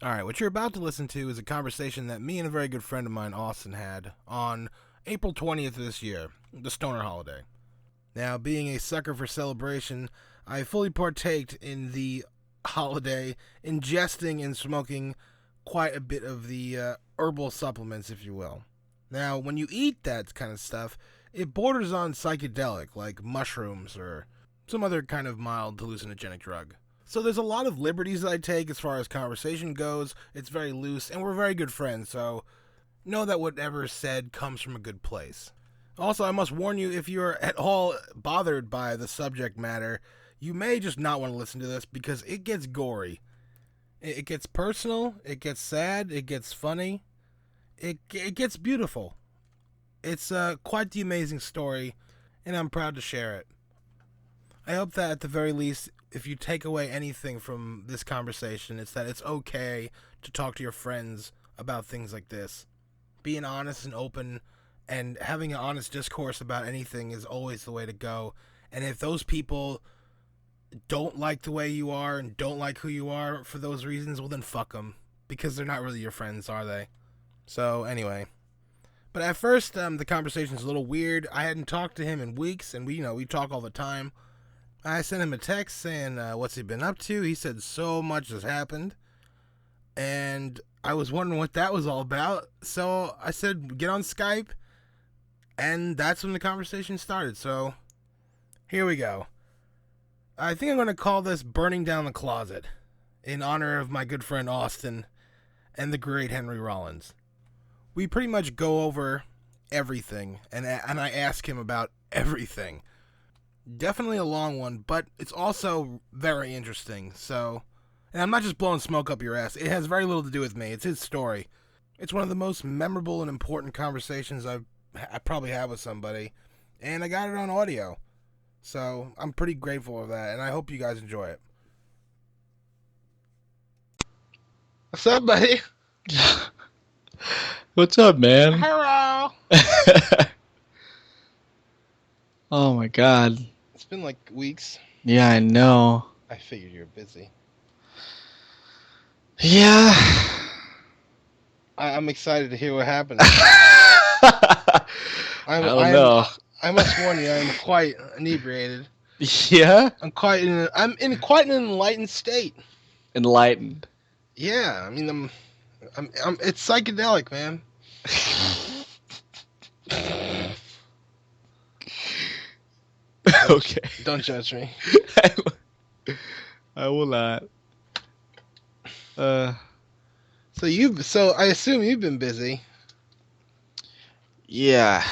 All right, what you're about to listen to is a conversation that me and a very good friend of mine, Austin, had on April 20th of this year, the Stoner holiday. Now, being a sucker for celebration, I fully partaked in the holiday, ingesting and smoking quite a bit of the herbal supplements, if you will. Now, when you eat that kind of stuff, it borders on psychedelic, like mushrooms or some other kind of mild hallucinogenic drug. So there's a lot of liberties that I take as far as conversation goes. It's very loose, and we're very good friends, so know that whatever is said comes from a good place. Also, I must warn you, if you're at all bothered by the subject matter, you may just not want to listen to this because it gets gory. It gets personal, it gets sad, it gets funny, it gets beautiful. It's quite the amazing story, and I'm proud to share it. I hope that at the very least, if you take away anything from this conversation, it's that it's okay to talk to your friends about things like this. Being honest and open and having an honest discourse about anything is always the way to go. And if those people don't like the way you are and don't like who you are for those reasons, well then fuck them. Because they're not really your friends, are they? So, anyway. But at first, the conversation's a little weird. I hadn't talked to him in weeks, and we talk all the time. I sent him a text saying what's he been up to. He said so much has happened. And I was wondering what that was all about. So I said, get on Skype. And that's when the conversation started. So here we go. I think I'm going to call this Burning Down the Closet in honor of my good friend Austin and the great Henry Rollins. We pretty much go over everything. And I ask him about everything. Definitely a long one, but it's also very interesting. So, and I'm not just blowing smoke up your ass. It has very little to do with me. It's his story. It's one of the most memorable and important conversations I probably had with somebody, and I got it on audio. So I'm pretty grateful of that, and I hope you guys enjoy it. What's up, buddy? What's up, man? Hello. Oh my god. It's been like weeks. Yeah, I know. I figured you're busy. Yeah. I'm excited to hear what happens. I don't know. I must warn you, I'm quite inebriated. Yeah? I'm in quite an enlightened state. Enlightened. Yeah, I mean, it's psychedelic, man. Okay. Don't judge me. I will not. So I assume you've been busy. Yeah.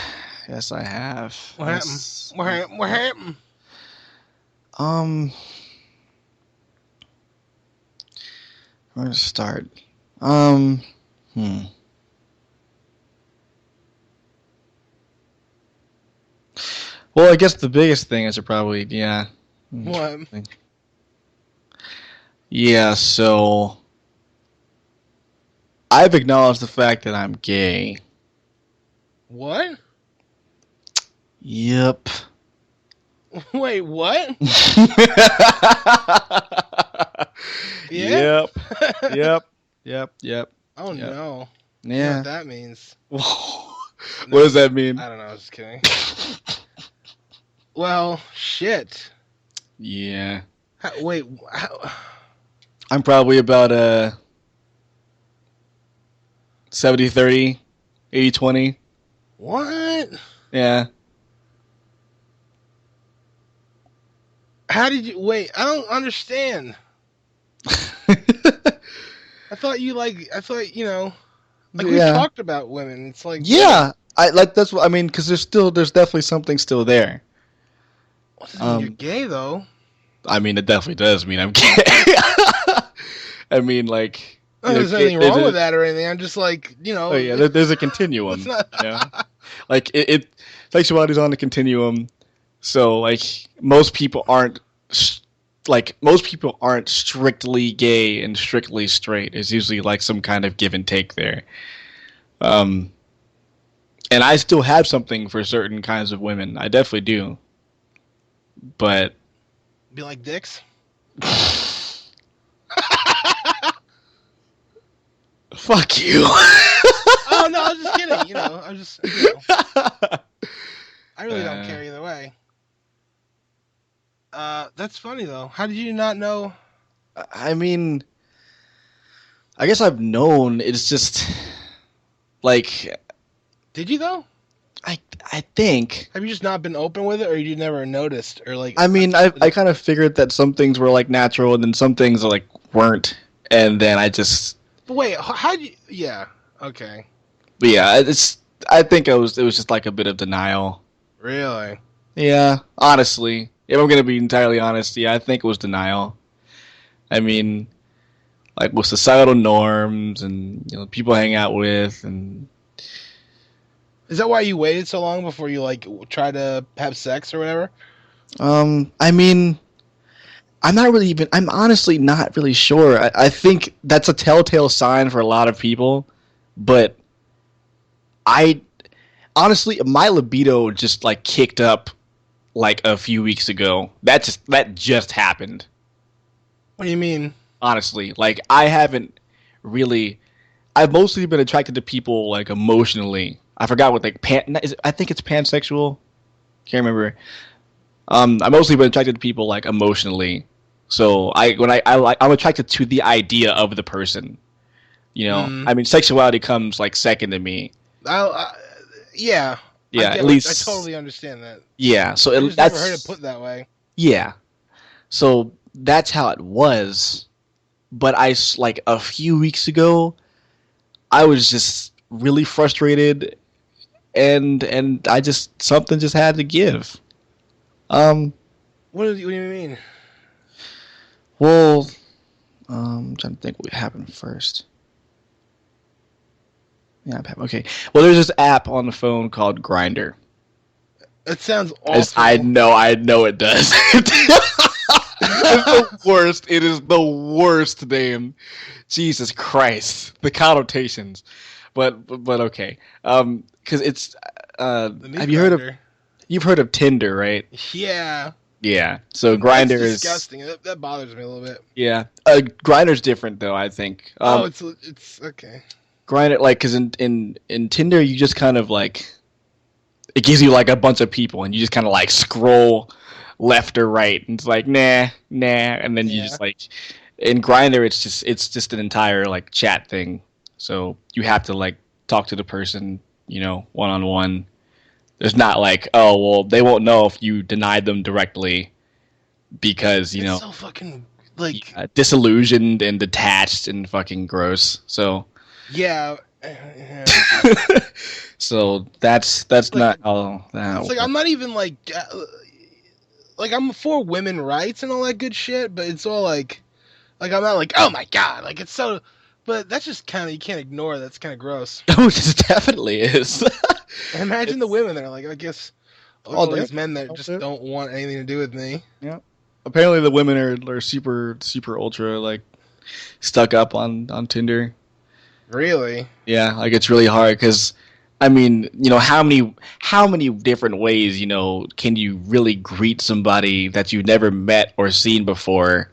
Yes, I have. What happened? What happened? Um, where to start? Um, hmm. Well, I guess the biggest thing is probably, yeah. What? Yeah, so I've acknowledged the fact that I'm gay. What? Yep. Wait, what? Yeah? Yep. Yep. Oh, yep. no. Yeah. You know what that means? What does that mean? I don't know. I was just kidding. Well, shit. Yeah. Wait. I'm probably about 70-30, 80-20. What? Yeah. How did you... Wait, I don't understand. I thought, you know... Like, we talked about women. It's like... Yeah. That's what I mean, because there's definitely something still there. What does it mean you're gay, though? I mean, it definitely does mean I'm gay. I mean, like... There's nothing wrong with that or anything. I'm just like, you know... Oh, yeah, there's a continuum. Yeah. Like, sexuality's on the continuum, so, like, most people aren't strictly gay and strictly straight. It's usually, like, some kind of give and take there. And I still have something for certain kinds of women. I definitely do. But... Be like dicks? Fuck you. Oh no, I was just kidding. I was just I really don't care either way. That's funny though. How did you not know? I mean, I guess I've known. It's just like Did you though? I I think. Have you just not been open with it, or you never noticed, or like? I mean, I kind of figured that some things were like natural, and then some things like weren't, and then I just. But wait, how do you? Yeah. Okay. But yeah, it's. I think it was just like a bit of denial. Really? Yeah, honestly, if I'm gonna be entirely honest, yeah, I think it was denial. I mean, like with societal norms and people I hang out with, and Is that why you waited so long before you like try to have sex or whatever? I mean, I'm not really even. I'm honestly not really sure. I think that's a telltale sign for a lot of people, but I honestly, my libido just like kicked up like a few weeks ago. That just happened. What do you mean? Honestly, like I haven't really. I've mostly been attracted to people like emotionally. I forgot what like I think it's pansexual. Can't remember. I've mostly been attracted to people like emotionally. So I'm attracted to the idea of the person. Mm. I mean, sexuality comes like second to me. I yeah. I Yeah, get. at I least. totally understand that. Yeah, so I just never heard it that's put that way. yeah. So that's how it was. But like a few weeks ago, I was just really frustrated, and I just something just had to give. Um, What do you mean? well, I'm trying to think what happened first. Yeah, okay. Well, there's this app on the phone called Grinder. It sounds As awful. I know it does. It's the worst. It is the worst name. Jesus Christ, the connotations. But okay. Because it's The meat have you heard of grinder. you've heard of Tinder, right? Yeah. Yeah. So That's Grinder is disgusting. That bothers me a little bit. yeah. Grinder's different though. I think. Oh, it's okay. Grinder like because in Tinder you just kind of like it gives you like a bunch of people and you just kind of like scroll left or right and it's like nah and then you Yeah. just like in Grinder it's just an entire like chat thing, so you have to like talk to the person one on one. There's not like, oh well, they won't know if you denied them directly because It's so fucking like disillusioned and detached and fucking gross. So yeah. so that's Like not how that it's like works. I'm not even like I'm for women rights and all that good shit, but it's all like I'm not like, oh my god, like it's so. But that's just kind of you can't ignore. That's kind of gross. Oh, it definitely is. And imagine the It's women that are like, I guess look at all all there. these men that just don't want anything to do with me. Yeah. Apparently, the women are super ultra like stuck up on Tinder. Really? Yeah, like it's really hard because, I mean, how many different ways can you really greet somebody that you've never met or seen before,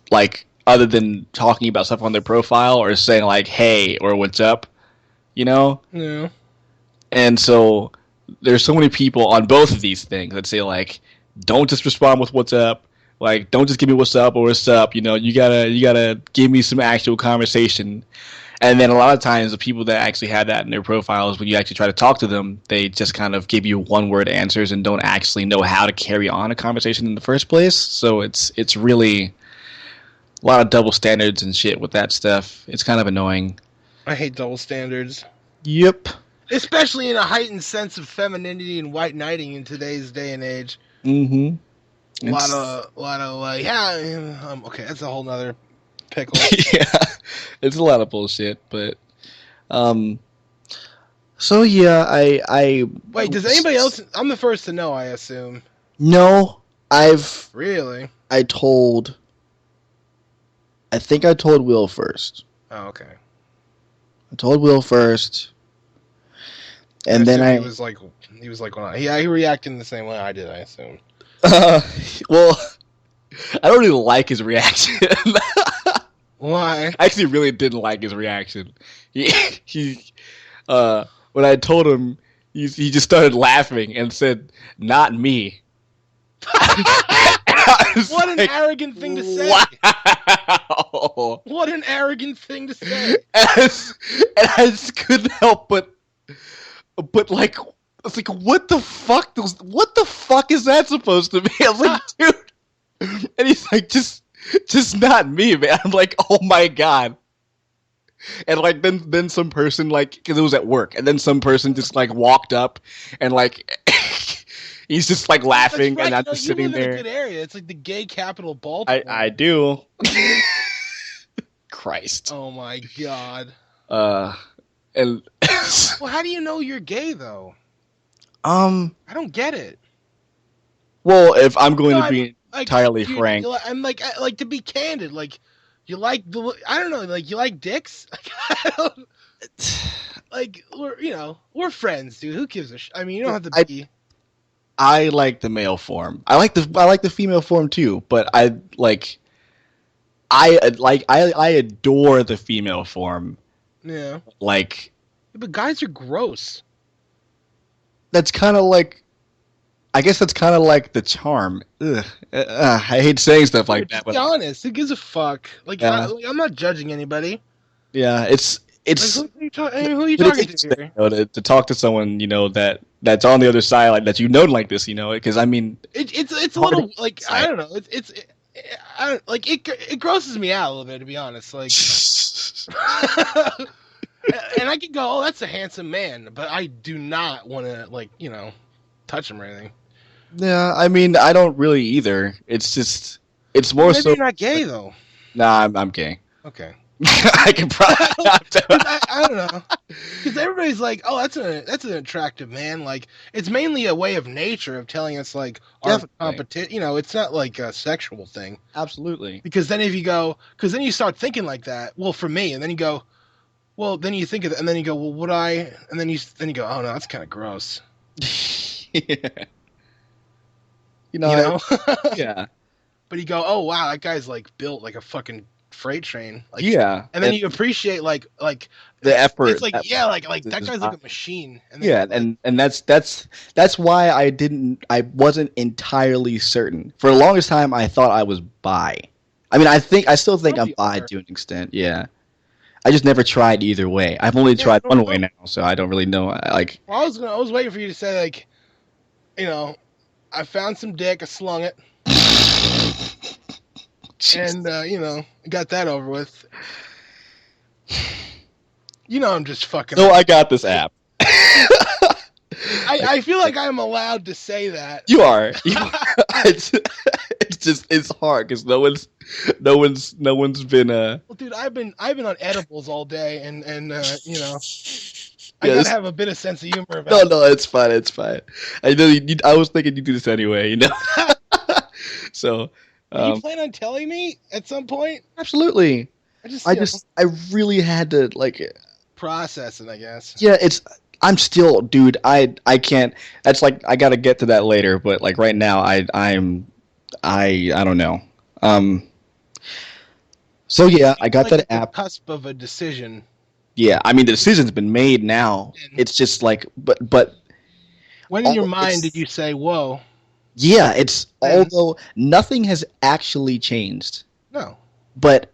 like other than talking about stuff on their profile or saying like hey or what's up, you know? Yeah. And so there's so many people on both of these things that say like, don't just respond with what's up. Like, don't just give me what's up or what's up. You gotta give me some actual conversation. And then a lot of times the people that actually have that in their profiles, when you actually try to talk to them, they just kind of give you one word answers and don't actually know how to carry on a conversation in the first place. So it's really a lot of double standards and shit with that stuff. It's kind of annoying. I hate double standards. Yep. Especially in a heightened sense of femininity and white knighting in today's day and age. Mm-hmm. A lot of like, yeah, okay, that's a whole nother pickle. Yeah, it's a lot of bullshit, but um. So yeah, I Wait, does anybody else? I'm the first to know, I assume. no, Really? I told. I think I told Will first. Oh, okay. I told Will first, and I then assume he was like, when he reacted in the same way I did. I assume. well, I don't really like his reaction. Why? I actually really didn't like his reaction. He he when I told him, he just started laughing and said, "Not me." I was What an like, arrogant thing to say. wow. What an arrogant thing to say. And I just couldn't help but like, I was like, what the fuck? What the fuck is that supposed to be? I was like, dude. And he's like, just not me, man. I'm like, oh my god. And like then some person, like, because it was at work, and then some person just like walked up and like he's just like That's laughing, and right. I'm just You sitting live in a there. good area. It's like the gay capital of I Baltimore. do. Christ. Oh my god. Uh, and Well, how do you know you're gay though? um, I don't get it. well, if I'm going No, to I'm be like, entirely dude. frank, I'm like, like to be candid. Like, you like the? I don't know. Like, you like dicks? Like, we're friends, dude. Who gives a sh? I mean, you don't have to I be. I like the male form. I like the female form too, but I adore the female form. Yeah. Like But guys are gross. that's kind of like, I guess that's kind of like the charm. Ugh. I hate saying stuff like Dude, that, just be but honest. Who gives a fuck? Like, yeah, I'm not judging anybody. yeah, Like, it's who are you but it's talking to interesting, here? to talk to someone, that's on the other side, like that, like this, because I mean, It's a hard to little like I side. don't know. I don't, like it grosses me out a little bit, to be honest. Like, and I can go, oh, that's a handsome man, but I do not want to like touch him or anything. Yeah, I mean, I don't really either. It's just, it's Well, more maybe so. you're not gay though. Nah, I'm gay. Okay. I can probably. I don't know. Because everybody's like, oh, that's an attractive man. Like, it's mainly a way of nature of telling us like our Definitely, competition. It's not like a sexual thing. absolutely. Because then if you go, because then you start thinking like that. Well, for me, and then you go, well, then you think of it, and then you go, well, would I? And then you go, oh no, that's kind of gross. Yeah. You know. Yeah, But you go, oh wow, that guy's like built like a fucking freight train. Like, yeah, and then you appreciate like the it's effort. like yeah, like that Is guy's like not- a machine. And then Yeah, you're like, and that's why I wasn't entirely certain. For the longest time, I thought I was bi. I mean, I still think I'm probably bi are. to an extent. Yeah, I just never tried either way. I've only Yeah, I tried don't one way know. now, so I don't really know. Like, Well, I was waiting for you to say like, you know, I found some dick, I slung it, and got that over with. I'm just fucking so around. I got this app. I feel like I'm allowed to say that. You are. You are. It's just, it's hard because no one's been Well, dude, I've been on edibles all day, and I yeah, gotta this, have a bit of sense of humor no, about it. no, it's fine, it's fine. I know I was thinking you do this anyway. So You um plan on telling me at some point? absolutely. I just I really had to, like, processing, I guess. yeah, I'm still, dude, I can't. That's like, I gotta get to that later, but like right now, I don't know. Um so yeah, I got Like that at the app. cusp of a decision. Yeah, I mean, the decision's been made now. And It's just like, but when in your all mind did it's you say, "Whoa"? yeah, it's, Then although nothing has actually changed, no, but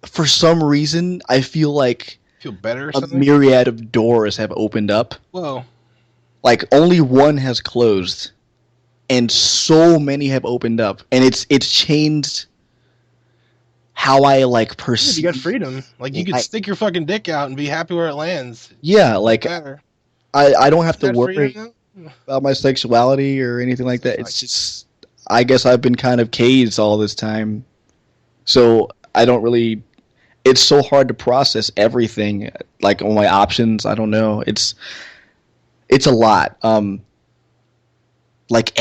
for some reason I feel like feel better or a something. myriad of doors have opened up. Whoa, Like only one has closed, and so many have opened up, and it's changed how I like yeah, you got perceive. freedom. Like you could I, stick your fucking dick out and be happy where it lands. yeah, Feel like better. I don't have Is to that freedom worry though? about my sexuality or anything like It's that. like, It's just, I guess I've been kind of caged all this time, so I don't really. It's so hard to process everything, like all my options. I don't know. It's a lot. Like,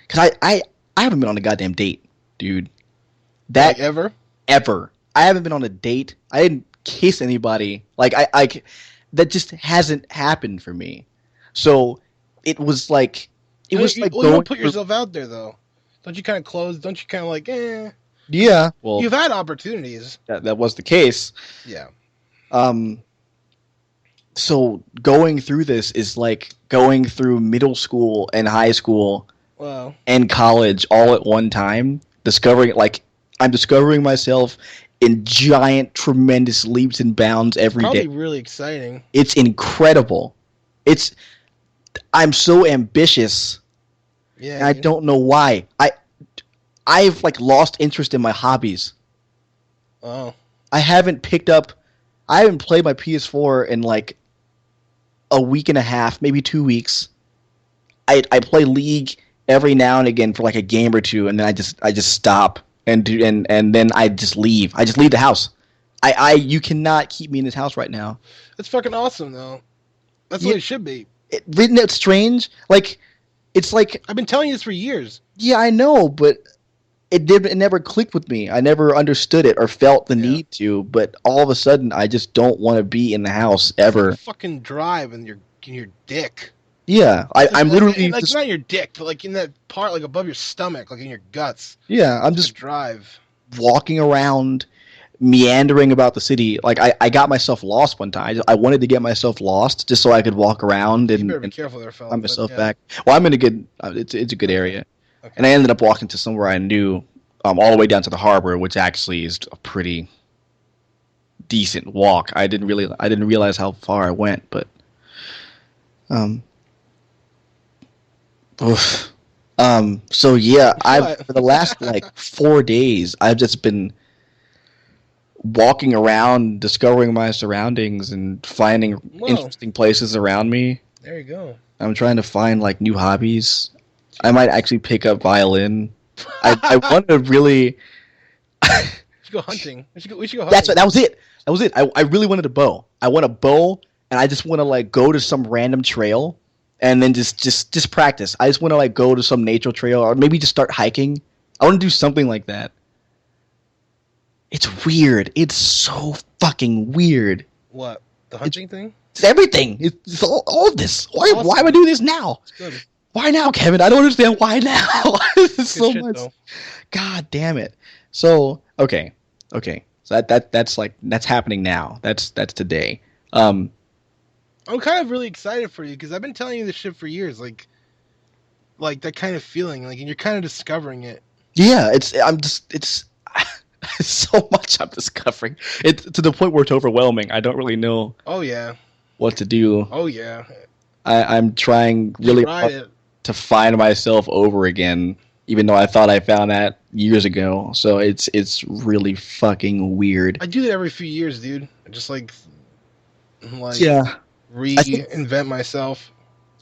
cause I haven't been on a goddamn date, dude. like That ever. ever. I haven't been on a date. I didn't kiss anybody. Like, that just hasn't happened for me. So it was like, Well, you going don't put through. yourself out there though. Don't you kind of close? Don't you kind of like, eh? Yeah, well, You've had opportunities. that was the case. Yeah. Um, so going through this is like going through middle school and high school Well, and college all at one time, discovering like I'm discovering myself in giant, tremendous leaps and bounds it's every day. probably really exciting. It's incredible. It's I'm so ambitious, Yeah, and I dude. don't know why. I've like lost interest in my hobbies. Oh, I haven't picked up. I haven't played my PS4 in like a week and a half, maybe 2 weeks. I play League every now and again for like a game or two, and then I just stop and do and then I just leave. I just leave the house. I you cannot keep me in this house right now. that's fucking awesome, though. That's the Yeah, way it should be. isn't it strange? Like it's like I've been telling you this for years. yeah, I know, but it never clicked with me. I never understood it or felt the Yeah. need to. But all of a sudden, I just don't want to be in the house It's like a ever. fucking drive in your dick. Yeah, I'm literally Like just not your dick, but like in that part, like above your stomach, like in your guts. yeah, I'm It's like a just drive. walking around meandering about the city. Like I got myself lost one time. I wanted to get myself lost just so I could walk around You better be and careful there, fella. find But myself yeah. back. Well, I'm in a good. It's a good Okay. area, and Okay. I ended up walking to somewhere I knew, all the way down to the harbor, which actually is a pretty decent walk. I didn't realize how far I went, but um, oof. So yeah, I've What? for the last like 4 days, I've just been walking around, discovering my surroundings, and finding Whoa. interesting places around me. There you go. I'm trying to find like new hobbies. I might actually pick up violin. I want to really. We should go hunting. We should go That's hunting. that was it. That was it. I really wanted a bow. I want a bow, and I just want to like go to some random trail, and then just practice. I just want to like go to some nature trail, or maybe just start hiking. I want to do something like that. It's weird. It's so fucking weird. What? The It's, hunting thing? it's everything. It's all of this. Awesome. Why am I doing this now? It's good. Why now, Kevin? I don't understand why now. This is Good so shit much. though. God damn it. So okay. So that's like that's happening now. That's today. I'm kind of really excited for you because I've been telling you this shit for years. Like that kind of feeling. Like, and you're kind of discovering it. Yeah. It's so much I'm discovering. It's to the point where it's overwhelming. I don't really know Oh yeah. what to do. Oh yeah. I'm trying Just really ride hard it. to find myself over again, even though I thought I found that years ago. So it's really fucking weird. I do that every few years, dude. I just like Yeah, I think reinvent myself.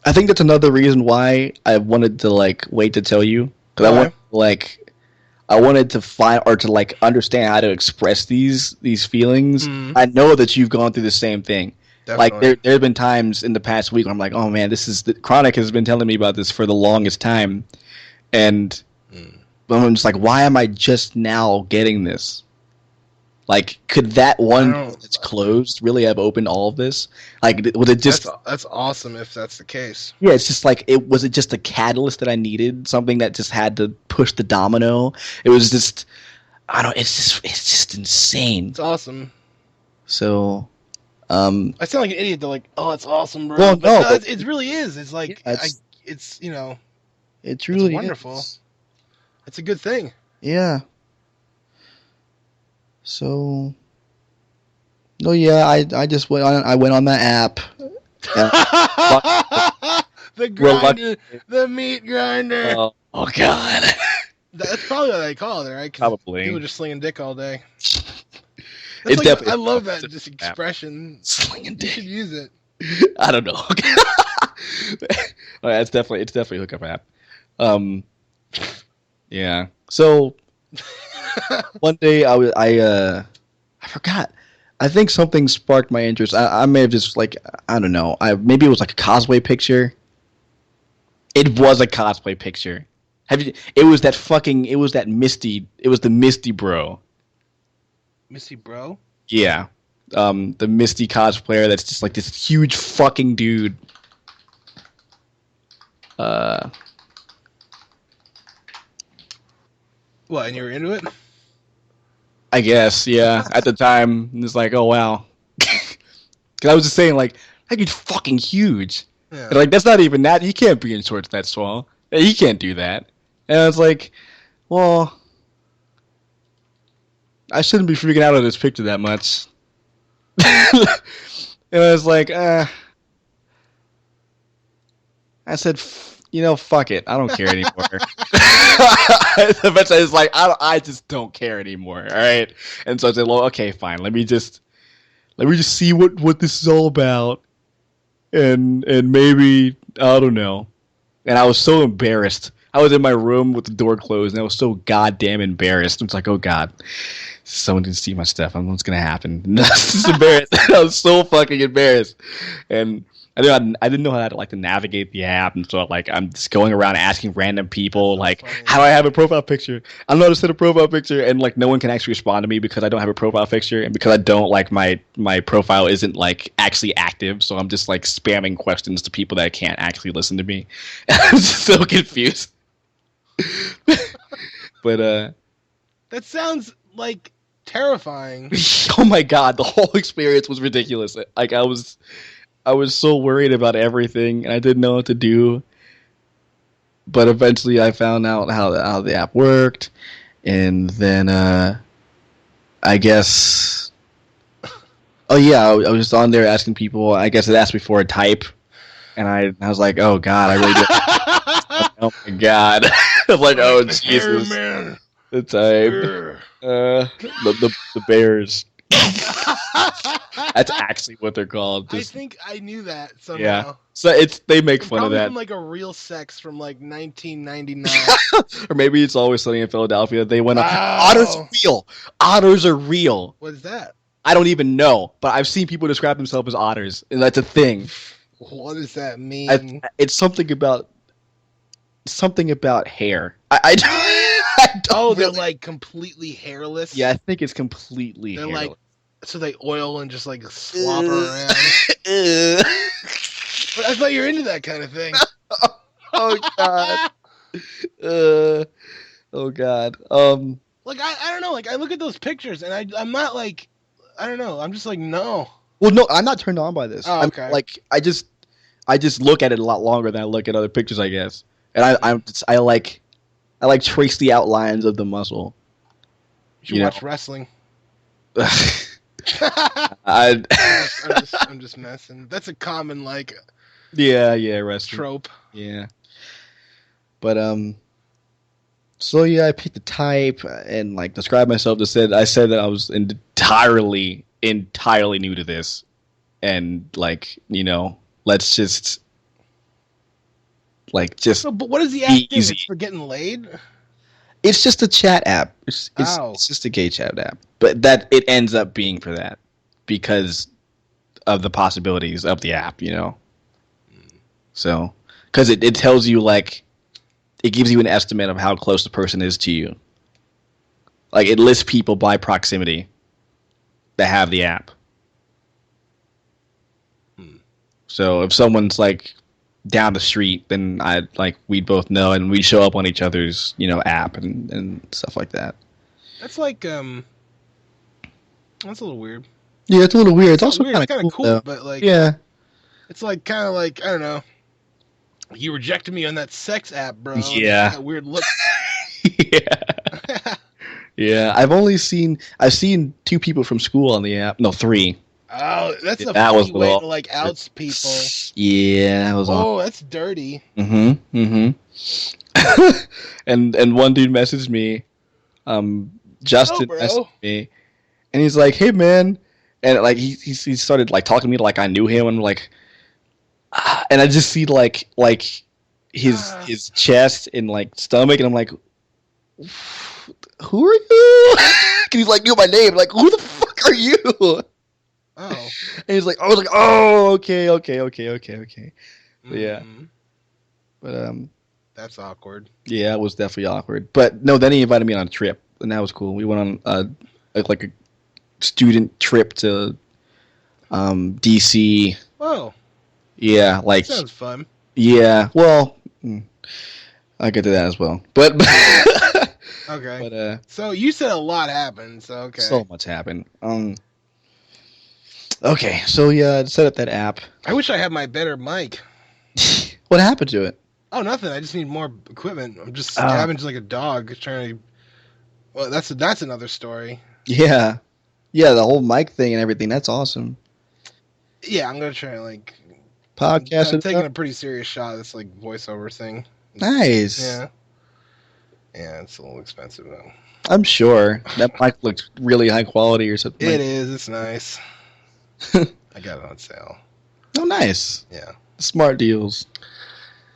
I think that's another reason why I wanted to like wait to tell you because Why? I wanted to find or to like understand how to express these feelings. Mm, I know that you've gone through the same thing. Like definitely. there have been times in the past week where I'm like, oh man, this is the Chronic has been telling me about this for the longest time, and Mm. I'm just like, why am I just now getting this? Like, could that I one door don't. that's closed really have opened all of this? Like, would it just That's awesome if that's the case. yeah, it's just like it was it just a catalyst that I needed, something that just had to push the domino. It was just I don't it's just insane. It's awesome. So I sound like an idiot. They're like, "Oh, it's awesome, bro." well But no, no, but it really is. It's yeah, like it's it it's truly wonderful. is. It's a good thing. Yeah. So no yeah, I just went on that app. And The we're lucky. grinder, the meat grinder. Oh god. That's probably what they call it, right? 'Cause Probably. people are just slinging dick all day. That's It's like definitely I love that it's just an app. expression. Slinging You dick. should use it. I don't know. Oh, yeah, it's definitely a hookup app. Um, yeah. So one day I forgot. I think something sparked my interest. I may have just like I don't know. Maybe it was like a cosplay picture. It was a cosplay picture. Have you? It was that Misty. It was the Misty bro. Missy, bro. Yeah. The Misty cosplayer that's just like this huge fucking dude. Uh, What? And you were into it? I guess, yeah. At the time, it's like, oh wow. Because I was just saying, like, that dude's fucking huge. And, Yeah. like, that's not even that. He can't be in shorts that small. He can't do that. And I was like, well, I shouldn't be freaking out on this picture that much. And I was like, I said, fuck it. I don't care anymore. Eventually, it's like, I just don't care anymore. All right. And so I said, well, okay, fine. Let me just see what this is all about. And maybe, I don't know. And I was so embarrassed. I was in my room with the door closed, and I was so goddamn embarrassed. It's like, oh god, someone can see my stuff. I don't know what's gonna happen. I was just embarrassed. I was so fucking embarrassed, and I didn't know how to like to navigate the app, and so like I'm just going around asking random people That's so like, funny. how do I have a profile picture? I don't know how to set a profile picture, and like no one can actually respond to me because I don't have a profile picture, and because I don't like my profile isn't like actually active, so I'm just like spamming questions to people that can't actually listen to me. I'm just so confused. But That sounds like terrifying. oh my god, the whole experience was ridiculous. Like I was so worried about everything and I didn't know what to do. But eventually I found out how the app worked, and then I guess oh yeah, I was just on there asking people. I guess it asked me for a type, and I was like, oh god, I really do. Oh my god, I was like, oh Jesus, Man. the type, the bears. That's actually what they're called. I Just think I knew that yeah. somehow. So they make fun of Probably that, from like a real sex from like 1999. or maybe it's always sunny in Philadelphia. They went on otters are Wow. real. Otters are real. What is that? I don't even know, but I've seen people describe themselves as otters, and that's a thing. What does that I, mean? it's something about hair. I I don't Oh, they're really. like completely hairless. Yeah, I think it's completely They're hairless. like, so they oil and just like slobber around. But I thought you were into that kind of thing. Oh god. Uh, oh god. Like I don't know. Like I look at those pictures and I'm not like, I don't know. I'm just like no. Well, no, I'm not turned on by this. Oh, I'm okay. like, I just look at it a lot longer than I look at other pictures, I guess. And I like trace the outlines of the muscle. You should watch wrestling. I I'm just messing. That's a common like yeah, wrestling. trope. Yeah. But so yeah, I picked a type and like described myself. I said that I was entirely new to this, and like let's just So, but what is the app do? easy. It's for getting laid. It's just a chat app. Ow. It's just a gay chat app, but that it ends up being for that because of the possibilities of the app. So because it tells you like it gives you an estimate of how close the person is to you. Like it lists people by proximity that have the app. So if someone's like down the street, then we'd both know and we'd show up on each other's app and stuff like that. That's like that's a little weird. Yeah, it's a little weird. It's also weird. It's kind of cool, though. but like Yeah. it's like kind of like I don't know. You rejected me on that sex app, bro. Yeah. That weird look. Yeah. Yeah. I've seen 2 people from school on the app. No, 3. Oh, that's a That was funny way little- to like out people. Yeah, that was Oh, that's dirty. Mm-hmm. and one dude messaged me, Justin bro. messaged me, and he's like, "Hey man," and like he started like talking to me like I knew him, and like, and I just see like his chest and like stomach, and I'm like, "Who are you?" And he's like, knew my name, like, "Who the fuck are you?" Oh. And he's like, I was like, "Oh, okay." Yeah. Mhm. But That's awkward. yeah, it was definitely awkward. But no, then he invited me on a trip, and that was cool. We went on a student trip to DC. Oh, Yeah, like sounds fun. yeah. Well, I'll get to that as well. But Okay. But So you said a lot happened. So okay. so much happened. Okay, so yeah, I set up that app. I wish I had my better mic. What happened to it? Oh, nothing. I just need more equipment. I'm just Uh, scavenging like a dog trying to. Well, that's another story. yeah, yeah, the whole mic thing and everything. That's awesome. Yeah, I'm gonna try like. I'm Podcasted it taking up. a pretty serious shot at this like voiceover thing. Nice. Yeah. Yeah, it's a little expensive though. I'm sure that mic looks really high quality or something It like. is. It's nice. I got it on sale. Oh, nice. Yeah. Smart deals.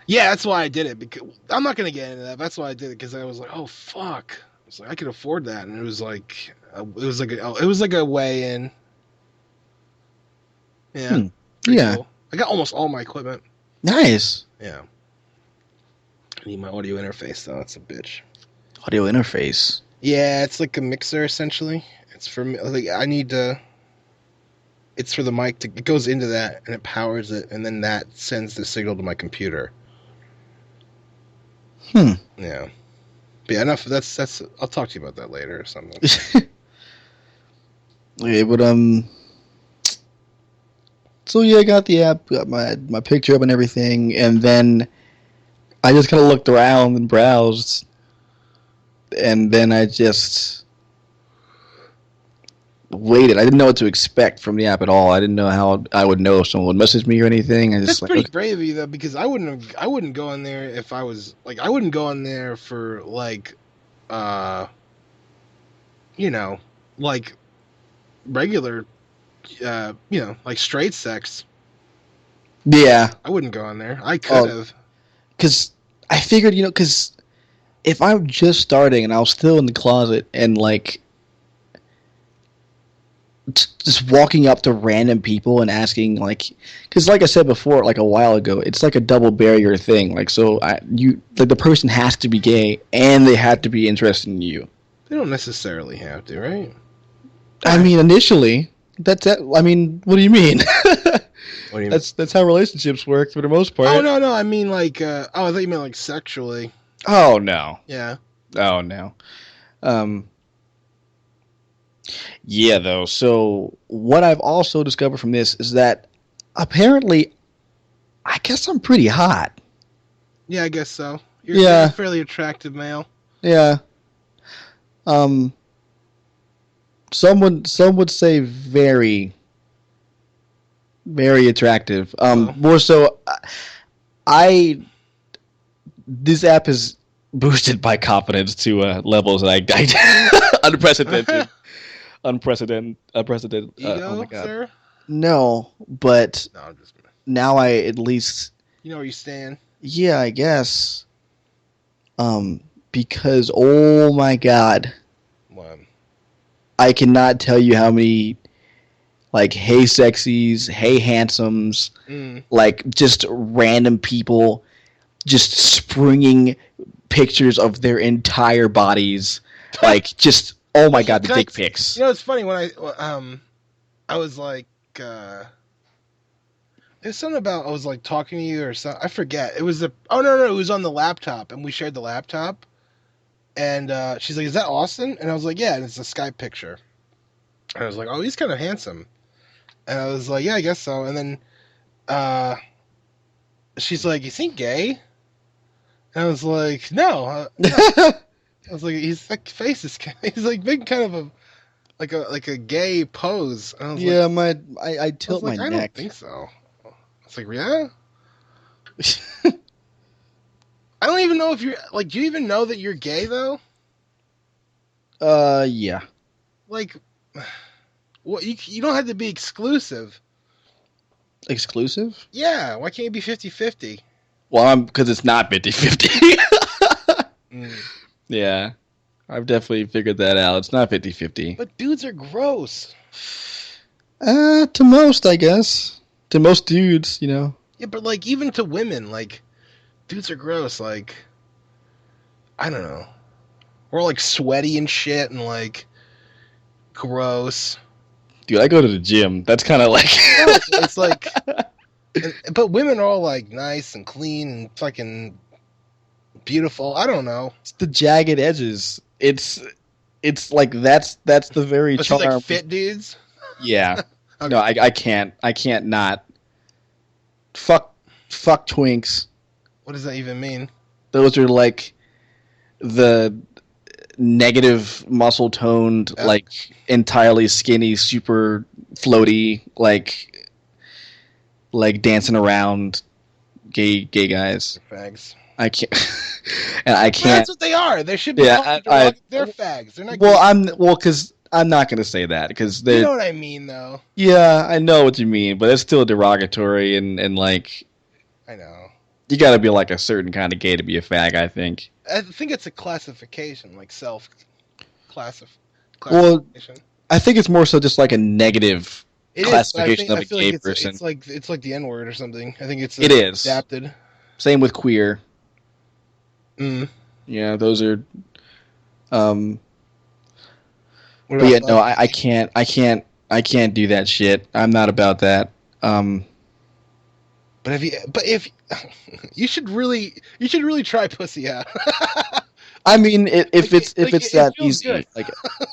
Yeah, that's why I did it. Because I'm not gonna get into that. That's why I did it because I was like, oh fuck. I was like, I could afford that, and it was like a way in. Yeah, Hmm. pretty Yeah. cool. I got almost all my equipment. Nice. Yeah. I need my audio interface though. It's a bitch. Audio interface. Yeah, it's like a mixer essentially. It's for me. Like I need to. It's for the mic to. It goes into that and it powers it, and then that sends the signal to my computer. Hmm. Yeah. But yeah, enough. That's. I'll talk to you about that later or something. Okay, but so yeah, I got the app, got my picture up and everything, and then I just kind of looked around and browsed, and then I just waited. I didn't know what to expect from the app at all. I didn't know how I would know if someone would message me or anything. I That's just like, pretty okay. brave of you though, because I wouldn't go in there if I was like I wouldn't go in there for like uh you know like regular like straight sex. Yeah, I wouldn't go in there. I could oh, have. because I figured, because if I'm just starting and I was still in the closet and like just walking up to random people and asking like, because like I said before, like a while ago, it's like a double barrier thing. Like, so the person has to be gay and they have to be interested in you. They don't necessarily have to, right? I Why? mean, initially, that's it. I mean, what do you mean? What do you mean? That's how relationships work for the most Oh part. no, I mean like I thought you meant like sexually. Oh no. Yeah. Oh no. Um. Yeah, though. So what I've also discovered from this is that apparently, I guess I'm pretty hot. Yeah, I guess so. You're a Yeah. fairly attractive male. Yeah. Um. Some would say very very attractive. Well, More so, I this app is boosted my confidence to levels that I unprecedented, unprecedented. Oh my ego, god, sir? no! But No, I'm just now I at least, you know where you stand. yeah, I guess, because oh my god, One. I cannot tell you how many like hey sexies, hey handsomes, Mm. like just random people just springing pictures of their entire bodies, like just oh my god, the dick You pics. know, it's funny when I was like, uh, there's something about I was like talking to you or something. I forget. It was the oh no, it was on the laptop and we shared the laptop. And she's like, "Is that Austin?" And I was like, "Yeah." And it's a Skype picture. And I was like, "Oh, he's kind of handsome." And I was like, "Yeah, I guess so." And then uh, she's like, "Is he gay?" And I was like, "No, no." I was like, "He's like face is he's like making kind of a like a gay pose." And Yeah, I I was tilt my like, "I don't neck. think so." I was like, "Yeah." I don't even know if you're like. Do you even know that you're gay though? Yeah. Like, well, you don't have to be exclusive. Exclusive? Yeah, why can't you be 50-50? Well, I'm because it's not 50-50. Mm. Yeah, I've definitely figured that out. It's not 50-50. But dudes are gross. To most, I guess. To most dudes, you know. Yeah, but like even to women, like dudes are gross. Like I don't know, we're all like sweaty and shit and like gross. Dude, I go to the gym. That's kind of like. No, it's like, but women are all like nice and clean and fucking beautiful. I don't know. It's the jagged edges. it's like that's the very Let's see, like charm. fit dudes. Yeah. No, Okay. I can't not. Fuck twinks. What does that even mean? Those are like the negative muscle toned, Yep. like entirely skinny, super floaty, like dancing around gay guys. Fags. I can't and I Well, that's can't. what they are. They should be Yeah, called derogatory. They're fags. They're not well, gay. because I'm not gonna say that because You they're. know what I mean, though. Yeah, I know what you mean, but it's still derogatory and like I know. you got to be like a certain kind of gay to be a fag. I think. I think it's a classification, like Well, classification. I think it's more so just like a negative It is. But classification of I a feel like gay person. it's like the N word or something. I think it's It is. adapted. Same with queer. Mm. Yeah, those are. Um, What but about yeah, no, fuck? I can't do that shit. I'm not about that. But if you should really try pussy out. I mean, if Like it's it that feels good. easy, like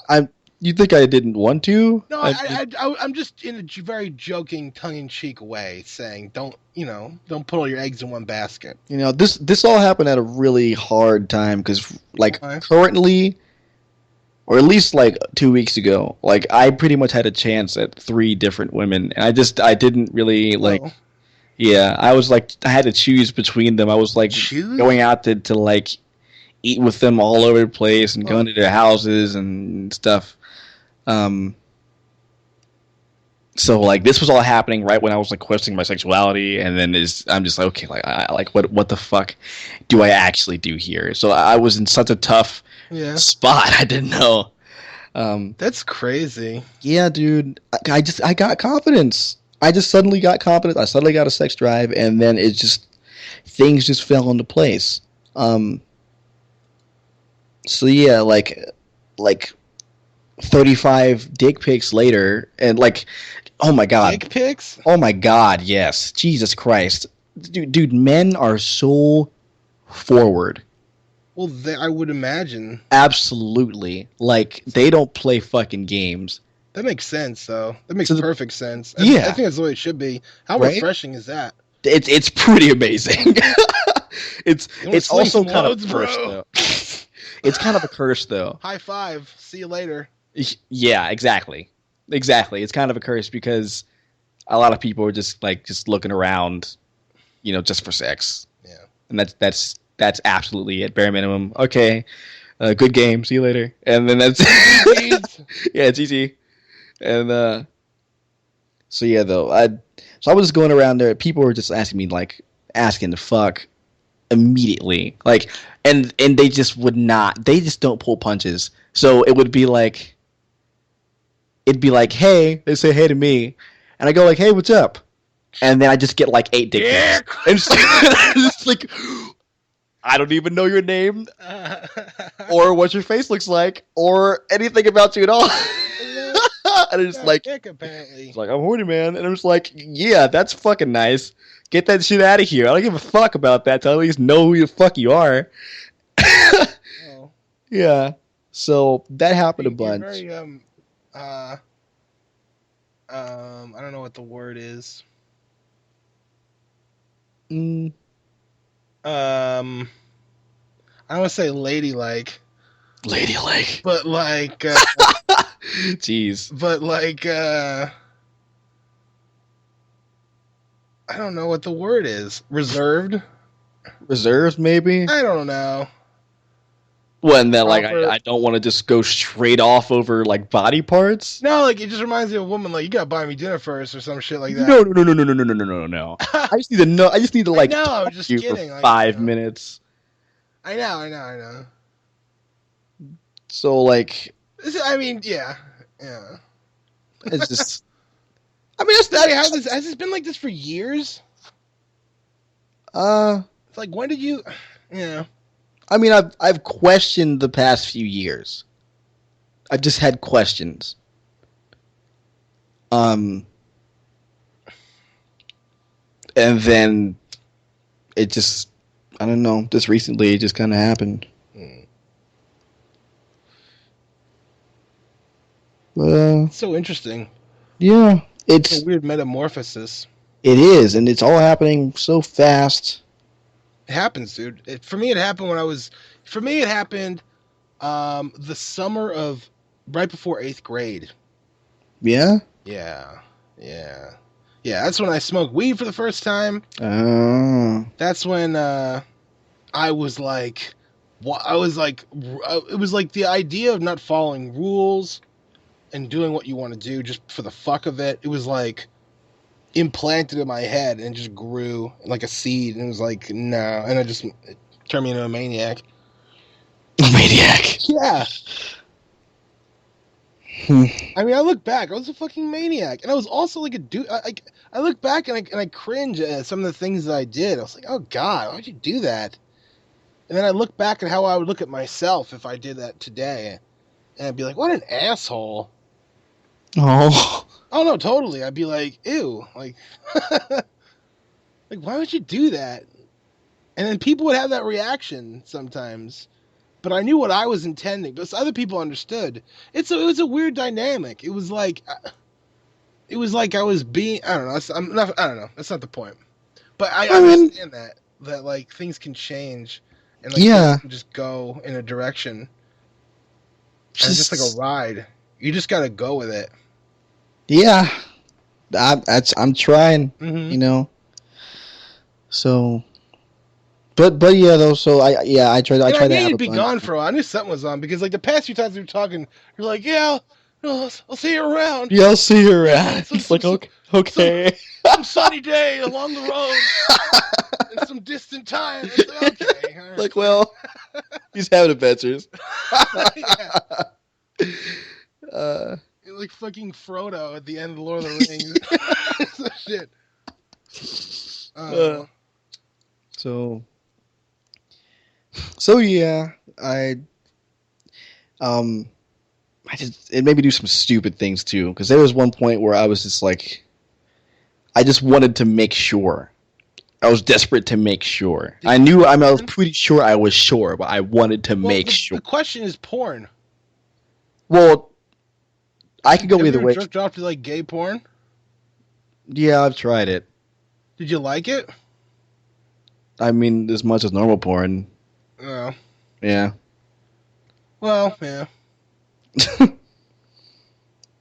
I'm. You think I didn't want to? No, I mean, I'm just in a very joking, tongue-in-cheek way saying, don't put all your eggs in one basket. you know, this all happened at a really hard time because, like, Okay. currently, or at least like 2 weeks ago, like I pretty much had a chance at three different women, and I didn't really like. Oh, Yeah, I was like, I had to choose between them. I was like choose? going out to like eat with them all over the place and Well, going to their houses and stuff. Um, so like this was all happening right when I was like questioning my sexuality, and then I'm just like, okay, like like what the fuck do I actually do here? So I was in such a tough yeah, spot. I didn't know. Um, that's crazy. yeah, dude, I got confidence. I just suddenly got confidence. I suddenly got a sex drive, and then it just things just fell into place. Um, so yeah, like 35 dick pics later, and like, oh my god, Dick pics? oh my god, yes, Jesus Christ, dude, men are so forward. Well, I would imagine Absolutely, like they don't play fucking games. that makes sense. Though that makes So the, perfect sense. I yeah, think that's the way it should be. How right. refreshing is that? It's pretty amazing. You want to It's sling also some kind of loads, a curse bro? though. It's kind of a curse though. High five. See you later. Yeah, exactly. Exactly. It's kind of a curse because a lot of people are just looking around, you know, just for sex. Yeah. And that's absolutely it. Bare minimum. Okay. Good game. See you later. And then that's yeah, it's easy. And so yeah, though. I was just going around there. People were just asking me like asking to fuck immediately. Like and they just would not. They just don't pull punches. So it would be like it'd be like, hey, they say hey to me, and I go like, hey, what's up? And then I just get like 8 dick Yeah. pics. And it's like, I don't even know your name or what your face looks like or anything about you at all. And it's like, apparently. it's like, I'm horny, man. And I'm just like, yeah, that's fucking nice. Get that shit out of here. I don't give a fuck about that. Till at least know who the fuck you are. Oh. Yeah. So that happened a You're bunch. very I don't know what the word is. Mm, I don't want to say ladylike, ladylike. but like, Jeez. I don't know what the word is. Reserved? Reserves, maybe? I don't know. When that, like, Proper- I don't want to just go straight off over, like, body parts? No, like it just reminds me of a woman. Like you gotta buy me dinner first, or some shit like that. No, no, no, no, no, no, no, no, no, no. I just need to know. I just need to, like, I know. I talk was to just you kidding. for Like, 5 minutes. I know. So, like, I mean, yeah. it's just. I mean, that's Wait, that. has this been like this for years? Uh, It's like when did you? Yeah. I mean, I've questioned the past few years. I've just had questions. And then it just, I don't know, just recently it just kind of happened. It's so interesting. Yeah, It's a it's weird metamorphosis. it is, and it's all happening so fast. It happens, dude. For me, it happened when I was. For me, it happened the summer of right before eighth grade. Yeah. Yeah, yeah, yeah. That's when I smoked weed for the first time. Oh. That's when I was like, I was like, it was like the idea of not following rules and doing what you want to do just for the fuck of it. It was like implanted in my head and just grew like a seed. And it was like, no, and it turned me into a maniac. Maniac. Yeah. Hmm. I mean, I look back, I was a fucking maniac, and I was also like a dude. I look back and I cringe at some of the things that I did. I was like, oh god, why'd you do that? And then I look back at how I would look at myself if I did that today, and I'd be like, what an asshole. Oh. Oh no, totally. I'd be like, ew, like, like why would you do that? And then people would have that reaction sometimes. But I knew what I was intending. But other people understood. It was a weird dynamic. It was like I was being. I don't know. I'm not. I don't know. That's not the point. But I I mean, understand that like things can change, and like things yeah. can just go in a direction, and it's just like a Just ride. You just gotta go with it. yeah. I'm trying. Mm-hmm. You know. So, but yeah though. So I tried And I the knew app you'd a be bunch. gone for a while. I knew something was on because like the past few times we were talking, you're like, yeah, no, I'll see you around. Yeah, I'll see you Yeah, around. It's like okay, some okay. some sunny day along the road in some distant time. It's like, okay, all right, Like, fine. well, he's having adventures. Yeah, uh, you're like fucking Frodo at the end of the Lord of the Rings. So shit. uh, Oh, so so yeah, um I just it made me do some stupid things too because there was one point where I was just like I just wanted to make sure. I was desperate to make sure. did you I was porn? pretty sure I was sure, but I wanted to Well, make sure. the question is porn. Well, I could go Have you either ever way. jerked off to like gay porn? Yeah, I've tried it. Did you like it? I mean, as much as normal porn. Oh, Yeah. well, yeah.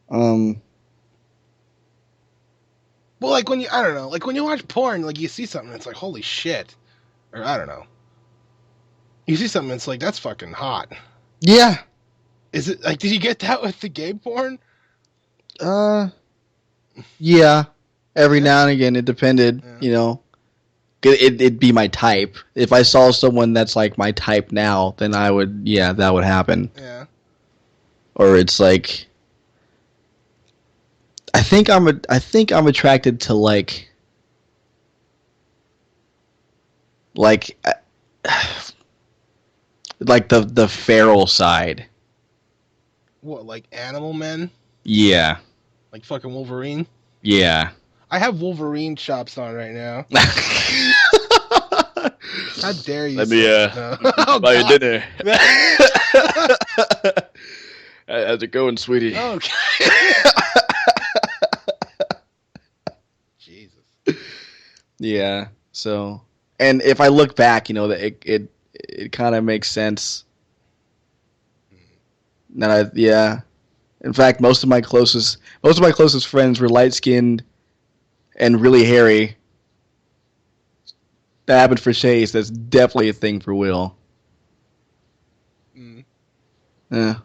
um. Well, like when I don't know, like when you watch porn, like you see something, it's like holy shit, or I don't know. You see something, it's like that's fucking hot. Yeah. Is it like? Did you get that with the gay porn? Uh. Yeah. Every Yeah, now and again, it depended. yeah, You know, it'd be my type. If I saw someone that's like my type now, then I would. Yeah, that would happen. yeah. Or it's like I think I'm attracted to like like the feral side. What, like Animal Men? Yeah. Like fucking Wolverine? Yeah. I have Wolverine chops on right now. How dare you Let me say no? Oh buy you God. dinner. How's it going, sweetie? Okay. Jesus. Yeah. So, and if I look back, you know, that it kind of makes sense. That I yeah. In fact, most of my closest friends were light skinned and really hairy. That happened for Chase. That's definitely a thing for Will. Mm. Yeah,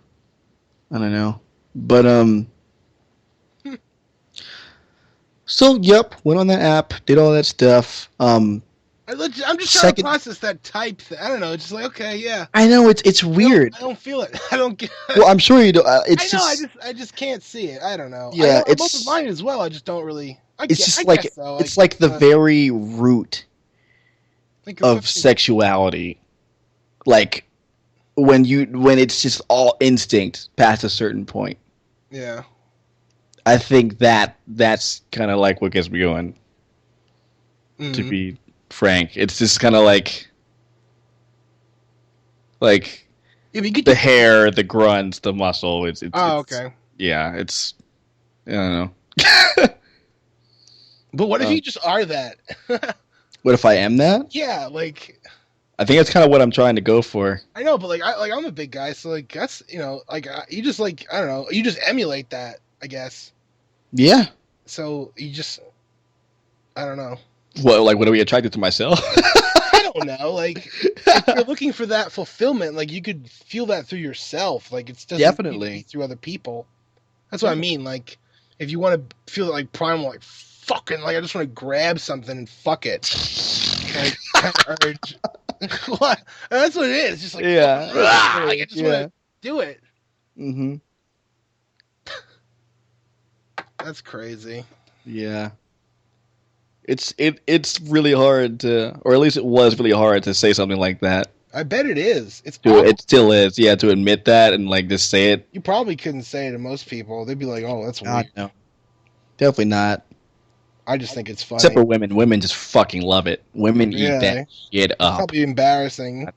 I don't know, but so yep, went on that app, did all that stuff. I'm just trying to Second, process that type thing. I don't know. It's just like okay, yeah. I know it's weird. I don't feel it. I don't get. Well, I'm sure you do. I It's know. just I just can't see it. I don't know. yeah, I'm open minded as well. I just don't really. it's just I like guess so. it's like the very root Like a of fucking sexuality. Like when it's just all instinct past a certain point. yeah. I think that's kind of like what gets me going. To Mm. be frank, it's just kind of like Yeah, but you the could. hair, the grunts, the muscle. It's Oh, okay. yeah, it's I don't know. But what if Um, you just are that? what if I am that? Yeah, like I think that's kind of what I'm trying to go for. I know, but I'm a big guy, so like that's you just like I don't know, you just emulate that, I guess. Yeah. So you just I don't know. What are we attracted to myself? I don't know. Like if you're looking for that fulfillment, like you could feel that through yourself. Like it doesn't need to be Definitely. through other people. That's what I Definitely. mean. Like if you want to feel like primal, like fucking, like I just want to grab something and fuck it, like kind of urge. What? That's what it is. It's just like fucking, Yeah, that's like I true. just want Yeah. to do it. Mm-hmm. That's crazy. Yeah. It's really hard to, or at least it was really hard to say something like that. I bet it is. It's To awful. it still is, yeah, to admit that and like just say it. You probably couldn't say it to most people. They'd be like, "Oh, that's God weird." no, definitely not. I just think it's Except funny. for women. Women just fucking love it. Women eat that Really, shit it's up. probably embarrassing.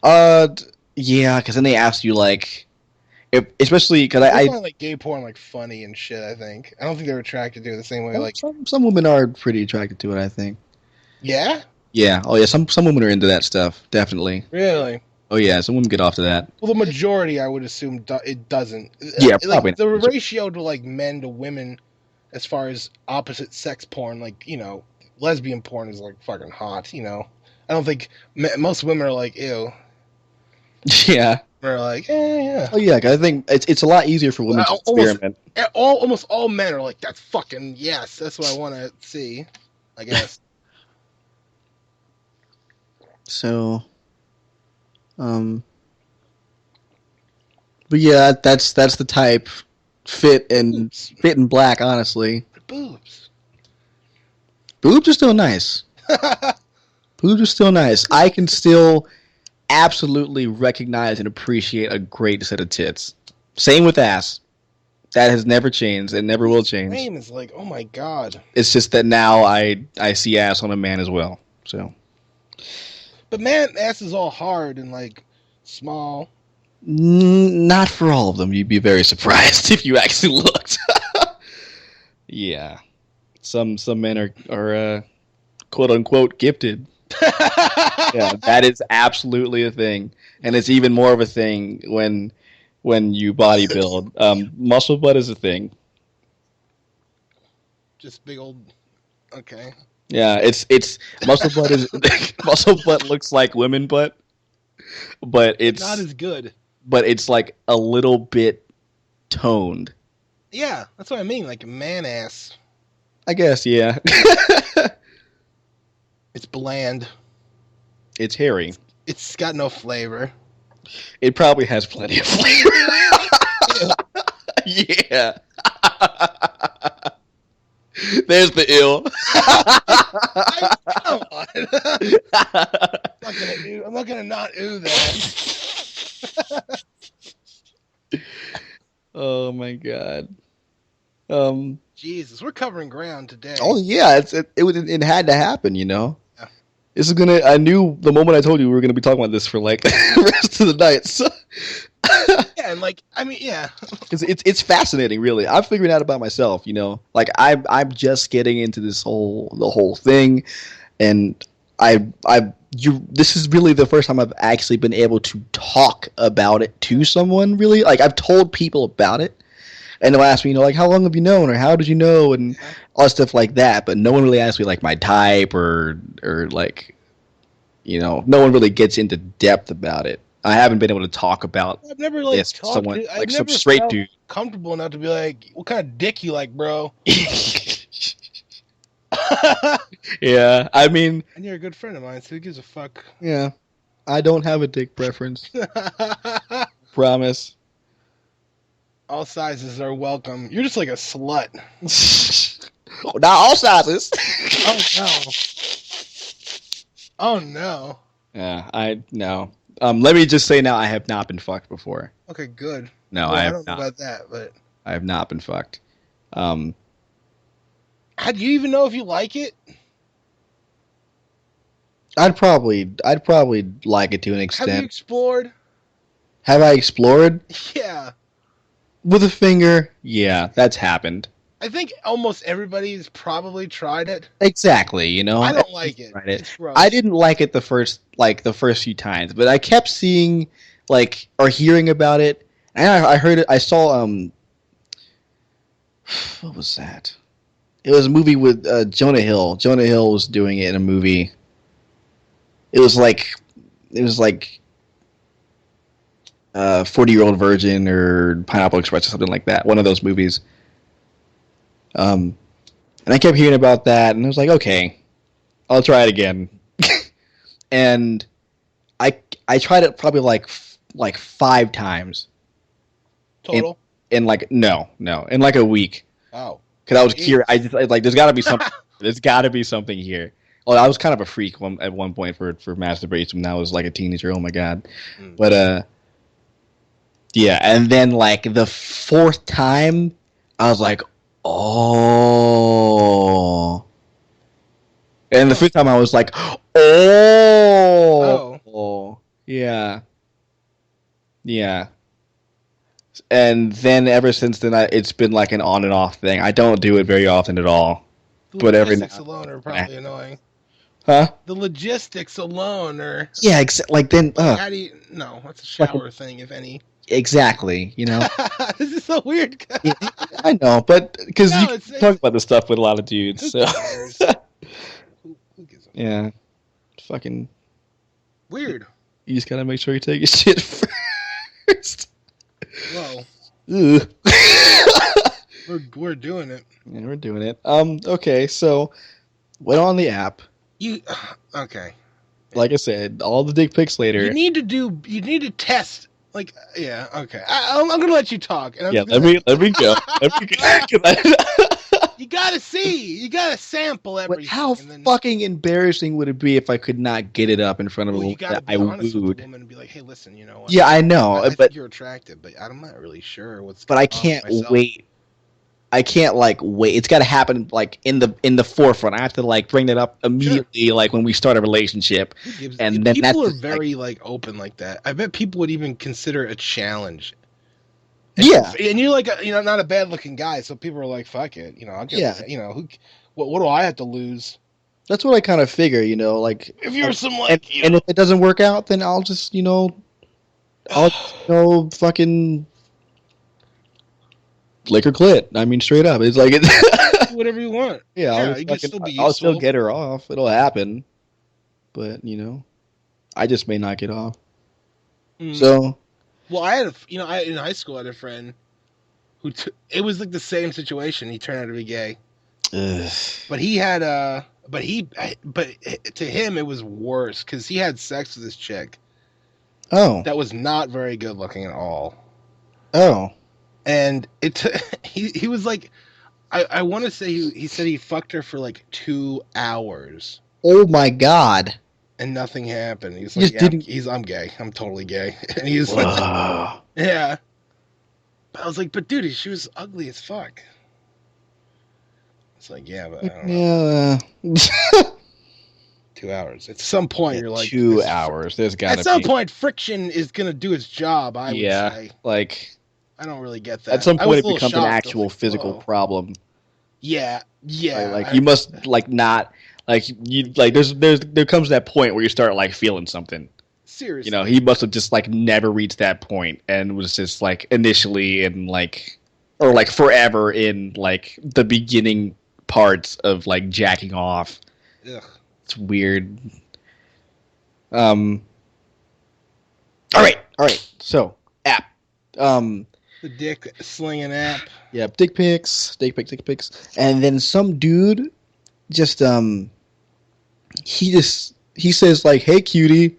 Yeah, because then they ask you like, if, especially because They I find like gay porn like funny and shit. I think. I don't think they're attracted to it the same way. Like, some women are pretty attracted to it. I think. yeah, Yeah. Oh yeah. Some women are into that stuff. Definitely. really. Oh yeah. Some women get off to that. Well, the majority, I would assume, it doesn't. Yeah. Like Probably. the Not. ratio to like men to women, as far as opposite sex porn, like lesbian porn is like fucking hot. I don't think most women are like ew. Yeah. They're like, Oh yeah. 'Cause I think it's a lot easier for women to almost experiment. almost all men are like, that's fucking yes, that's what I want to see. I guess. So, um, but yeah, that's the type. Fit and Boobs, fit in black. Honestly, boobs. boobs are still nice. Boobs are still nice. I can still absolutely recognize and appreciate a great set of tits. Same with ass. That has never changed and never will change. Name is like, oh my god. It's just that now I see ass on a man as well. So But man, ass is all hard and like small. not for all of them. You'd be very surprised if you actually looked. Yeah, some men are quote unquote gifted. Yeah, that is absolutely a thing, and it's even more of a thing when you bodybuild. Muscle butt is a thing. Just big old. Okay. Yeah, it's muscle butt is muscle butt looks like women butt, but But not as good. it's like a little bit toned. Yeah, that's what I mean. Like man ass. I guess, yeah. It's bland. It's hairy. It's got no flavor. It probably has plenty of flavor. Ew. Yeah. There's the ill. Come on. I'm not gonna not ooh that. Oh my god. Um. Jesus, we're covering ground today. Oh yeah, it had to happen. Yeah. This is gonna. I knew the moment I told you we were gonna be talking about this for like the rest of the night. So. Yeah, and like I mean, yeah. It's fascinating, really. I'm figuring out about myself. Like I'm just getting into the whole thing, and this is really the first time I've actually been able to talk about it to someone. Really, like I've told people about it, and they'll ask me, like, how long have you known, or how did you know, and all that stuff like that. But no one really asks me like my type or like, no one really gets into depth about it. I haven't been able to talk about I've never like this talked someone to. I've like some never straight felt dude. comfortable enough to be like, "What kind of dick you like, bro?" Yeah, I mean, And you're a good friend of mine, so who gives a fuck? yeah, I don't have a dick preference. Promise. All sizes are welcome. You're just like a slut. Not all sizes. Oh no. Oh no. Yeah, I no. Let me just say now, I have not been fucked before. Okay, good. No, Well, I I have don't know not. about that, but I have not been fucked. Um, how do you even know if you like it? I'd probably like it to an Have you extent. explored? Have I explored? Yeah. With a finger, yeah, that's happened. I think almost everybody's probably tried it. Exactly, you know. I don't Everyone's like it. tried it. It's I gross. didn't like it the first few times, but I kept seeing like or hearing about it, and I heard it. I saw what was that? It was a movie with Jonah Hill. Jonah Hill was doing it in a movie. It was like it was like 40-Year-Old Virgin or Pineapple Express or something like that. One of those movies. Um, and I kept hearing about that, and I was like, okay, I'll try it again. And I I tried it probably like 5 times in Total. like no in like a week Oh, because I was curious. I jeez. just like there's got to be something. There's got to be something here. Well, I was kind of a freak at one point for masturbation when I was like a teenager. Oh my god! Mm. But yeah, and then like the fourth time, I was like, oh. And the Huh. fifth time, I was like, oh, Oh, yeah, yeah. And then ever since then, it's been like an on and off thing. I don't do it very often at all, the but every now logistics and alone are then, probably annoying. huh? The logistics alone are Yeah, like then, like, how do you? No, that's a like shower thing, if any. exactly, you know. This is so weird. Yeah, I know, but because you No, can talk it's about this stuff with a lot of dudes, who so cares? Who gives a fuck? yeah, fucking, Weird. you just gotta make sure you take your shit first. Well, Ugh. we're doing it. Yeah, we're doing it. Okay, so went on the app. You okay? Like I said, all the dick pics You later. need to do. You need to test. Like, yeah, okay. I'm gonna let you talk, and I'm Yeah, just gonna. let me go. Let me go. 'Cause I- You gotta see. You gotta sample But everything, how and then. fucking embarrassing would it be if I could not get it up in front of a Well, you woman gotta that be I honest with the wooed? woman and be like, "Hey, listen, you know what? Yeah, I know, I but think you're attractive, but I'm not really sure what's but going I on with can't myself." wait. I can't like wait. It's got to happen like in the forefront. I have to like bring that up Sure. immediately, like when we start a relationship, Who gives? and then People that's are just like very like open like that. I bet people would even consider it a challenge. yeah, And you're like, not a bad looking guy, so people are like, "Fuck it, I'll get, yeah. what do I have to lose?" That's what I kind of figure, like, If you're some and like, and if it doesn't work out, then I'll just fucking lick her clit. I mean, straight up. It's like it's whatever you want. yeah. I'll Yeah, just you can fucking still be I'll still useful. get her off. It'll happen, but I just may not get off. Mm. So Well, I had in high school I had a friend it was like the same situation. He turned out to be gay, ugh. but he had but to him it was worse because he had sex with this chick Oh, that was not very good looking at all, oh, and he was like, I want to say he said he fucked her for like 2 hours oh my God! and nothing happened. He's You like, just yeah, didn't. I'm gay, I'm totally gay, and he's like, Ugh. yeah. But I was like, but dude, she was ugly as fuck. It's like, yeah, but I don't know. Yeah, 2 hours. At some point, yeah. you're like, 2 hours. There's at gotta some be. point, friction is gonna do its job. I would Yeah, say. like I don't really get at that. some I point was a it little becomes an shocked. I was actual like, physical whoa. problem. Yeah, Right? Like yeah. you must like not like you like there comes that point where you start like feeling something. Seriously. He must have just like never reached that point and was just like initially in like or like forever in like the beginning parts of like jacking off. Ugh. It's weird. Um all right. So, app. Um The dick slinging app. yeah, dick pics, and then some dude just he says like, "Hey, cutie,"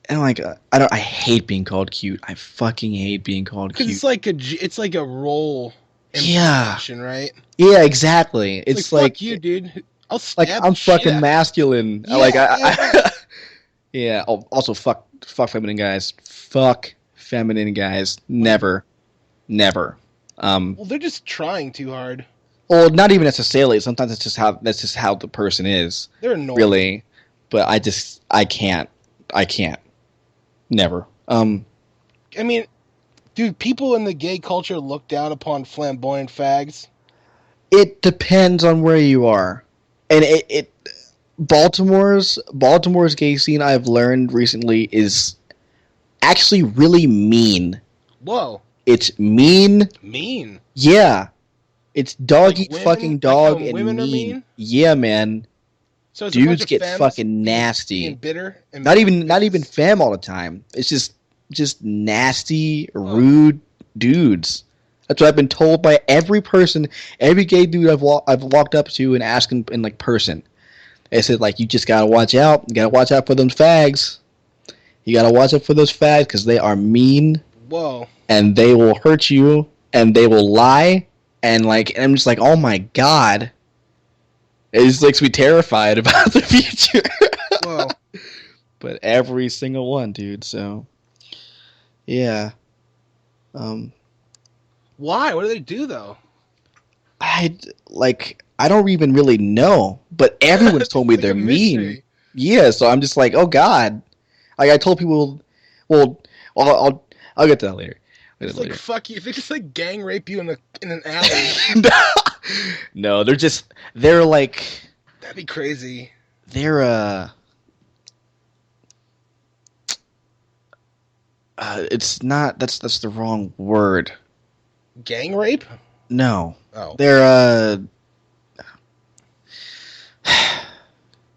and I'm like, I hate being called cute. I fucking hate being called Because cute. it's like a role Yeah, implication, right? yeah, exactly. Like, It's fuck you, dude. I'll like stab the I'm shit fucking out. masculine. Like Yeah, yeah. yeah. Oh, also, fuck feminine guys. Fuck feminine guys. Never, never. Well, they're just trying too hard. Well, not even necessarily. Sometimes that's just how the person is. They're annoying. Really, but I can't. Never. I mean, Do people in the gay culture look down upon flamboyant fags? It depends on where you are, and it Baltimore's gay scene I've learned recently is actually really mean. Whoa, It's mean. mean. Yeah. It's dog Like eat women, fucking like how dog and women are mean. mean. Yeah, man. So it's a bunch Dudes of get femmes fucking being nasty. bitter and Not even bitches. fam all the time. It's just nasty, Huh. rude dudes. That's what I've been told by every person, every gay dude I've walked up to and asked in like person. They said like you just gotta watch out. You gotta watch out for them fags. You gotta watch out for those fags because they are mean Whoa. and they will hurt you and they will lie and I'm just like, oh my god, it just makes me terrified about the future. Whoa. But every single one, dude. So yeah, um, Why? What do they do though? I I don't even really know, but everyone's told me It's like they're a mean. mystery. Yeah, so I'm just like, oh god. Like I told people, well, I'll get to that later. I'll get Just to that like later. fuck you. If they just like gang rape you in an alley, No, they're like that'd be crazy. they're it's not that's the wrong word. Gang rape? No. Oh, They're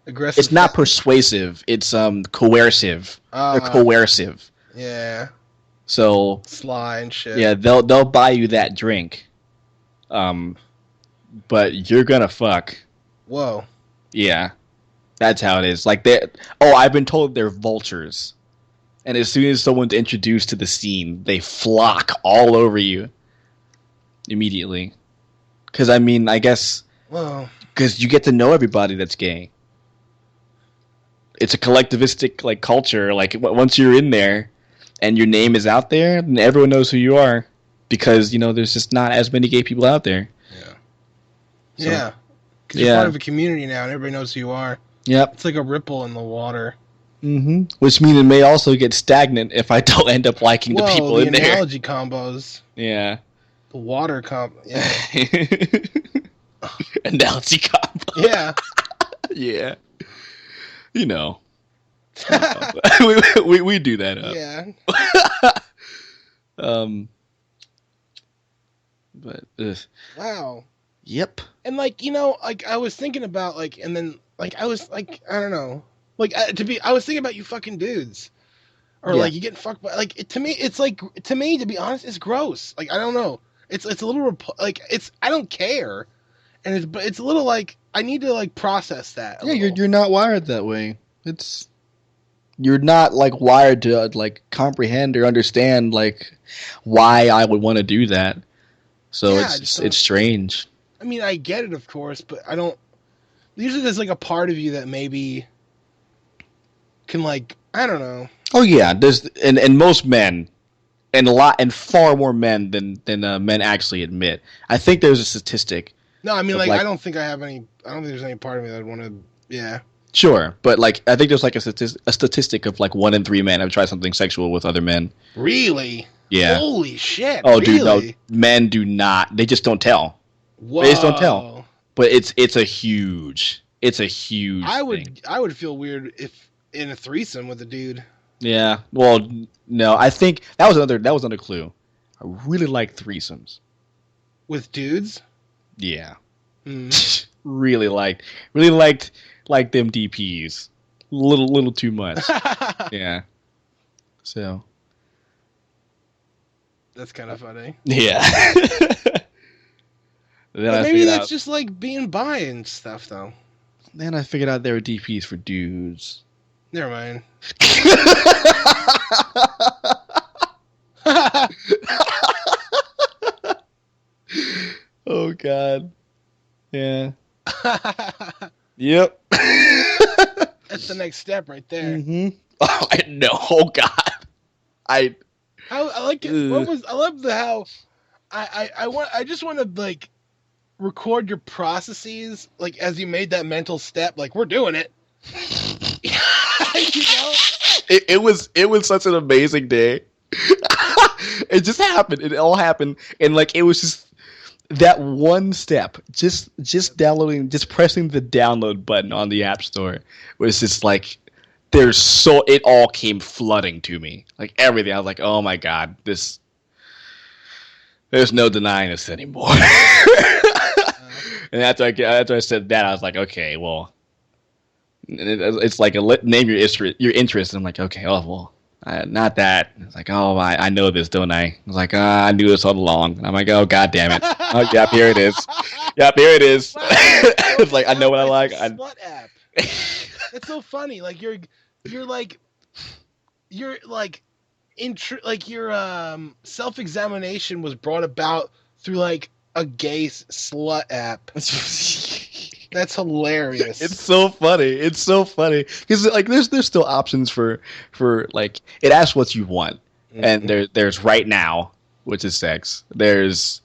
aggressive. it's not persuasive, it's coercive. They're Uh, coercive. yeah, So, sly and shit. yeah, they'll buy you that drink. Um but you're going to fuck. Whoa. Yeah. That's how it is. Like they oh, I've been told they're vultures. And as soon as someone's introduced to the scene, they flock all over you immediately. Because I mean, I guess Whoa. because you get to know everybody that's gay. It's a collectivistic like culture. Like once you're in there and your name is out there, then everyone knows who you are because there's just not as many gay people out there. Yeah. So Yeah. Because you're part yeah, of a community now, and everybody knows who you are. yep. It's like a ripple in the water. Which means it may also get stagnant if I don't end up liking the Whoa, people the in there. analogy combos. Yeah. The water comp. Yeah. Analogy combo. Yeah. Yeah. You know. We do that up. Yeah. Um, but Wow. yep. And like, like I was thinking about like, and then like I was like, I don't know, like I was thinking about you fucking dudes, or Yeah. like you getting fucked by like to me it's like to me to be honest it's gross. Like I don't know, it's a little like it's I don't care, and it's a little like I need to like process that a Yeah, you're little. you're not wired that way. It's you're not like wired to like comprehend or understand like why I would want to do that. So Yeah, I it's just it's don't. strange. I mean, I get it, of course, but I don't. Usually, there's like a part of you that maybe can like I don't know. Oh yeah, there's and most men and a lot and far more men than men actually admit. I think there's a statistic No, I mean of like I like don't think I have any. I don't think there's any part of me that would want to. Yeah. sure, but like I think there's like a statistic of like 1 in 3 men have tried something sexual with other men. Really? Yeah. Holy shit! Oh, dude, no, Really? men do not. They just don't tell. They just don't tell. Whoa! But it's a huge thing. I would feel weird if in a threesome with a dude. Yeah. Well, no, I think that was another clue. I really like threesomes. With dudes? Yeah. Hmm. really liked like them DPs. Little too much. Yeah. So That's kind of funny. yeah. then But I maybe figured that's out. just like being bi and stuff, though. Then I figured out there were DPs for dudes. Never mind. Oh God. Yeah. Yep. That's the next step right there. Oh, I know. Oh God. I. I like it. What was I love the how I just want to like record your processes like as you made that mental step. Like we're doing it. you know? It was such an amazing day. It just happened. It all happened, and like it was just that one step, just downloading, just pressing the download button on the App Store was just like it all came flooding to me, like everything. I was like, oh my god, there's no denying this anymore. And after I said that, I was like, okay, well, it's like name your interest. And I'm like, okay, oh well, not that. It's like, oh, I know this, don't I? I was like, I knew this all along. And I'm like, oh, god damn it. Oh, yep, here it is. Yep, here it is. Wow, It's like, I know what I like. It's a slut app. It's so funny. Like you're like your self-examination was brought about through like a gay slut app. That's hilarious. It's so funny. It's so funny because like there's still options for like it asks what you want, and there's right now, which is sex. There's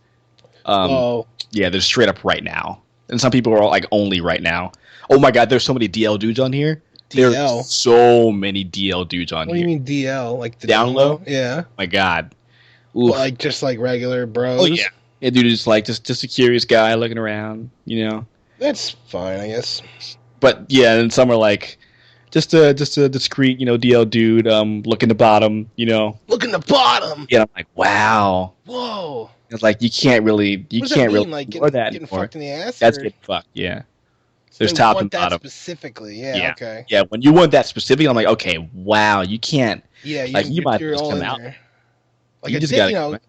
there's straight up right now, and some people are all like only right now. Oh my god, there's so many DL dudes on here. DL? There's so many DL dudes on here. What do you mean DL? Like the down low? Yeah. My god. But like just like regular bros. Oh yeah. Yeah, dude is like just a curious guy looking around, you know. That's fine, I guess. But yeah, and some are like just a discreet, you know, DL dude, looking the bottom, you know. Looking the bottom. Yeah, I'm like, wow. Whoa. It's like you can't really like ignore that getting anymore. fucked in the ass. That's or? getting fucked. Yeah. So there's top and bottom. Specifically, yeah. Okay. Yeah, when you want that specific, I'm like, okay, wow, you can't. Yeah, like you might just come out. Like you just gotta,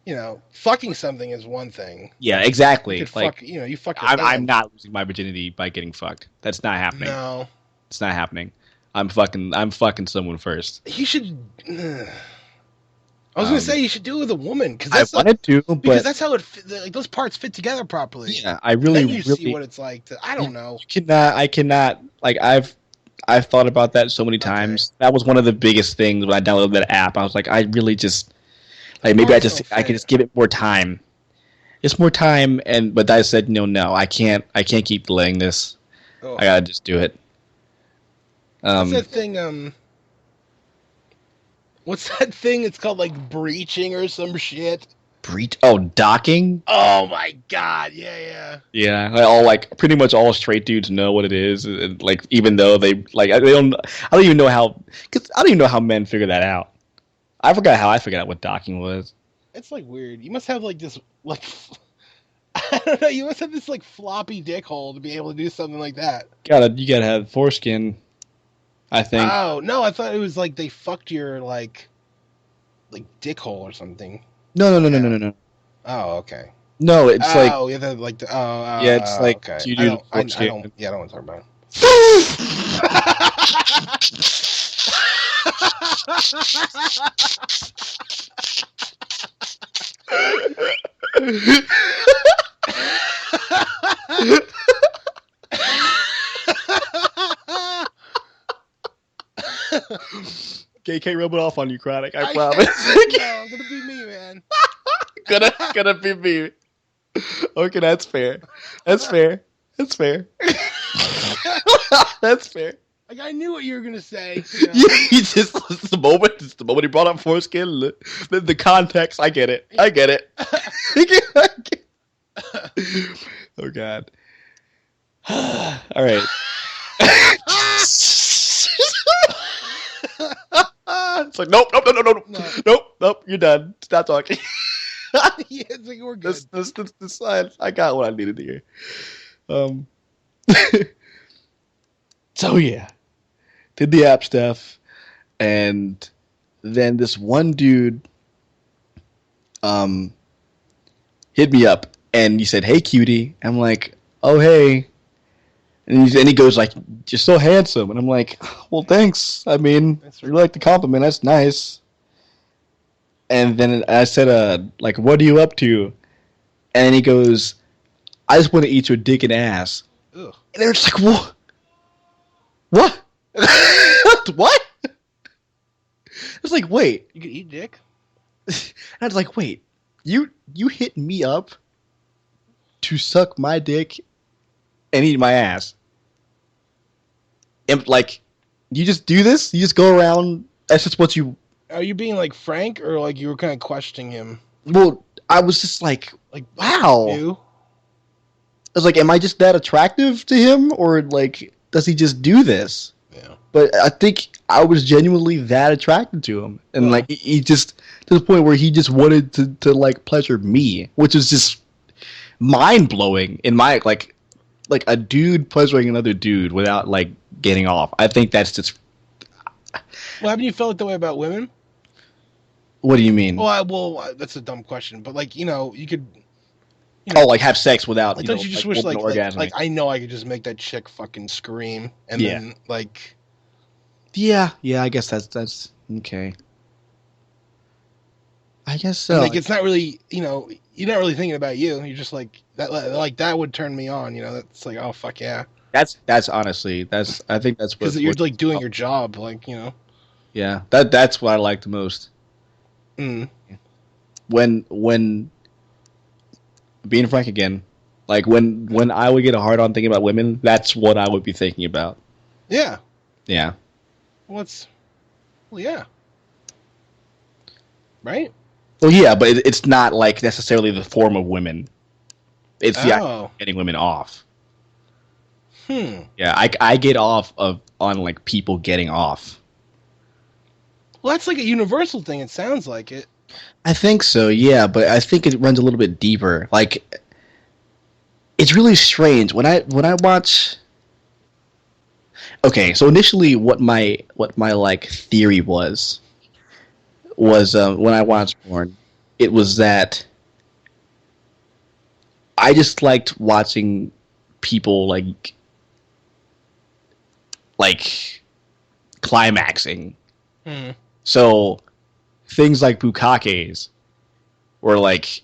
you know, fucking something is one thing. Yeah, exactly. Like you fuck. I'm not losing my virginity by getting fucked. That's not happening. No, it's not happening. I'm fucking someone first. You should. I was gonna say you should do it with a woman because I wanted to, because that's how like those parts fit together properly. Yeah, I really, then you see what it's like. I don't know. I cannot. Like I've thought about that so many times. That was one of the biggest things when I downloaded that app. I was like, I really just. Like maybe I could just give it more time. It's more time, but I said no, I can't keep delaying this. Oh. I gotta just do it. What's that thing? What's that thing? It's called like breaching or some shit. Oh, docking. Oh my god! Yeah. Yeah, pretty much all straight dudes know what it is. And, like even though they don't. I don't even know how men figure that out. I forgot how I figured out what docking was. It's like weird. You must have like this like I don't know. You must have this like floppy dick hole to be able to do something like that. You gotta have foreskin. I think. Oh no! I thought it was like they fucked your like dick hole or something. No. Oh okay. No, it's like. Oh yeah, like yeah, it's like okay. you do. I don't want to talk about it. Okay, can't rub it off on you, Chronic. I promise. No, gonna be me, man. gonna be me. Okay, that's fair. That's fair. That's fair. Like I knew what you were gonna say. You just the moment he brought up foreskin, the context. I get it. Oh God. All right. It's like nope. You're done. Stop talking. Yeah, it's like we're good. This I got what I needed to hear. So yeah, did the app stuff, and then this one dude hit me up and he said, "Hey, cutie." I'm like, "Oh, hey." And he goes like, "You're so handsome." And I'm like, "Well, thanks. I mean, you like the compliment. That's nice." And then I said, like, "What are you up to?" And he goes, "I just want to eat your dick and ass." Ugh. And they're just like, "What? What? What?" It's like, wait. You can eat dick? And I was like, wait. You hit me up to suck my dick and eat my ass? And like, you just do this? You just go around? That's just what you are you being like frank or like you were kind of questioning him? Well, I was just like, Like wow. you? I was like, am I just that attractive to him, or like, does he just do this? Yeah. But I think I was genuinely that attracted to him, and like Well, he just to the point where he just wanted to like pleasure me, which is just mind blowing in my like a dude pleasuring another dude without like getting off. I think that's just. well, haven't you felt that way about women? What do you mean? That's a dumb question, but like you could, Oh, like have sex without like don't you just like wish woman like orgasming? I know I could just make that chick fucking scream and Yeah, then like yeah. I guess that's okay. I guess and so. like it's not really you're not really thinking about you. You're just like that would turn me on. That's like oh fuck yeah, That's honestly that's I think that's because you're what like doing your job yeah that's what I like the most. Mm, When being frank again, like when I would get a hard on thinking about women, that's what I would be thinking about. yeah. Yeah. What's well yeah right. Well, yeah, but it's not like necessarily the form of women. It's the act Oh of getting women off. hmm. Yeah, I get off of on like people getting off. Well, that's like a universal thing. It sounds like it. I think so, yeah, but I think it runs a little bit deeper. Like it's really strange when I watch. Okay, so initially, what my like theory was when I watched porn, it was that I just liked watching people like climaxing. Hmm. So things like bukakes were like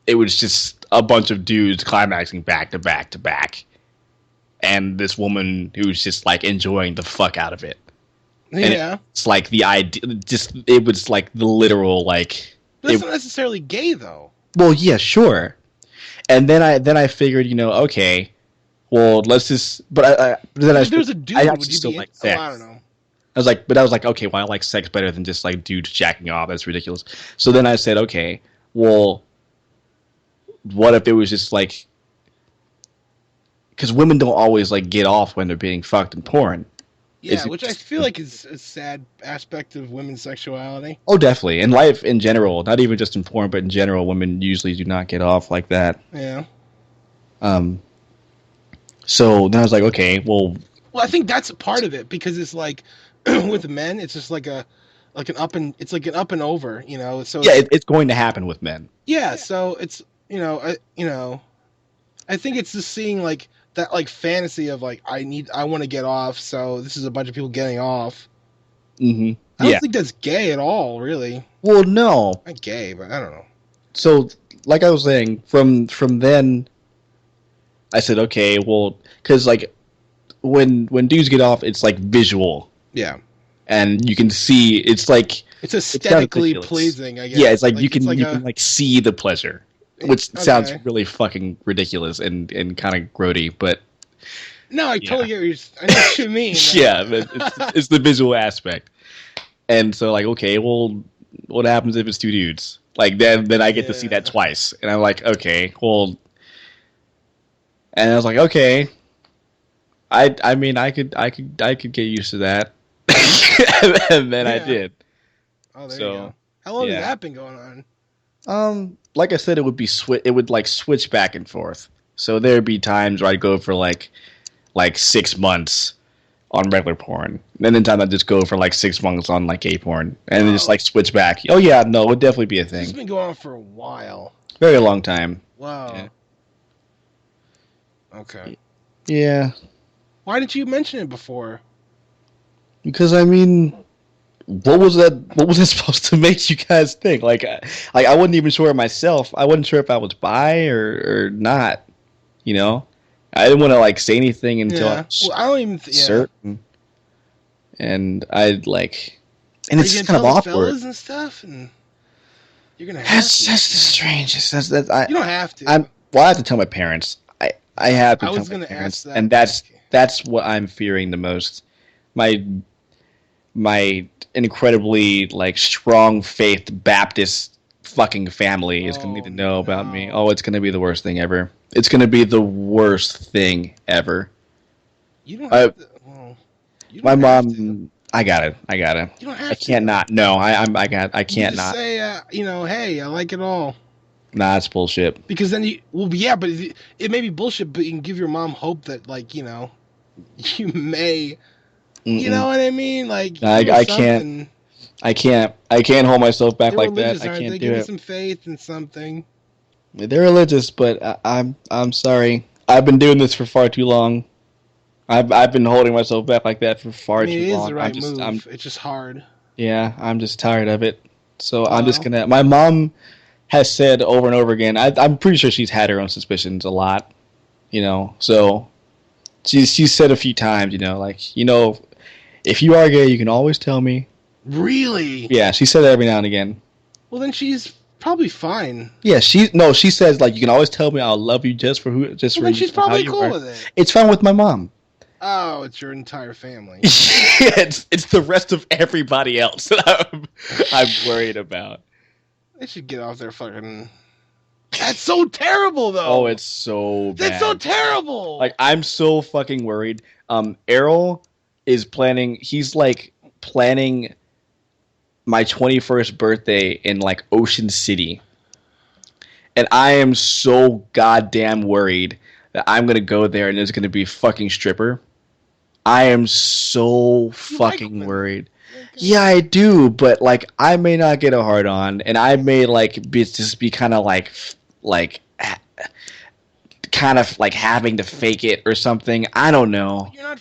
it was just a bunch of dudes climaxing back to back to back, and this woman who's just like enjoying the fuck out of it. And Yeah, it's like the idea, just it was like the literal like but that's it. not necessarily gay though. Well, yeah, sure. And then I figured, okay, well, let's just. But then Like if there was a I dude, would actually you still be in? like Oh, I don't sex. know. But I was like, okay, well, I like sex better than just like dudes jacking off. That's ridiculous. So then I said, okay, well, what if it was just like, because women don't always like get off when they're being fucked in porn. Yeah, It's which I just, feel like is a sad aspect of women's sexuality. oh, definitely in life in general, not even just in porn, but in general, women usually do not get off like that. Yeah. Um, so then I was like, okay, well, Well, I think that's a part of it because it's like with men, it's just like an up and it's like an up and over, So yeah, it's going to happen with men. yeah, so it's I think it's just seeing like that like fantasy of like I want to get off, so this is a bunch of people getting off. Hmm. I don't Yeah. think that's gay at all, really. Well, no. Not gay, but I don't know. So, like I was saying, from then, I said, okay, well, because like when dudes get off, it's like visual, Yeah, and you can see it's it's kind of aesthetically ridiculous. pleasing, I guess. Yeah, it's like It's like you can like see the pleasure, which sounds okay. really fucking ridiculous and kind of grody, but No, I yeah, totally get I know what you mean. yeah, but it's the visual aspect, and so like, okay, well, what happens if it's two dudes? Like then I get to see that Yeah. twice, and I'm like, okay, well, and I was like, okay, I mean I could get used to that, and then I Yeah. did. Oh, there you So go. How long has yeah, that been going on? like I said, it would like switch back and forth. So there'd be times where I'd go for like 6 months on regular porn, and then time I'd just go for like 6 months on like gay porn, and then just Wow. like switch back. Oh yeah, no, it would definitely be a This has thing. been going on for a while. Very long time. Yeah. Wow. Okay. Yeah, Why didn't you mention it before? because I mean, what was that? What was that supposed to make you guys think? Like I wasn't even sure myself. I wasn't sure if I was bi or not. You know, I didn't want to like say anything until I Yeah. was Well, I don't even. Yeah. certain, and I'd like, and Are it's you just gonna kind tell of the awkward. fellas and stuff? And you're gonna have to. That's the strangest. That's You don't have to. I'm. Well, I have to tell my parents. I have to I tell was my gonna ask parents, that. and Like, that's what I'm fearing the most. My my incredibly like strong faith Baptist fucking family is gonna need Oh to know about me. no. Oh, it's gonna be the worst thing ever. It's gonna be the worst thing ever. You don't I have to. Well, you My don't have to. mom. I got it. I got it. You don't I have to can't though. not. No, I You can can't just not. say, hey, I like it all. Nah, it's bullshit. Because then yeah, but it may be bullshit, but you can give your mom hope that, like, you may, you know Mm-mm. what I mean? Like, give her I can't. something. I can't hold myself back They're like that. religious, I aren't can't they? do Give her it. some faith and something. They're religious, but I'm sorry. I've been doing this for far too long. I've been holding myself back like that for I far mean, too it is the long. right move. It's just hard. Yeah, I'm just tired of it. So I'm just Well, gonna. My mom has said over and over again. I'm pretty sure she's had her own suspicions a lot. So she's said a few times. Like if you are gay, you can always tell me. really? Yeah, she said that every now and again. Well, then she's probably fine. Yeah, she says like you can always tell me I'll love you just Well, for then she's how probably you cool are. with it. It's fine with my mom. Oh, it's your entire family. Yeah, it's the rest of everybody else that I'm worried about. They should get off their fucking. That's so terrible, Oh, though. it's so That's so bad. terrible. Like I'm so fucking worried. Errol is planning. He's like planning my 21st birthday in like Ocean City, and I am so goddamn worried that I'm gonna go there and there's gonna be a fucking stripper. I am so You like fucking women, though. worried. Okay. Yeah, I do, but like I may not get a hard on, and I may like just be kind of like kind of like having to fake it or something. I don't know. You're not.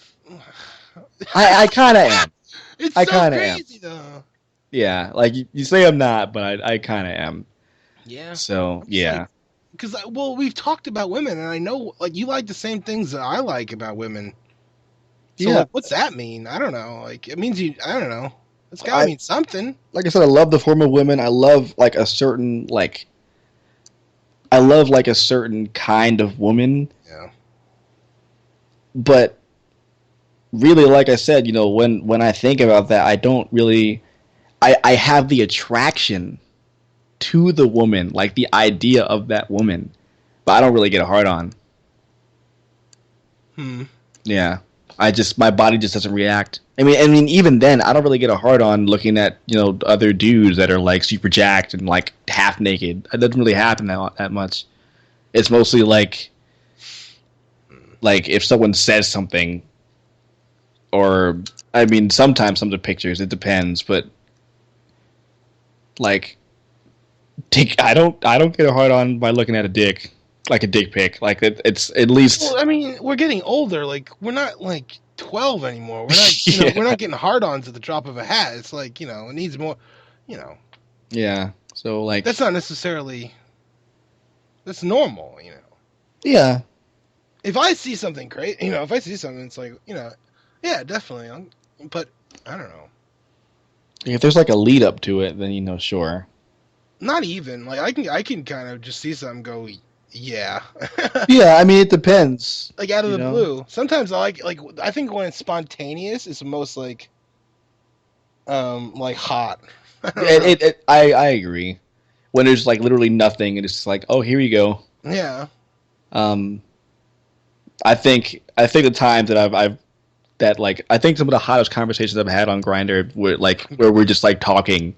I kind of am. It's I so kind of am. crazy, though. Yeah, like you say I'm not, but I kind of am. Yeah. So I'm just like, yeah, because, well, we've talked about women, and I know, like, you like the same things that I like about women. So, yeah. like, what's that mean? I don't know. Like, it means I don't know. It's gotta I mean something. Like I said, I love the form of women. I love like a certain like I love like a certain kind of woman, Yeah. but really, like I said, when I think about that, I don't really. I have the attraction to the woman, like the idea of that woman, but I don't really get a hard on. Hmm. Yeah. My body just doesn't react. I mean, even then, I don't really get a hard on looking at other dudes that are like super jacked and like half naked. It doesn't really happen that much. It's mostly like if someone says something, or I mean, sometimes some of the pictures. It depends, but like, I don't get a hard on by looking at a dick, like a dick pic. Like it's at least Well, I mean, we're getting older. Like, we're not like 12 anymore. We're not, we're yeah, not getting hard-ons at the drop of a hat. It's like, it needs more. You know, yeah. So that's like, not necessarily. That's normal. yeah. If I see something great, if I see something, it's like, yeah, definitely. But I don't know. If there's like a lead up to it, then sure. Not even like I can kind of just see something, go, yeah, Yeah, I mean it depends. like out of You the know, blue. Sometimes I I think when it's spontaneous, it's the most like hot. I don't know. I agree. When there's like literally nothing, and it's just like, oh, here you go. Yeah. Um, I think the times that I've that like I think some of the hottest conversations I've had on Grinder were like where we're just like talking,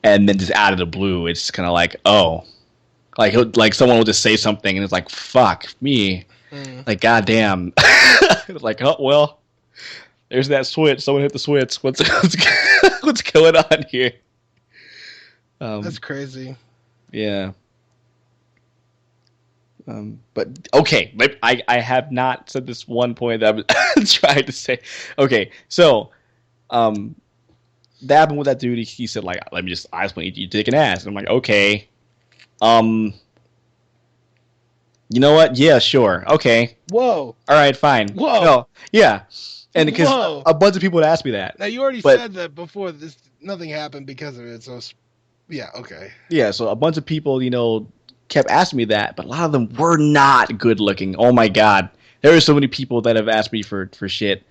and then just out of the blue, it's kind of like, oh, like someone will just say something, and it's like, fuck me, Mm, like goddamn, it's like, oh well, there's that switch. Someone hit the switch. What's going on here? that's Um, crazy. yeah. But okay, I have not said this one point that I was trying to say. Okay, so um, that happened with that dude. He said like, I just want to eat your dick and ass. And I'm like, okay, um, you know what? Yeah, sure, okay, Whoa. all right, fine. Whoa. No, yeah, and because Whoa. a bunch of people would ask me that, Now you already but said that before. This nothing happened because of it. So yeah. Okay. yeah, so a bunch of people, kept asking me that, but a lot of them were not good looking. Oh my god, there are so many people that have asked me for shit.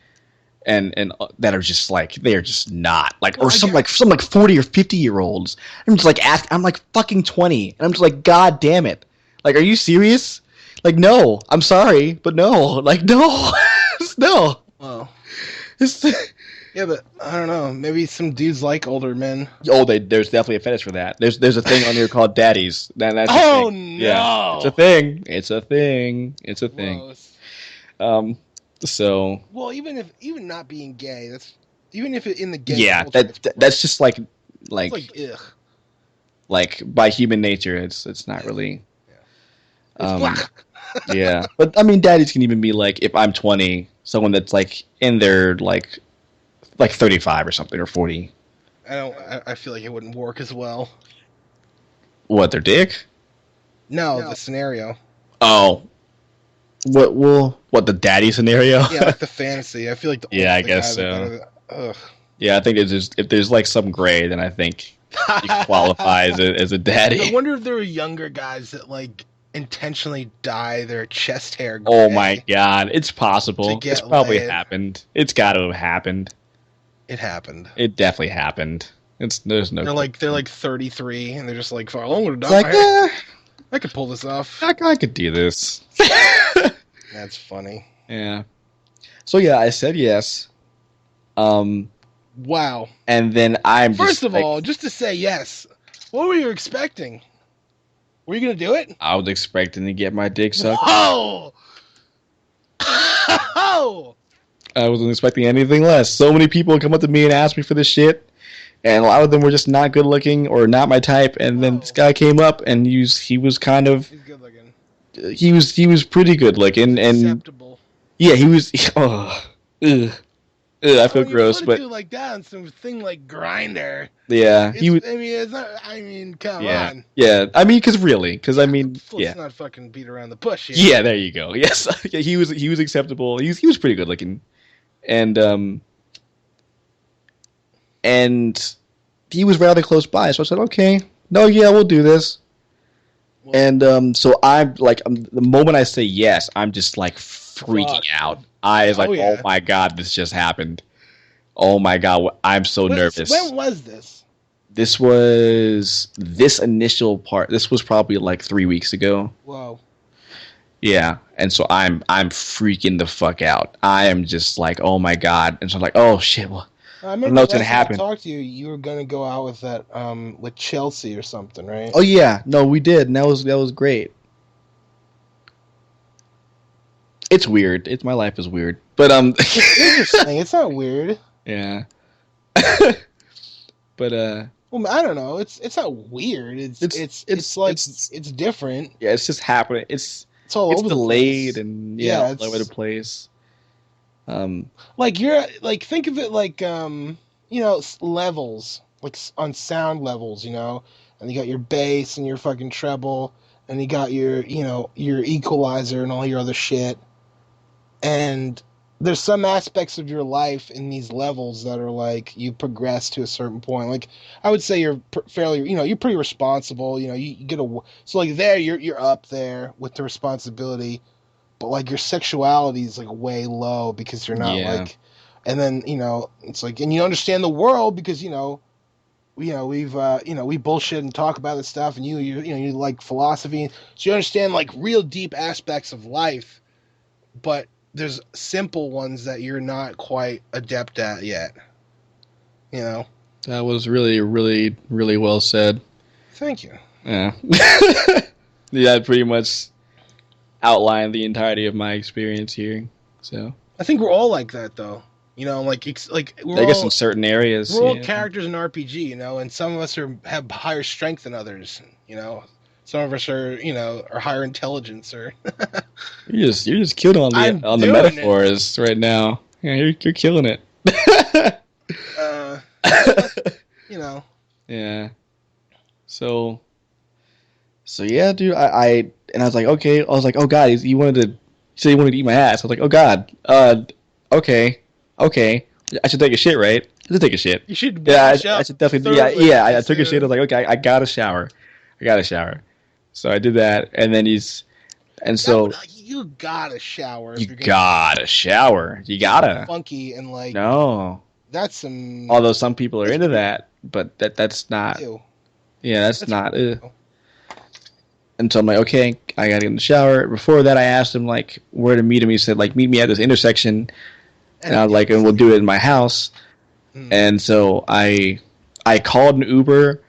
and that are just like they're just not like, Well, or some like 40 or 50-year-olds. I'm just like I'm like fucking 20, and I'm just like, God damn it, like, are you serious? Like, no, I'm sorry, but no, like, no, no. well, It's, yeah, but I don't know. Maybe some dudes like older men. oh, there's definitely a fetish for that. There's a thing on here called daddies. That's a Oh thing. Yeah, it's a no! thing. It's a thing. It's a thing. Gross. Um, so Well, even not being gay, that's even if it in the gay yeah, culture, it's that's just like it's like like ugh. like by human nature, it's not really. Yeah. It's blah. Yeah, but I mean, daddies can even be like, if I'm 20, someone that's like in their like 35 or something, or 40. I feel like it wouldn't work as well. What, their dick? No, the scenario. Oh, what the daddy scenario? Yeah, like the fantasy. I feel like Yeah, I the guess guys are so. better than- ugh. Yeah, I think it's just, if there's like some gray, then I think you qualify as a I daddy. wonder if there were younger guys that like intentionally dye their chest hair gray. Oh my god, it's To possible. get It's probably laid. happened. It's got to have happened. It happened. It definitely happened. There's no. They're like 33 and they're just like, "Oh, I'm gonna dye It's like, my hair. I could pull this off." I could do this. That's funny. Yeah. So yeah, I said yes. Wow. And then I'm just First of like, all, just to say yes, what were you expecting? Were you gonna do it? I was expecting to get my dick sucked. Oh! Oh! I wasn't expecting anything less. So many people come up to me and ask me for this shit, and a lot of them were just not good looking or not my type. And then this guy came up, and he was kind of, He's good looking. he was pretty good looking, and Acceptable. yeah, he was. Oh, ugh. I feel When gross, you put but a dude like that on some thing like Grinder, yeah, he was. I mean, it's not. I mean, come Yeah, on. yeah. I mean, I mean, Let's yeah, not fucking beat around the bush here. yeah. There you go. Yes, yeah, he was acceptable. He was pretty good looking, and and he was rather close by. So I said, okay, no, yeah, we'll do this. Well, And so I'm like, the moment I say yes, I'm just like freaking Fuck. out. I was like, yeah. oh my god, this just happened. Oh my god, I'm so nervous. When was this? This initial part. This was probably like 3 weeks ago. Whoa. Yeah, and so I'm freaking the fuck out. I am just like, oh my god, and so I'm like, oh shit, well, I I remember know what's last gonna time I happen. talked to you. You were gonna go out with that with Chelsea or something, right? Oh yeah, no, we did, and that was great. It's weird. My life is weird, but It's interesting. It's not weird. yeah. But Well, I don't know. It's not weird. It's like it's different. yeah, it's just happening. It's all over delayed the place. and Yeah, all it's over the place. Like you're like think of it like levels, like on sound levels, and you got your bass and your fucking treble, and you got your your equalizer and all your other shit, and there's some aspects of your life in these levels that are like you progress to a certain point. Like I would say you're fairly, you're pretty responsible. You get so like there you're up there with the responsibility, but like your sexuality is like way low because you're not Yeah. like, and then it's like, and you understand the world because we've we bullshit and talk about this stuff, and you like philosophy, so you understand like real deep aspects of life, but there's simple ones that you're not quite adept at yet. That was really, really, really well said. Thank you. Yeah. Yeah, I pretty much outlined the entirety of my experience here. So I think we're all like that though. Like we're I guess all, in certain areas, we're all yeah. characters in RPG, and some of us have higher strength than others. Some of us are are higher intelligence or. You're just killing on I'm the doing metaphors right now. Yeah, you're killing it. Yeah. So yeah, dude. I was like, okay. I was like, oh god, he said he wanted to eat my ass. I was like, oh god. Okay. I should take a shit, right? I should take a shit. You should. Yeah, wash I up should definitely. thoroughly Yeah. I as took a shit. I soon- was like, okay, I got to shower. So I did that, and then And That so would you gotta shower you if you're gonna gotta shower. You get all gotta. funky and like No. that's some Although some people are that's into pretty that, but that's not. ew. Yeah, that's That's not. ew. And so I'm like, okay, I gotta get in the shower. Before that, I asked him like where to meet him. He said like meet me at this intersection, and I was like, and we'll do it in my house. Mm. And so I called an Uber,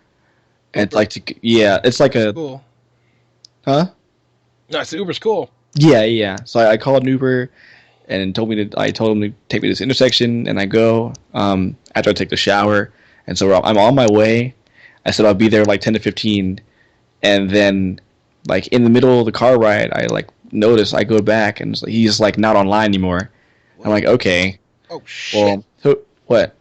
and it's Uber. like yeah, it's like a Cool. huh? No, it's Uber's cool. Yeah. So I called an Uber and I told him to take me to this intersection, and I go after I take the shower, and so I'm on my way. I said I'll be there like 10 to 15, and then like in the middle of the car ride, I like notice I go back and he's like not online anymore. What? I'm like, okay, Oh shit. well, what?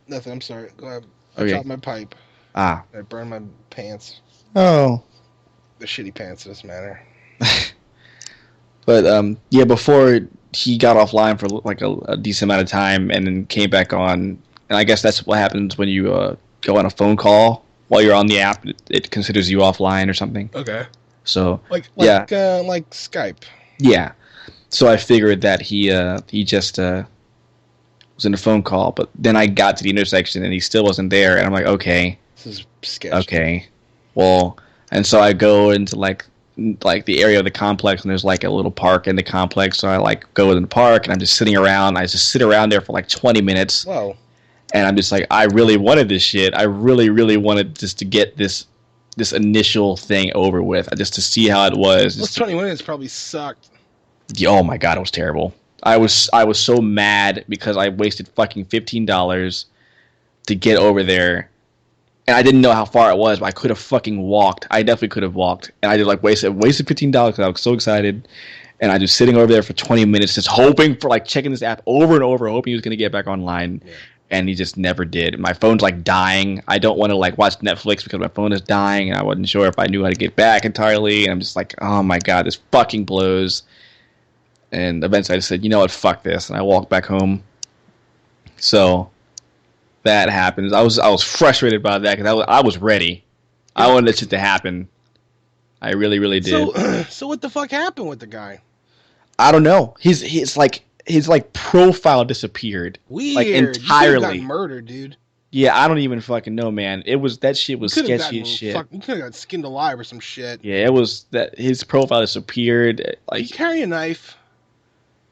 Nothing. I'm sorry. Go ahead. I Okay, dropped my pipe. ah, I burned my pants. oh, The shitty pants. Doesn't matter. but yeah, before he got offline for like a decent amount of time and then came back on, and I guess that's what happens when you go on a phone call while you're on the app. It considers you offline or something. Okay. So Like Skype. yeah. So I figured that he just was in a phone call, but then I got to the intersection and he still wasn't there, and I'm like, okay, This is sketch. okay, well, and so I go into like the area of the complex, and there's like a little park in the complex, so I like go in the park and I'm just sitting around. I just sit around there for like 20 minutes, Whoa. and I'm just like, I really wanted this shit. I really wanted just to get this initial thing over with, just to see how it was. Those 20 minutes probably sucked. Oh my god, it was terrible. I was so mad because I wasted fucking $15 to get over there, and I didn't know how far it was. But I could have fucking walked. I definitely could have walked, and I just like wasted $15 because I was so excited, and I was just sitting over there for 20 minutes, just hoping for like checking this app over and over, hoping he was gonna get back online. Yeah. And he just never did. My phone's like dying. I don't want to like watch Netflix because my phone is dying, and I wasn't sure if I knew how to get back entirely. And I'm just like, oh my god, this fucking blows. And eventually I just said, you know what, fuck this. And I walked back home. So that happens. I was frustrated by that because I was ready. Yeah. I wanted that shit to happen. I really did. So what the fuck happened with the guy? I don't know. His profile disappeared. Weird. Like entirely. You got murdered, dude. Yeah, I don't even fucking know, man. That shit was sketchy as shit. You could have got skinned alive or some shit. Yeah, it was that his profile disappeared. Like, you carry a knife.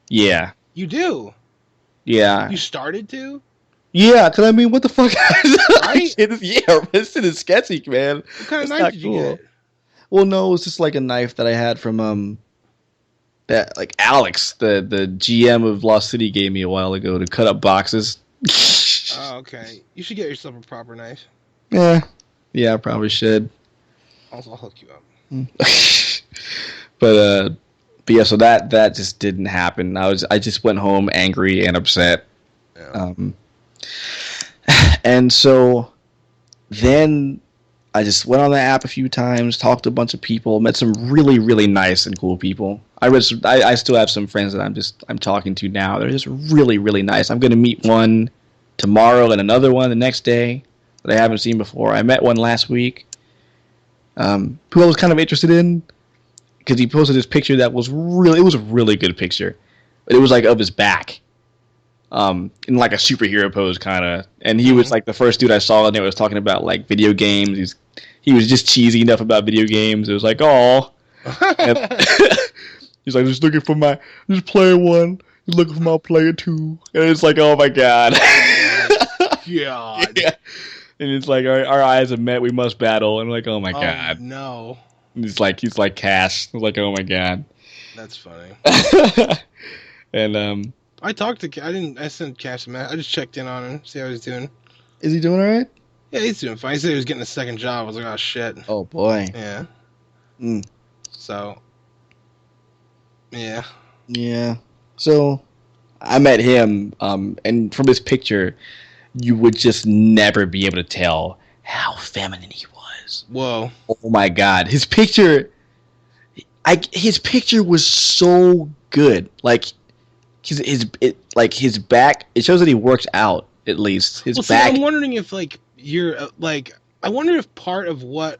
Yeah. You do? Yeah. You started to? Yeah, because I mean, what the fuck? Right? This shit is sketchy, man. What kind of knife did you get? Well, no, it was just like a knife that I had from that like Alex, the GM of Lost City, gave me a while ago to cut up boxes. Oh, okay. You should get yourself a proper knife. Yeah, I probably should. I'll hook you up. But yeah, so that just didn't happen. I just went home angry and upset. Yeah. And so then I just went on the app a few times, talked to a bunch of people, met some really, really nice and cool people. I still have some friends that I'm talking to now. They're just really, really nice. I'm going to meet one tomorrow and another one the next day that I haven't seen before. I met one last week who I was kind of interested in because he posted this picture that was it was a really good picture. It was like of his back. In like a superhero pose kind of, and he was like the first dude I saw in there was talking about like video games. He was just cheesy enough about video games. It was like, oh, he's like just player one, he's looking for my player two, and it's like, oh my god, God. Yeah. And it's like our eyes have met, we must battle, and I'm like, oh my god, no. And he's like Cash. I was like, oh my god, that's funny. And I talked to. I sent Cash a message. I just checked in on him, see how he's doing. Is he doing all right? Yeah, he's doing fine. He said he was getting a second job. I was like, oh shit. Oh boy. Yeah. So. Yeah. Yeah. So, I met him, and from his picture, you would just never be able to tell how feminine he was. Whoa. Oh my god, his picture was so good. Like. His back. It shows that he works out at least. His back. I'm wondering if you're I wonder if part of what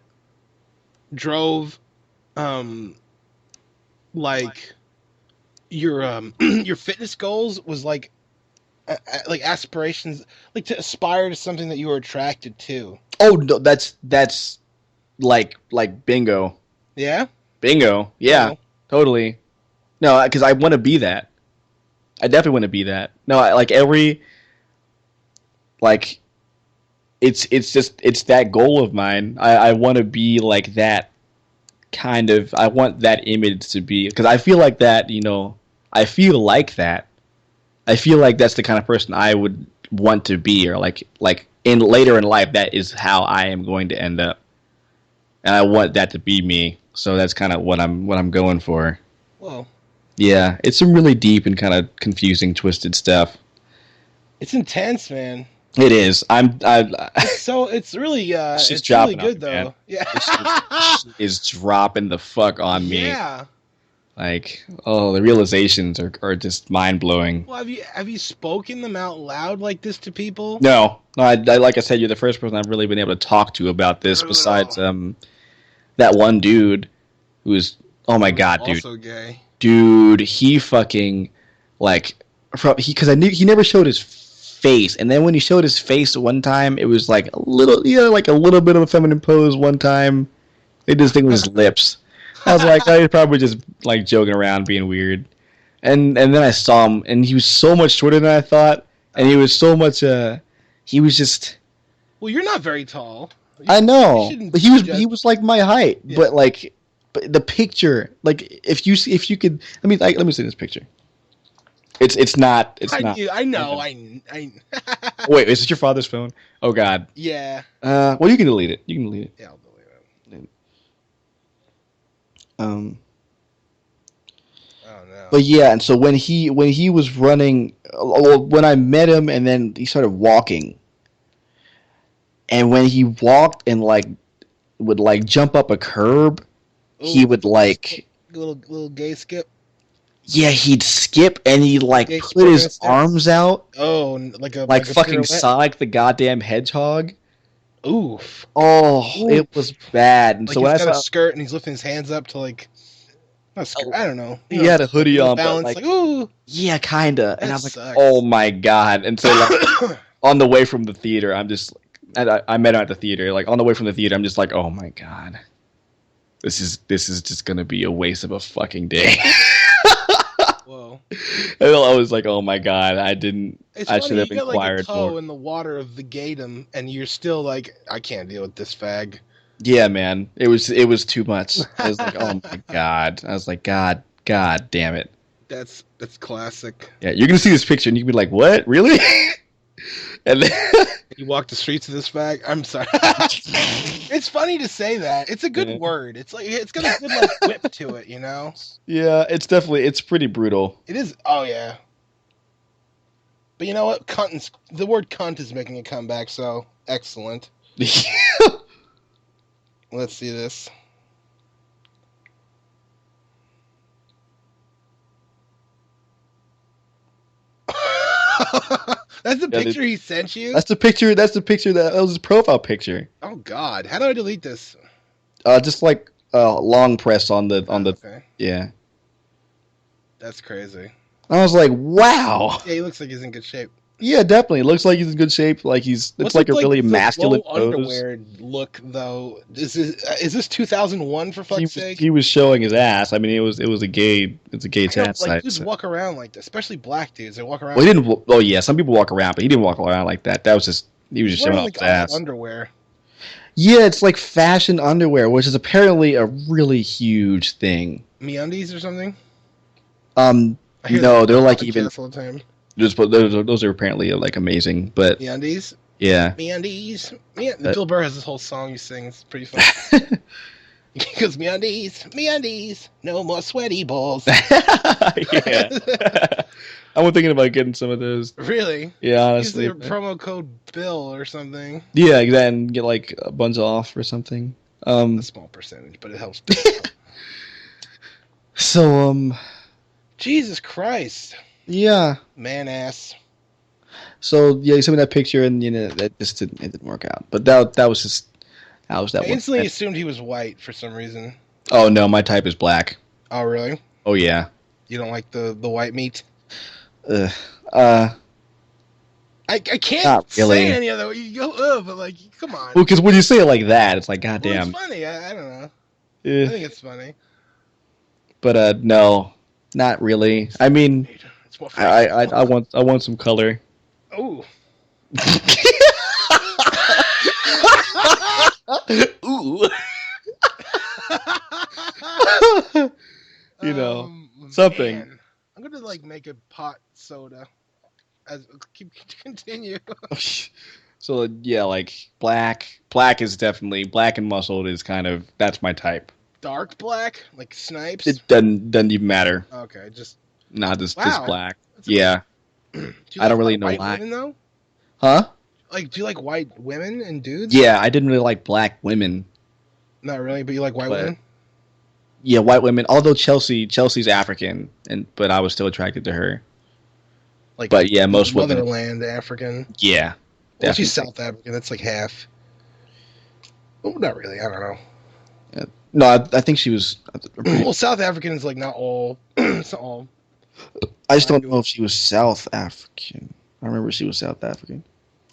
drove the like your your fitness goals was like aspirations, like to aspire to something that you were attracted to. Oh no, that's like bingo, Yeah. bingo. Yeah, Oh. totally. No, because I want to be that. I definitely want to be that. No, like every like it's just it's that goal of mine. I want to be like that kind of. I want that image to be because I feel like that. I feel like that. I feel like that's the kind of person I would want to be, or like in later in life, that is how I am going to end up, and I want that to be me. So that's kind of what I'm going for. Well, Yeah, it's some really deep and kind of confusing, twisted stuff. it's intense, man. It is. It's really She's it's really dropping on me, good man. though. Yeah. She is dropping the fuck on me. Yeah. Like, oh, the realizations are just mind blowing. Well, have you spoken them out loud like this to people? No, I like I said, you're the first person I've really been able to talk to about this. Besides, Brutal. that one dude who was, oh my god, Also gay. dude, he fucking like because I knew he never showed his face, and then when he showed his face one time, it was like a little, like a little bit of a feminine pose. One time, they just think it was his lips. I was like, oh, he's probably just like joking around, being weird. And then I saw him, and he was so much shorter than I thought, and he was so much he was just. Well, you're not very tall. I know, shouldn't but he was judge- he was like my height, Yeah. but the picture, like if you could, let me see this picture. It's not I know. I Wait, is this your father's phone? Oh God. Yeah. Well, you can delete it. You can delete it. Yeah, I'll believe it. Um, Oh no. but yeah, and so when he was running, well, when I met him, and then he started walking, and when he walked and like would like jump up a curb, he would like, little gay skip. yeah, he'd skip and he'd like Gay put his skip. arms out Oh, like like a fucking pirouette. Sonic the goddamn Hedgehog. Oof. Oh, it was bad. And Like so he's when I got a saw skirt and he's lifting his hands up to like not a skirt, I don't know. he had a hoodie on, but balance, like, like ooh. yeah, kinda. And That I was like, sucks. oh my god. And so like on the way from the theater, I'm just and I met him at the theater. Like on the way from the theater, I'm just like, oh my god, this is just gonna be a waste of a fucking day. Whoa. And I was like, oh my god, I Funny, should have you got inquired like a toe more. in the water of the gatum, and you're still like, I can't deal with this fag. Yeah, man, it was too much. I was like, oh my god. I was like, god damn it. That's classic. Yeah, you're gonna see this picture and you can be like, what, really? And then You walk the streets of this fag. I'm sorry. It's funny to say that. It's a good Yeah. word. It's like it's got a good like whip to it, you know. yeah, it's pretty brutal. It is. Oh yeah. But you know what? The word cunt is making a comeback. So excellent. Let's see this. That's the Yeah, picture he sent you? That's the picture. That was his profile picture. Oh God! How do I delete this? Just like long press on the Okay, yeah. that's crazy. I was like, wow. Yeah, he looks like he's in good shape. Yeah, definitely. It looks like he's in good shape. Like it's What's like a with, really the masculine low pose. underwear look though? Is this 2001 for fuck's sake? He was showing his ass. I mean, it's a gay I know, chat like site. dudes So. walk around like this, especially black dudes. They walk around. Well, he didn't. Oh yeah, some people walk around, but he didn't walk around like that. That was just he was just showing wearing off like his ass. underwear. Yeah, it's like fashion underwear, which is apparently a really huge thing. MeUndies or something. I hear No, that they're like podcast even all the time. those are apparently like amazing, but MeUndies. yeah. MeUndies. Bill Burr has this whole song he sings. It's pretty funny. He goes, MeUndies, no more sweaty balls. Yeah. I was thinking about getting some of those. Really? Yeah, honestly. Use the promo code Bill or something. Yeah, exactly, and get like a bunch off or something. A small percentage, but it helps. So Jesus Christ. yeah. Man ass. So yeah, you sent me that picture, and that just didn't work out. But that was just that was that I one. instantly assumed he was white for some reason. Oh no, my type is black. Oh, really? Oh yeah. You don't like the white meat? Ugh. Uh, I can't Not say really. any other way. You go, but like, come Well, on. because when you say it like that, it's like, Well, it's goddamn. funny. I don't know. I Eh. think it's funny. But no, not really. I mean, It's more flavorful. I want some color. Oh. Ooh. You know, something. Man, I'm gonna like make a pot soda. As keep continue. So yeah, like black is definitely black and muscled is kind of that's my type. Dark black, like Snipes. It doesn't even matter. Okay, just Not just wow. black. That's Yeah, do you I like don't really know white why. women though? Huh? Like, do you like white women and dudes? Yeah, I didn't really like black women, Not really, but you like white but women. yeah, white women. Although Chelsea's African, and but I was still attracted to her. Like But yeah, most women. motherland African. Yeah, Well, she's definitely. South African. That's like half. Oh, not really. I don't know. Yeah. No, I think she was. I'm pretty. Well, South African is like not all. It's not all I just black don't know people. if she was South African. I remember she was South African.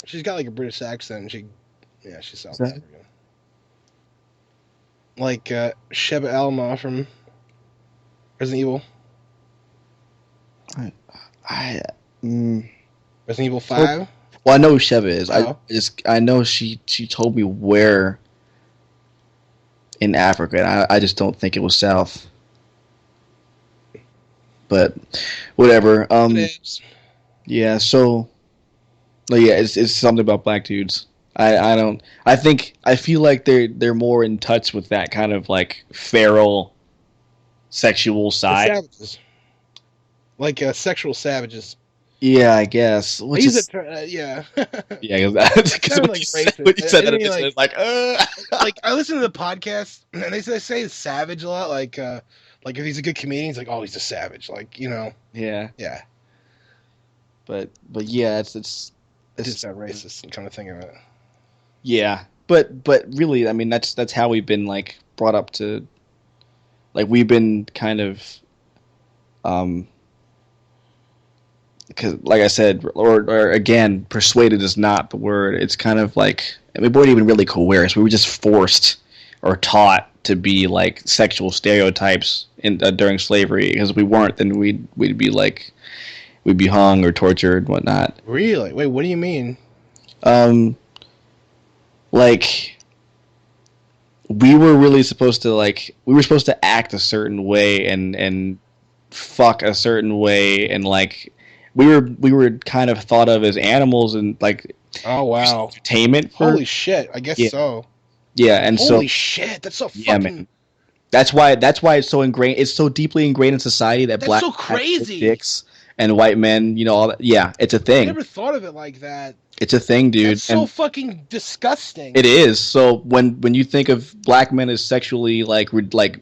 She's got like a British accent. Yeah, she's Is South that? African. Like Sheba Alma from Resident Evil. I. I mm, Resident Evil so, 5. well, I know who Sheva is. Oh, I know she told me where in Africa. And I just don't think it was South. But whatever. it is. Yeah. So yeah, it's something about black dudes. I don't. I feel like they're more in touch with that kind of like feral sexual The side. savages. Like sexual savages. Yeah, I guess. I Which use that is term. Yeah. yeah, It because sounded when like when racist. you I said that didn't mean initially, it's like like I listen to the podcast and they say savage a lot. Like if he's a good comedian, he's like, oh, he's a savage. Like yeah. yeah, But yeah, it did it's sound racist. And kind of think of it. yeah. But really, I mean that's how we've been like brought up to like we've been kind of um because like I said, or again, persuaded is not the word. It's kind of like I mean, we weren't even really coerced. We were just forced or taught to be like sexual stereotypes in during slavery. Because if we weren't, then we'd be like we'd be hung or tortured and whatnot. Really? Wait, what do you mean? Um, like we were supposed to act a certain way and fuck a certain way and like we were kind of thought of as animals and like Oh used wow! entertainment for Holy shit! I guess yeah so. yeah and so Holy shit! That's so yeah fucking. man that's why it's so ingrained it's so deeply ingrained in society that That's black so men have crazy. dicks and white men all that yeah it's a I thing never thought of it like that. it's a thing dude That's so and fucking disgusting. it is. So when you think of black men as sexually like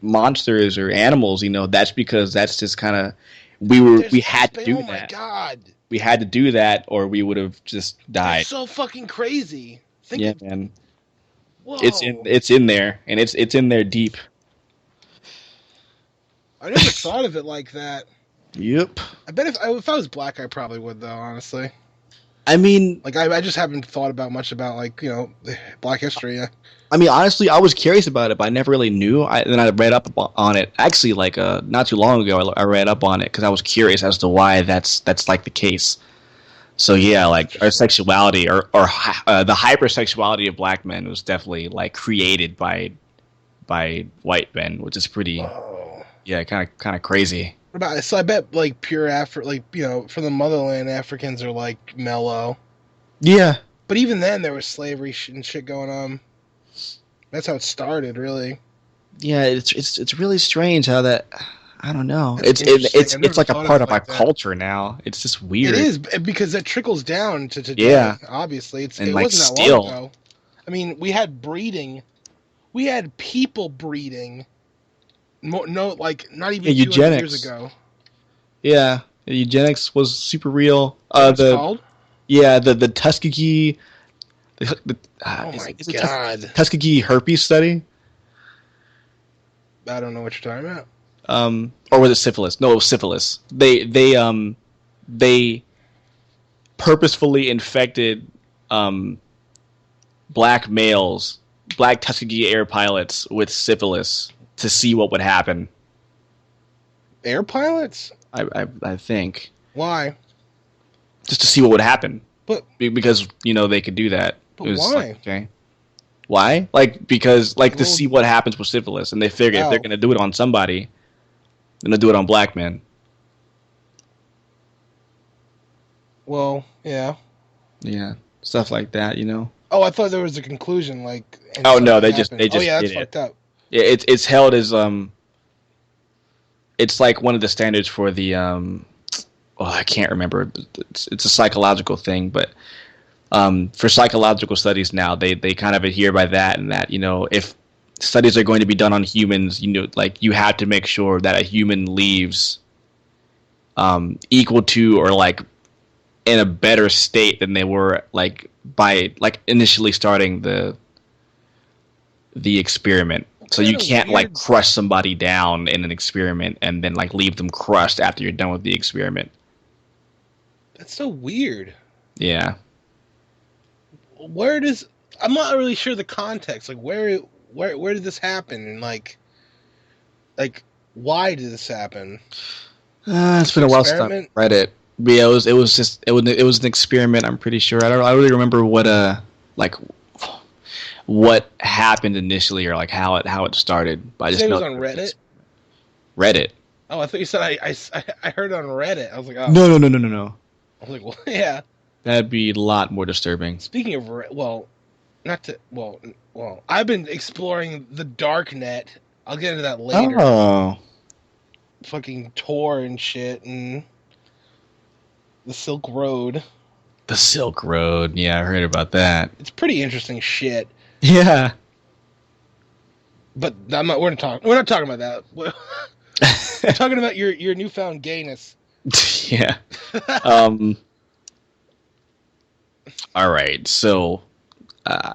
monsters or animals, that's because that's just kind of we had to do Oh my that. god. We had to do that, or we would have just That's died. so fucking crazy. Think Yeah, of man. whoa. It's in there, and it's in there deep. I never thought of it like that. Yep. I bet if I was black, I probably would though. Honestly, I mean, like I just haven't thought about much about like Black history. Yeah. honestly, I was curious about it, but I never really knew. Then I read up on it. Actually, like not too long ago, I read up on it because I was curious as to why that's like the case. So yeah, like our sexuality or the hypersexuality of black men was definitely like created by white men, which is pretty Whoa. yeah, kind of crazy. What about so? I bet like pure like from the motherland, Africans are like mellow. Yeah, But even then, there was slavery and shit going on. That's how it started, really. yeah, it's really strange how that I don't know. That's interesting. I never It's like a thought of part it of our like that. culture now. It's just It weird. is because that trickles down to Yeah, today. Obviously, and it like wasn't that long still, ago. I mean, we had breeding. We had people breeding. No, like not yeah, even 200 years eugenics. ago. Yeah, eugenics was super real. Is that what it's called? Yeah, the Tuskegee Oh my is it god! Tuskegee herpes study? I don't know what you're talking about. Or was it syphilis? No, it was syphilis. They purposefully infected um, black males, black Tuskegee Air pilots with syphilis to see what would happen. Air pilots? I think Why? just to see what would happen But because they could do that. but It was like, why? okay, why? Like because Like like to little see what happens with syphilis, and they figure if they're oh gonna do it on somebody, they're gonna do it on black men. well yeah. Yeah, stuff like that. Oh, I thought there was a conclusion, like, and Oh no, something they just happened. they Oh just yeah, did that's it. fucked up. Yeah, it's held as it's like one of the standards for the oh, I can't remember. It's a psychological thing, but for psychological studies now, they kind of adhere by that, and that if studies are going to be done on humans, like you have to make sure that a human leaves equal to or like in a better state than they were like by like initially starting the experiment. What So kind you of can't like weird? crush somebody down in an experiment and then like leave them crushed after you're done with the experiment. That's so weird. Yeah. Where does I'm not really sure the context. Like where did this happen? And like why did this happen? It's Just been an a while since I've experiment? read it. But yeah, it was an experiment. I'm pretty sure. I don't really remember like what happened initially or like how it started. But I You just say it know was that on Reddit? Reddit. Oh, I thought you said I heard it on Reddit. I was like, oh, No, no, no, no, no, no. I was like, well, yeah. That'd be a lot more disturbing. Speaking of well, not to I've been exploring the dark net. I'll get into that later. Oh, Fucking Tor and shit and the Silk Road. the Silk Road. Yeah, I heard about that. It's pretty interesting shit. Yeah. But we're not talking about that. We're talking about your newfound gayness. Yeah. Um. All right. So, uh,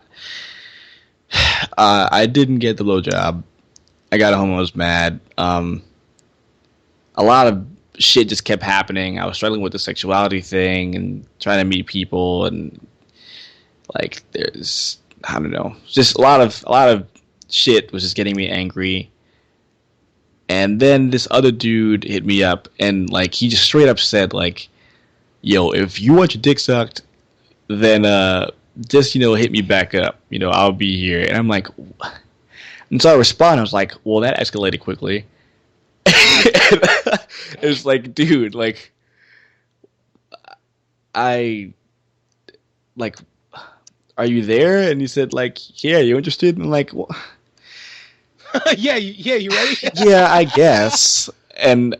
I didn't get the blowjob. I got home. I was mad. A lot of shit just kept happening. I was struggling with the sexuality thing and trying to meet people, and like there's I don't know, just a lot of shit was just getting me angry. And then this other dude hit me up, and like he just straight up said like, "Yo, if you want your dick sucked, then just hit me back up. I'll be here." And I'm like, "What?" And so I respond. I was like, "Well, that escalated quickly." It's like, dude, like I like, are you there? And he said like, "Yeah, you interested?" And I'm like, well, yeah, you ready? yeah, I guess. And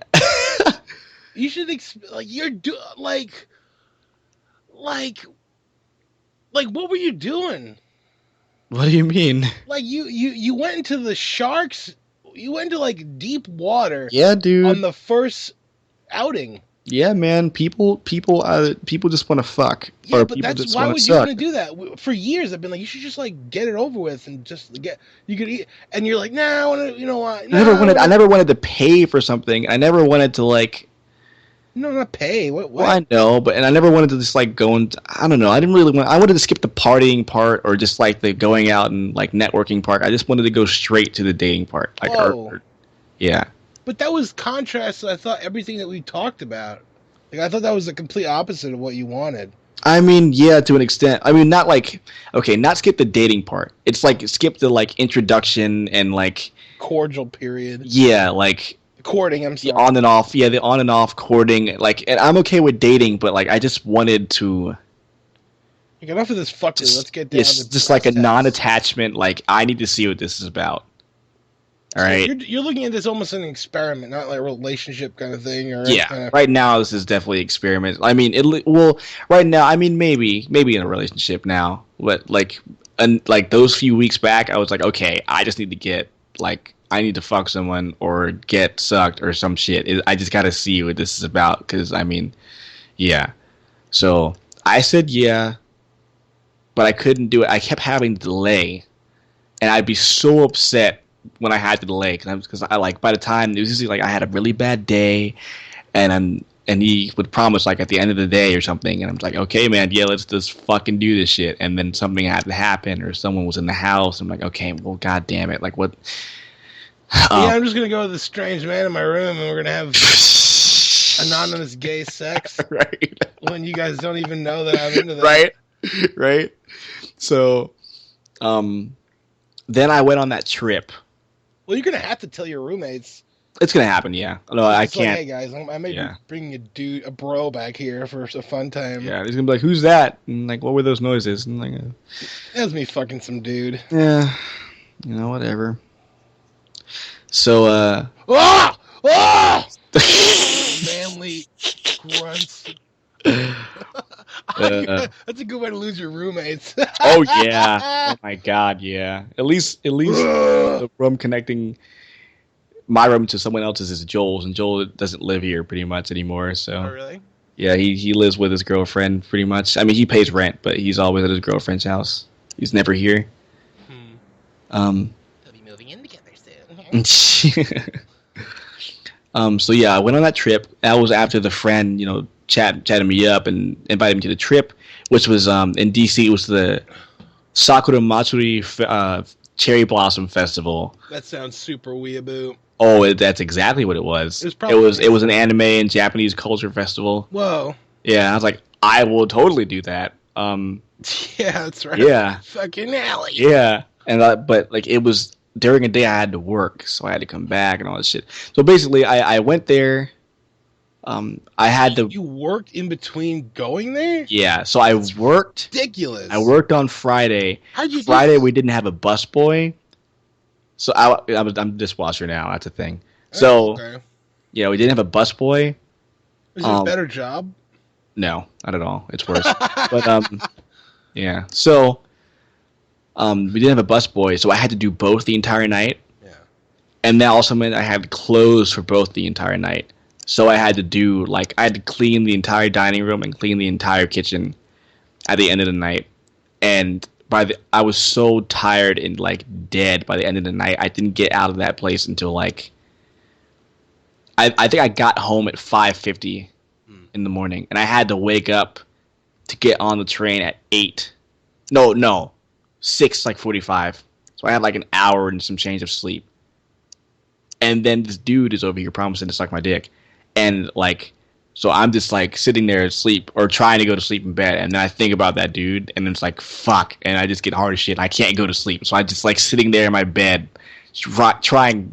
You should like you're like what were you doing? what do you mean? Like you went into the sharks. You went into like deep water Yeah, on dude. the first outing. Yeah, man. People just want to fuck, Yeah, or but people that's just why want to would you want suck. to do that? For years, I've been like, you should just like get it over with and just get you could eat. And you're like, nah, I want to, you know what? I never Nah, I wanted. I want never wanted to pay for something. I never wanted to like. no, not pay. Well, What? I know, but I never wanted to just like go and I don't know. I didn't really want. I wanted to skip the partying part or just like the going out and like networking part. I just wanted to go straight to the dating part. Like, Whoa! yeah. But that was contrast to I thought everything that we talked about. Like I thought that was the complete opposite of what you wanted. I mean, yeah, to an extent. I mean, not like okay, not skip the dating part. It's like skip the like introduction and like Cordial period. yeah, like Courting. I'm the sorry. on and off. Yeah, the on and off courting. Like, and I'm okay with dating, but like, I just wanted to Like, enough of this fuckery. Let's get down yes, to just brass like a tacks. non-attachment. Like, I need to see what this is about. All So right. you're looking at this almost an experiment, not like a relationship kind of thing, or Yeah. kind of. Right now, this is definitely experiment. I mean, well, right now, I mean, maybe in a relationship now, but like, and like those few weeks back, I was like, okay, I just need to get like, I need to fuck someone or get sucked or some shit. I just got to see what this is about because I mean, yeah. So I said yeah, but I couldn't do it. I kept having to delay, and I'd be so upset when I had to delay because I like by the time it was usually like I had a really bad day, and he would promise like at the end of the day or something, and I'm like, okay, man, yeah, let's just fucking do this shit, and then something had to happen or someone was in the house. I'm like, okay, well, god damn it, like what? Yeah, I'm just gonna go with a strange man in my room, and we're gonna have anonymous gay sex right, when you guys don't even know that I'm into that. right, right. So, then I went on that trip. Well, you're gonna have to tell your roommates. It's gonna happen, yeah. No, I It's like, can't. hey guys, I may Yeah. be bringing a bro back here for a fun time. Yeah, he's gonna be like, "Who's that?" And like, "What were those noises?" And like, That was me fucking some dude. yeah, whatever. So, Ah! Ah! Manly grunts. That's a good way to lose your roommates. oh yeah, oh my god, yeah. At least the room connecting my room to someone else's is Joel's, and Joel doesn't live here pretty much anymore. So, Oh, really? yeah, he lives with his girlfriend pretty much. I mean, he pays rent, but he's always at his girlfriend's house. He's never here. They'll be moving in together soon. So yeah, I went on that trip. That was after the friend, chatted me up and invited me to the trip, which was in DC. It was the Sakura Matsuri Cherry Blossom Festival. That sounds super weeaboo. Oh, that's exactly what it was. It was an anime and Japanese culture festival. Whoa. Yeah, I was like, I will totally do that. Yeah, that's right. Yeah. Fucking alley. Yeah, and but like it was during a day I had to work, so I had to come back and all this shit. So basically, I went there. I had to. You worked in between going there? Yeah, so I worked. Ridiculous. I worked on Friday. How'd you Friday do? we didn't have a busboy, so I'm a dishwasher now. That's a thing. So Okay. yeah, we didn't have a busboy. Is it a better job? No, not at all. It's worse. But yeah. So we didn't have a busboy, so I had to do both the entire night. Yeah. And that also meant I had clothes for both the entire night. So I had to clean the entire dining room and clean the entire kitchen at the end of the night. And I was so tired and like dead by the end of the night. I didn't get out of that place until like I think I got home at 5:50 in the morning, and I had to wake up to get on the train at 8. No, 6:45. So I had like an hour and some change of sleep. And then this dude is over here promising to suck my dick. And like, so I'm just like sitting there asleep or trying to go to sleep in bed. And then I think about that dude and it's like, fuck. And I just get hard as shit. I can't go to sleep. So I just like sitting there in my bed, trying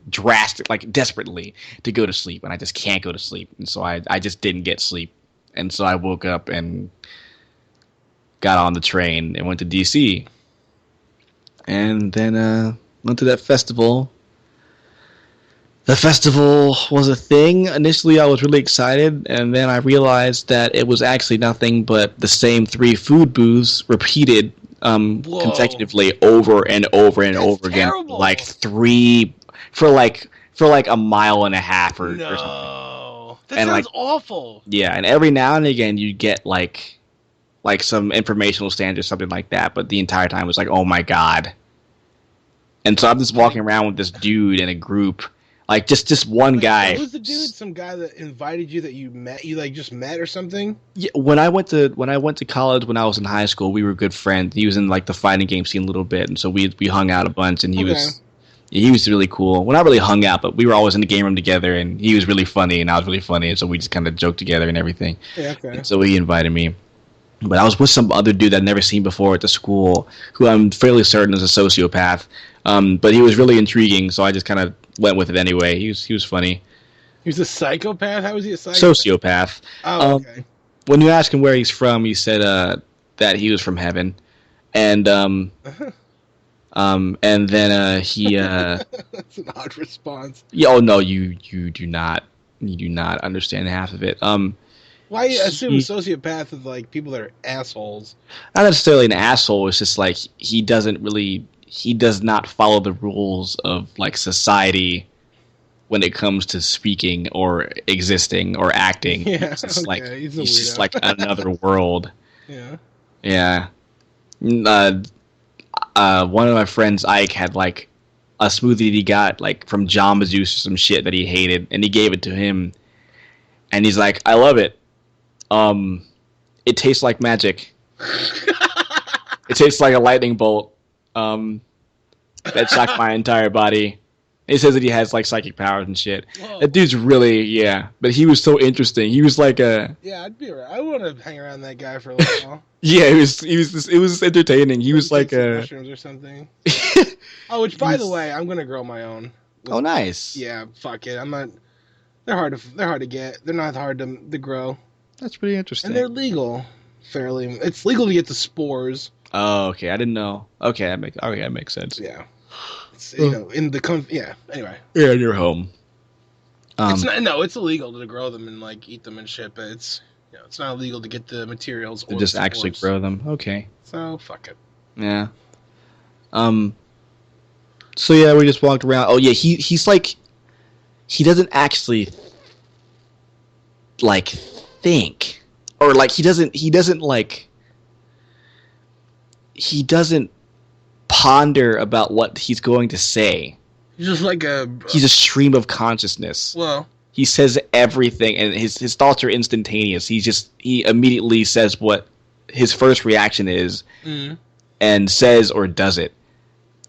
like desperately to go to sleep. And I just can't go to sleep. And so I just didn't get sleep. And so I woke up and got on the train and went to DC. And then went to that festival. The festival was a thing. Initially, I was really excited, and then I realized that it was actually nothing but the same 3 food booths repeated consecutively over and over and over again. Terrible. Like 3 for like a mile and a half or something. No. That And, sounds like, awful. Yeah, and every now and again you get like some informational stand or something like that, but the entire time it was like, oh my god. And so I'm just walking around with this dude in a group. Like just one guy. Who's the dude? Some guy that invited you that you like just met or something? Yeah, when I went to college, when I was in high school, we were good friends. He was in like the fighting game scene a little bit, and so we hung out a bunch. And he was really cool. Well, not really hung out, but we were always in the game room together. And he was really funny, and I was really funny, and so we just kind of joked together and everything. Yeah, okay. And so he invited me. But I was with some other dude I'd never seen before at the school, who I'm fairly certain is a sociopath. But he was really intriguing, so I just kind of went with it anyway. He was funny. He was a psychopath? How was he a psychopath? Sociopath. Oh, okay. When you ask him where he's from, he said that he was from heaven, and and then he. That's an odd response. Yeah. Oh no, you do not understand half of it. Why assume a sociopath is like people that are assholes? Not necessarily an asshole. It's just like he does not follow the rules of like society when it comes to speaking or existing or acting. Yeah, it's just like he's just like another world. Yeah. Yeah. One of my friends, Ike, had like a smoothie that he got like from Jamba Juice or some shit that he hated, and he gave it to him, and he's like, "I love it. Um, it tastes like magic. It tastes like a lightning bolt. Um, that shocked my entire body." He says that he has like psychic powers and shit. Whoa. That dude's really, yeah, but he was so interesting. He was like a, Yeah, I'd be right. I want to hang around that guy for a little while. yeah, it was entertaining. He was like Take some a mushrooms or something. Oh, which by the way, I'm gonna grow my own. Oh, nice. Yeah, fuck it. I'm not. They're hard to get. They're not hard to grow, That's pretty interesting. and they're legal. Fairly, it's legal to get the spores. Oh, okay. I didn't know. Okay, that makes sense. Yeah, it's, you know, in the yeah. Anyway, Yeah, in your home. it's not. No, it's illegal to grow them and like eat them and shit. But it's it's not illegal to get the materials or to just the actually spores. grow them. Okay. So fuck it. Yeah. So yeah, we just walked around. Oh yeah, he's like, he doesn't actually like think, or like he doesn't ponder about what he's going to say. He's just like a. He's a stream of consciousness. Well, He says everything, and his thoughts are instantaneous. He immediately says what his first reaction is, and says or does it.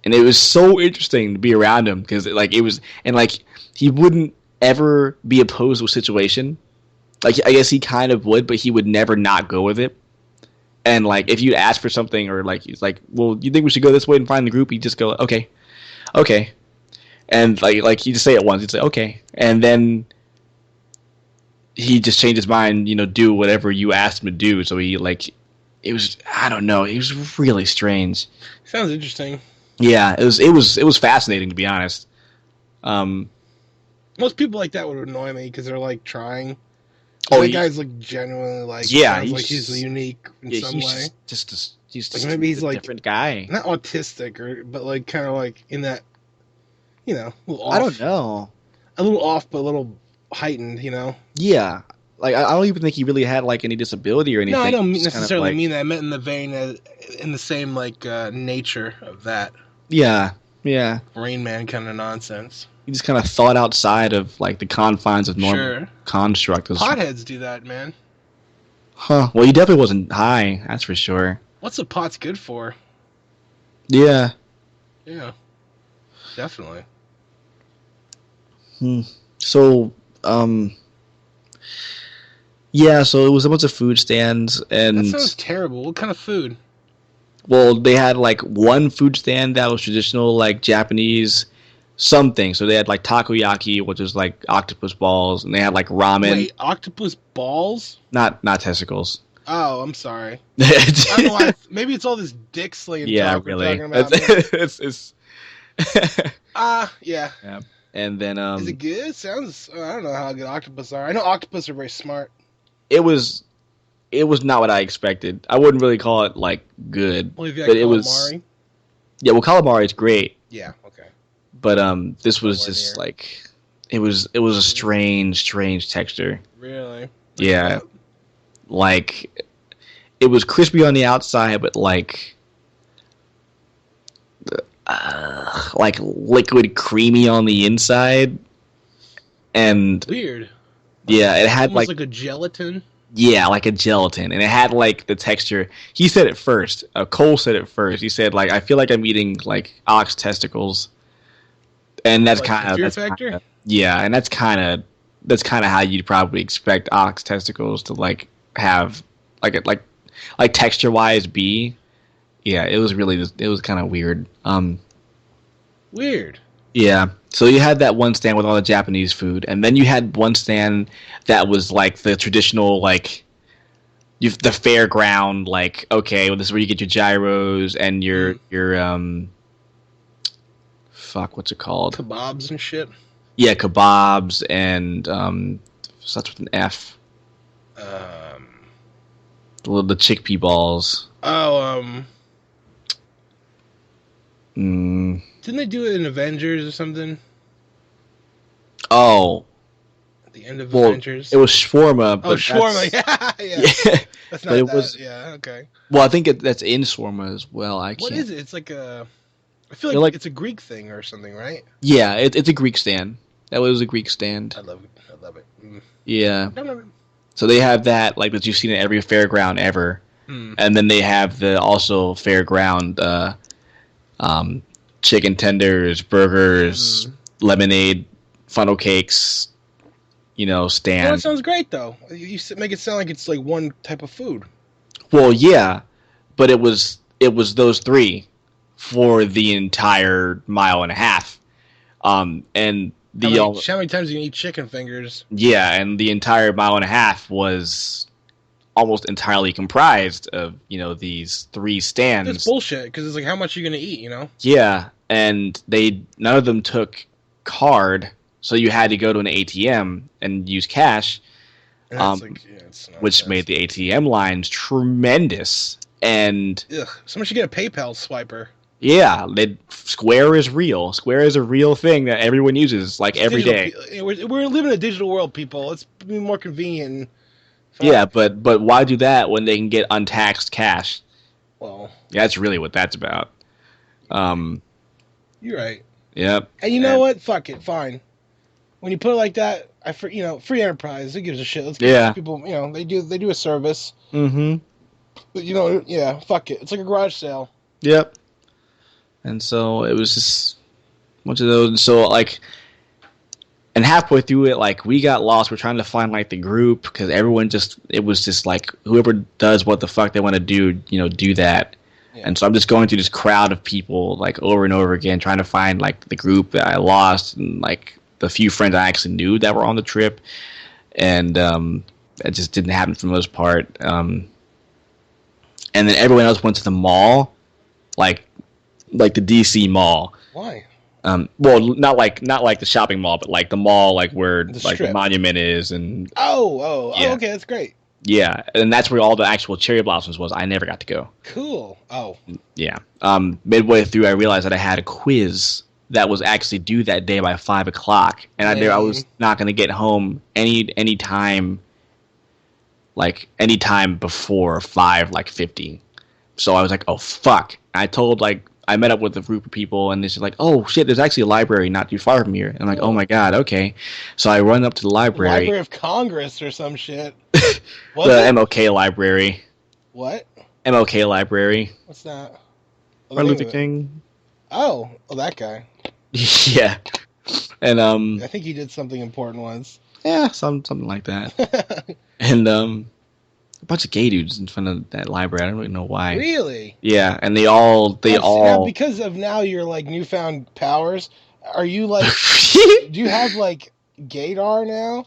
And it was so interesting to be around him because like it was, and like he wouldn't ever be opposed to a situation. Like I guess he kind of would, but he would never not go with it. And like if you'd ask for something, or like he's like, well, you think we should go this way and find the group? He'd just go, okay, okay. And like he just say it once, he'd say okay, and then he just changed his mind, do whatever you asked him to do. So he like, it was, I don't know, it was really strange. sounds interesting. Yeah, it was fascinating, to be honest. Most people like that would annoy me because they're like trying. Oh, that guy's like genuinely like Yeah, sounds he's like he's just- unique in yeah, some way. he's Like, just maybe he's a like- different guy. Not autistic but like kind of like in that, a little off. I don't know. A little off, but a little heightened. Yeah, like I don't even think he really had like any disability or anything. No, I don't He's kind of, necessarily like- mean that. I meant in the vein, in the same like nature of that Yeah. Rain Man kind of nonsense. He just kind of thought outside of like the confines of normal Sure, construct. potheads do that, man. Huh. Well, he definitely wasn't high. That's for sure. What's a pot's good for? Yeah. Yeah, definitely. So, yeah, so it was a bunch of food stands, and That sounds terrible. What kind of food? well, they had like one food stand that was traditional, like Japanese something. So they had like takoyaki, which is like octopus balls, and they had like ramen, Wait, octopus balls? not testicles. Oh, I'm sorry. I don't know why. Maybe it's all this dick slinging Yeah, talk we're really. talking about. It's Yeah. and then Is it good? Sounds. I don't know how good octopus are. I know octopus are very smart. it was not what I expected. I wouldn't really call it like good, Well, if you but had it was calamari. yeah. Well, calamari is great, Yeah. Okay. but this was Nowhere just near. like it was a strange texture. Really? Yeah, like it was crispy on the outside, but like liquid creamy on the inside, and Weird. yeah, it had Almost like like a gelatin. yeah, like a gelatin, and it had like the texture. He said it first. Cole said it first. He said like I feel like I'm eating like ox testicles, and that's Like kind of Fear Factor? yeah, and that's kind of how you'd probably expect ox testicles to like have like texture wise be. Yeah, it was kind of weird. Weird. Yeah. So you had that one stand with all the Japanese food, and then you had one stand that was like the traditional, like the fairground, like okay, well, this is where you get your gyros and your fuck, what's it called? Kebabs and shit. Yeah, kebabs and starts with an F. The chickpea balls. Oh, Mm. didn't they do it in Avengers or something? Oh, At the end of well, Avengers? it was shawarma. But Oh, shawarma. that's- Yeah. Yeah. That's but not it that. was- Yeah, okay. Well, I think that's in shawarma as well. I can't. What is it? It's like a... I feel They're like like, it's a Greek thing or something, right? yeah, it's a Greek stand. That was a Greek stand. I love it. I love it. Mm. Yeah. No, no, no. So they have that like that you've seen at every fairground ever, Mm. and then they have the also fairground um, chicken tenders, burgers, Mm. lemonade, funnel cakes, Well, that stand. sounds great though. You make it sound like it's like one type of food. Well, yeah, but it was those three for the entire mile and a half. And the How many times do you eat chicken fingers? yeah, and the entire mile and a half was almost entirely comprised of these three That's stands. bullshit. Because it's like, how much are you gonna eat? You know? Yeah, and they none of them took card, so you had to go to an ATM and use cash, And that's um, like, yeah, it's which made nonsense. the ATM lines tremendous. And Ugh. Someone should get a PayPal swiper. yeah, Square is real. Square is a real thing that everyone uses like It's every digital. day. We're living in a digital world, people. Let's be more convenient. And Yeah, fuck. but why do that when they can get untaxed cash? Well, Yeah, that's really what that's about. Um, you're right. yep. And you know And what? Fuck it. Fine. When you put it like that, free enterprise. Who gives a shit? Let's give yeah. people. They do a service. Mm-hmm. But, yeah. Fuck it. It's like a garage sale. Yep. And so it was just a bunch of those. So like, and halfway through it, like we got lost. We're trying to find like the group because it was just like whoever does what the fuck they want to do, do that. Yeah. And so I'm just going through this crowd of people like over and over again, trying to find like the group that I lost and like the few friends I actually knew that were on the trip. And it just didn't happen for the most part. And then everyone else went to the mall, like the DC mall. Why? Well, not like the shopping mall, but like the mall, like where The like the strip. monument is, and Oh, yeah, okay, that's great. yeah, and that's where all the actual cherry blossoms was. I never got to go. Cool. Oh, Yeah. Midway through, I realized that I had a quiz that was actually due that day by 5 o'clock, and I knew I was not going to get home any time, like any time before 5:50. So I was like, oh fuck. I met up with a group of people, and it's like, oh shit, there's actually a library not too far from here. And I'm like, oh my god, okay. So I run up to the library, Library of Congress or some shit. Was the it? MLK library, What? MLK library, What's that? Oh, the Martin name Luther of it. King. Oh, that guy. Yeah, and I think he did something important once. yeah, something like that. And a bunch of gay dudes in front of that library. I don't really know why. Really? Yeah, and they all Now, because of now your like newfound powers, are you like? Do you have like gaydar now?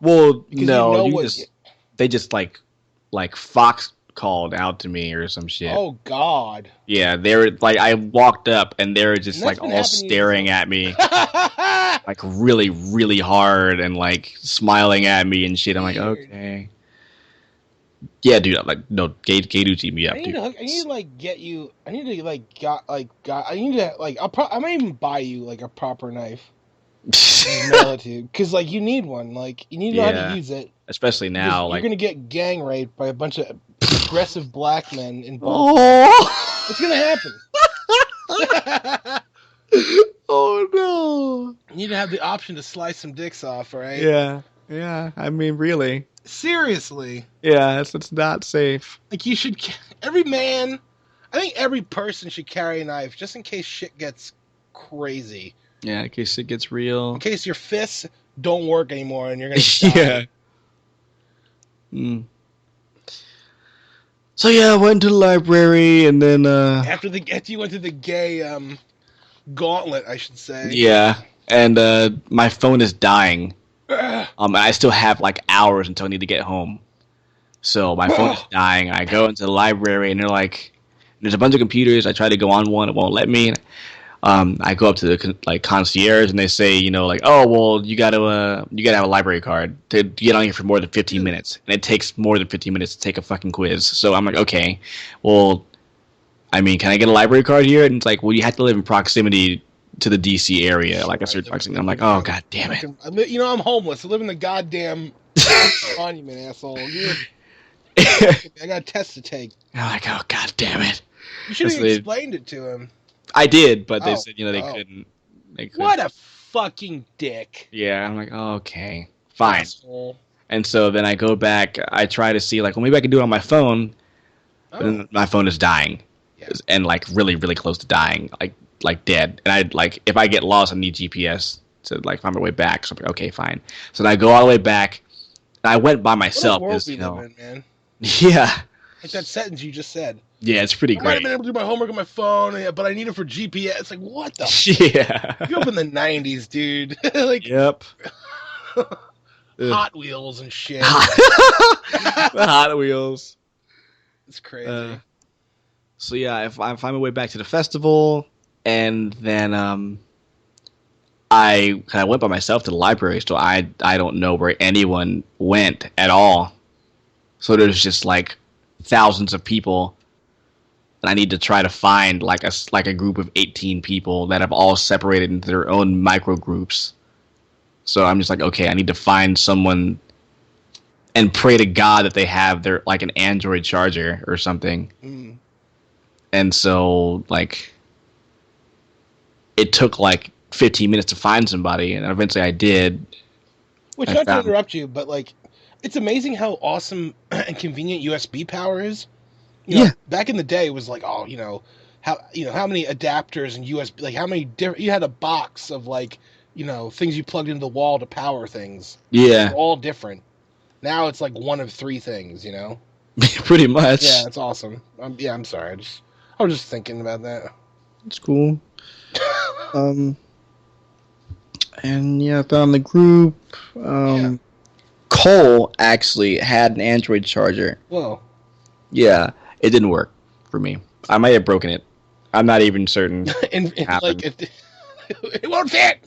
Well, Because no, what? they just like Fox called out to me or some shit. Oh God. Yeah, they were like, I walked up and they were just And that's like been all happening to you staring before. at me, like really, really hard and like smiling at me and shit. I'm like, Weird. okay, yeah, dude. I'm like, no, gay dudes eat me up, I dude. need to like get you. I need to like got. I need to like. I might even buy you like a proper knife. Just mail it to you because like you need one. Like you need to know how Yeah, to use it. especially now, You're like, gonna get gang raped by a bunch of aggressive black men in Baltimore. oh, It's gonna happen. oh no. You need to have the option to slice some dicks off, right? Yeah, yeah. I mean, really. Seriously, Yeah, it's not safe. like you should. Every man, I think every person should carry a knife just in case shit gets crazy. Yeah, in case it gets real. In case your fists don't work anymore and you're gonna die. Yeah. Mm. So yeah, I went to the library and then After you went to the gay gauntlet, I should say. yeah, and my phone is dying. Ugh. And I still have like hours until I need to get home. So my phone is dying. I go into the library and they're like, there's a bunch of computers. I try to go on one, it won't let me. I go up to the concierge and they say, like, oh well, you gotta have a library card to get on here for more than 15 minutes, and it takes more than 15 minutes to take a fucking quiz. So I'm like, okay, well, I mean, can I get a library card here? And it's like, well, you have to live in proximity to the DC area, like a certain proximity. I'm like, oh god damn it. I'm homeless. I live in the goddamn monument, asshole. I got a test to take. I'm like, oh god damn it. You should have That's the- explained it to him. I did, but they Oh, said they oh, couldn't. They couldn't. what a fucking dick, Yeah, I'm like, oh, okay, fine. asshole. And so then I go back. I try to see like, well, maybe I can do it on my phone, but Oh, then my phone is dying, yeah. and like really, really close to dying, like dead. And I like if I get lost, I need GPS to like find my way back. So I'm like, okay, fine. So then I go all the way back. And I went by What a myself world because we live in, man. yeah, Like that sentence you just said. yeah, it's pretty I might have great. been able to do my homework on my phone, yeah, but I need it for GPS. It's like, what the? Yeah. You up in the '90s, dude? Like Yep. Ugh. Hot Wheels and shit. The Hot Wheels. It's crazy. So yeah, if I find my way back to the festival, and then I went by myself to the library, so I don't know where anyone went at all. So there's just like thousands of people, and I need to try to find like a group of 18 people that have all separated into their own micro groups. So I'm just like, okay, I need to find someone and pray to God that they have their like an Android charger or something. Mm. And so like it took like 15 minutes to find somebody, and eventually I did. Which, I not to found, interrupt you, but like, it's amazing how awesome and convenient USB power is. yeah, Back in the day, it was like, oh, how many adapters and USB, like how many different. You had a box of like, things you plugged into the wall to power things. yeah, They're all different. Now it's like one of three things. pretty much. Yeah, it's awesome. I'm sorry. I was just thinking about that. It's cool. Um, and yeah, I found the group. Yeah. Cole actually had an Android charger. Well, Yeah, it didn't work for me. I might have broken it. I'm not even certain. and It like happened. it won't fit.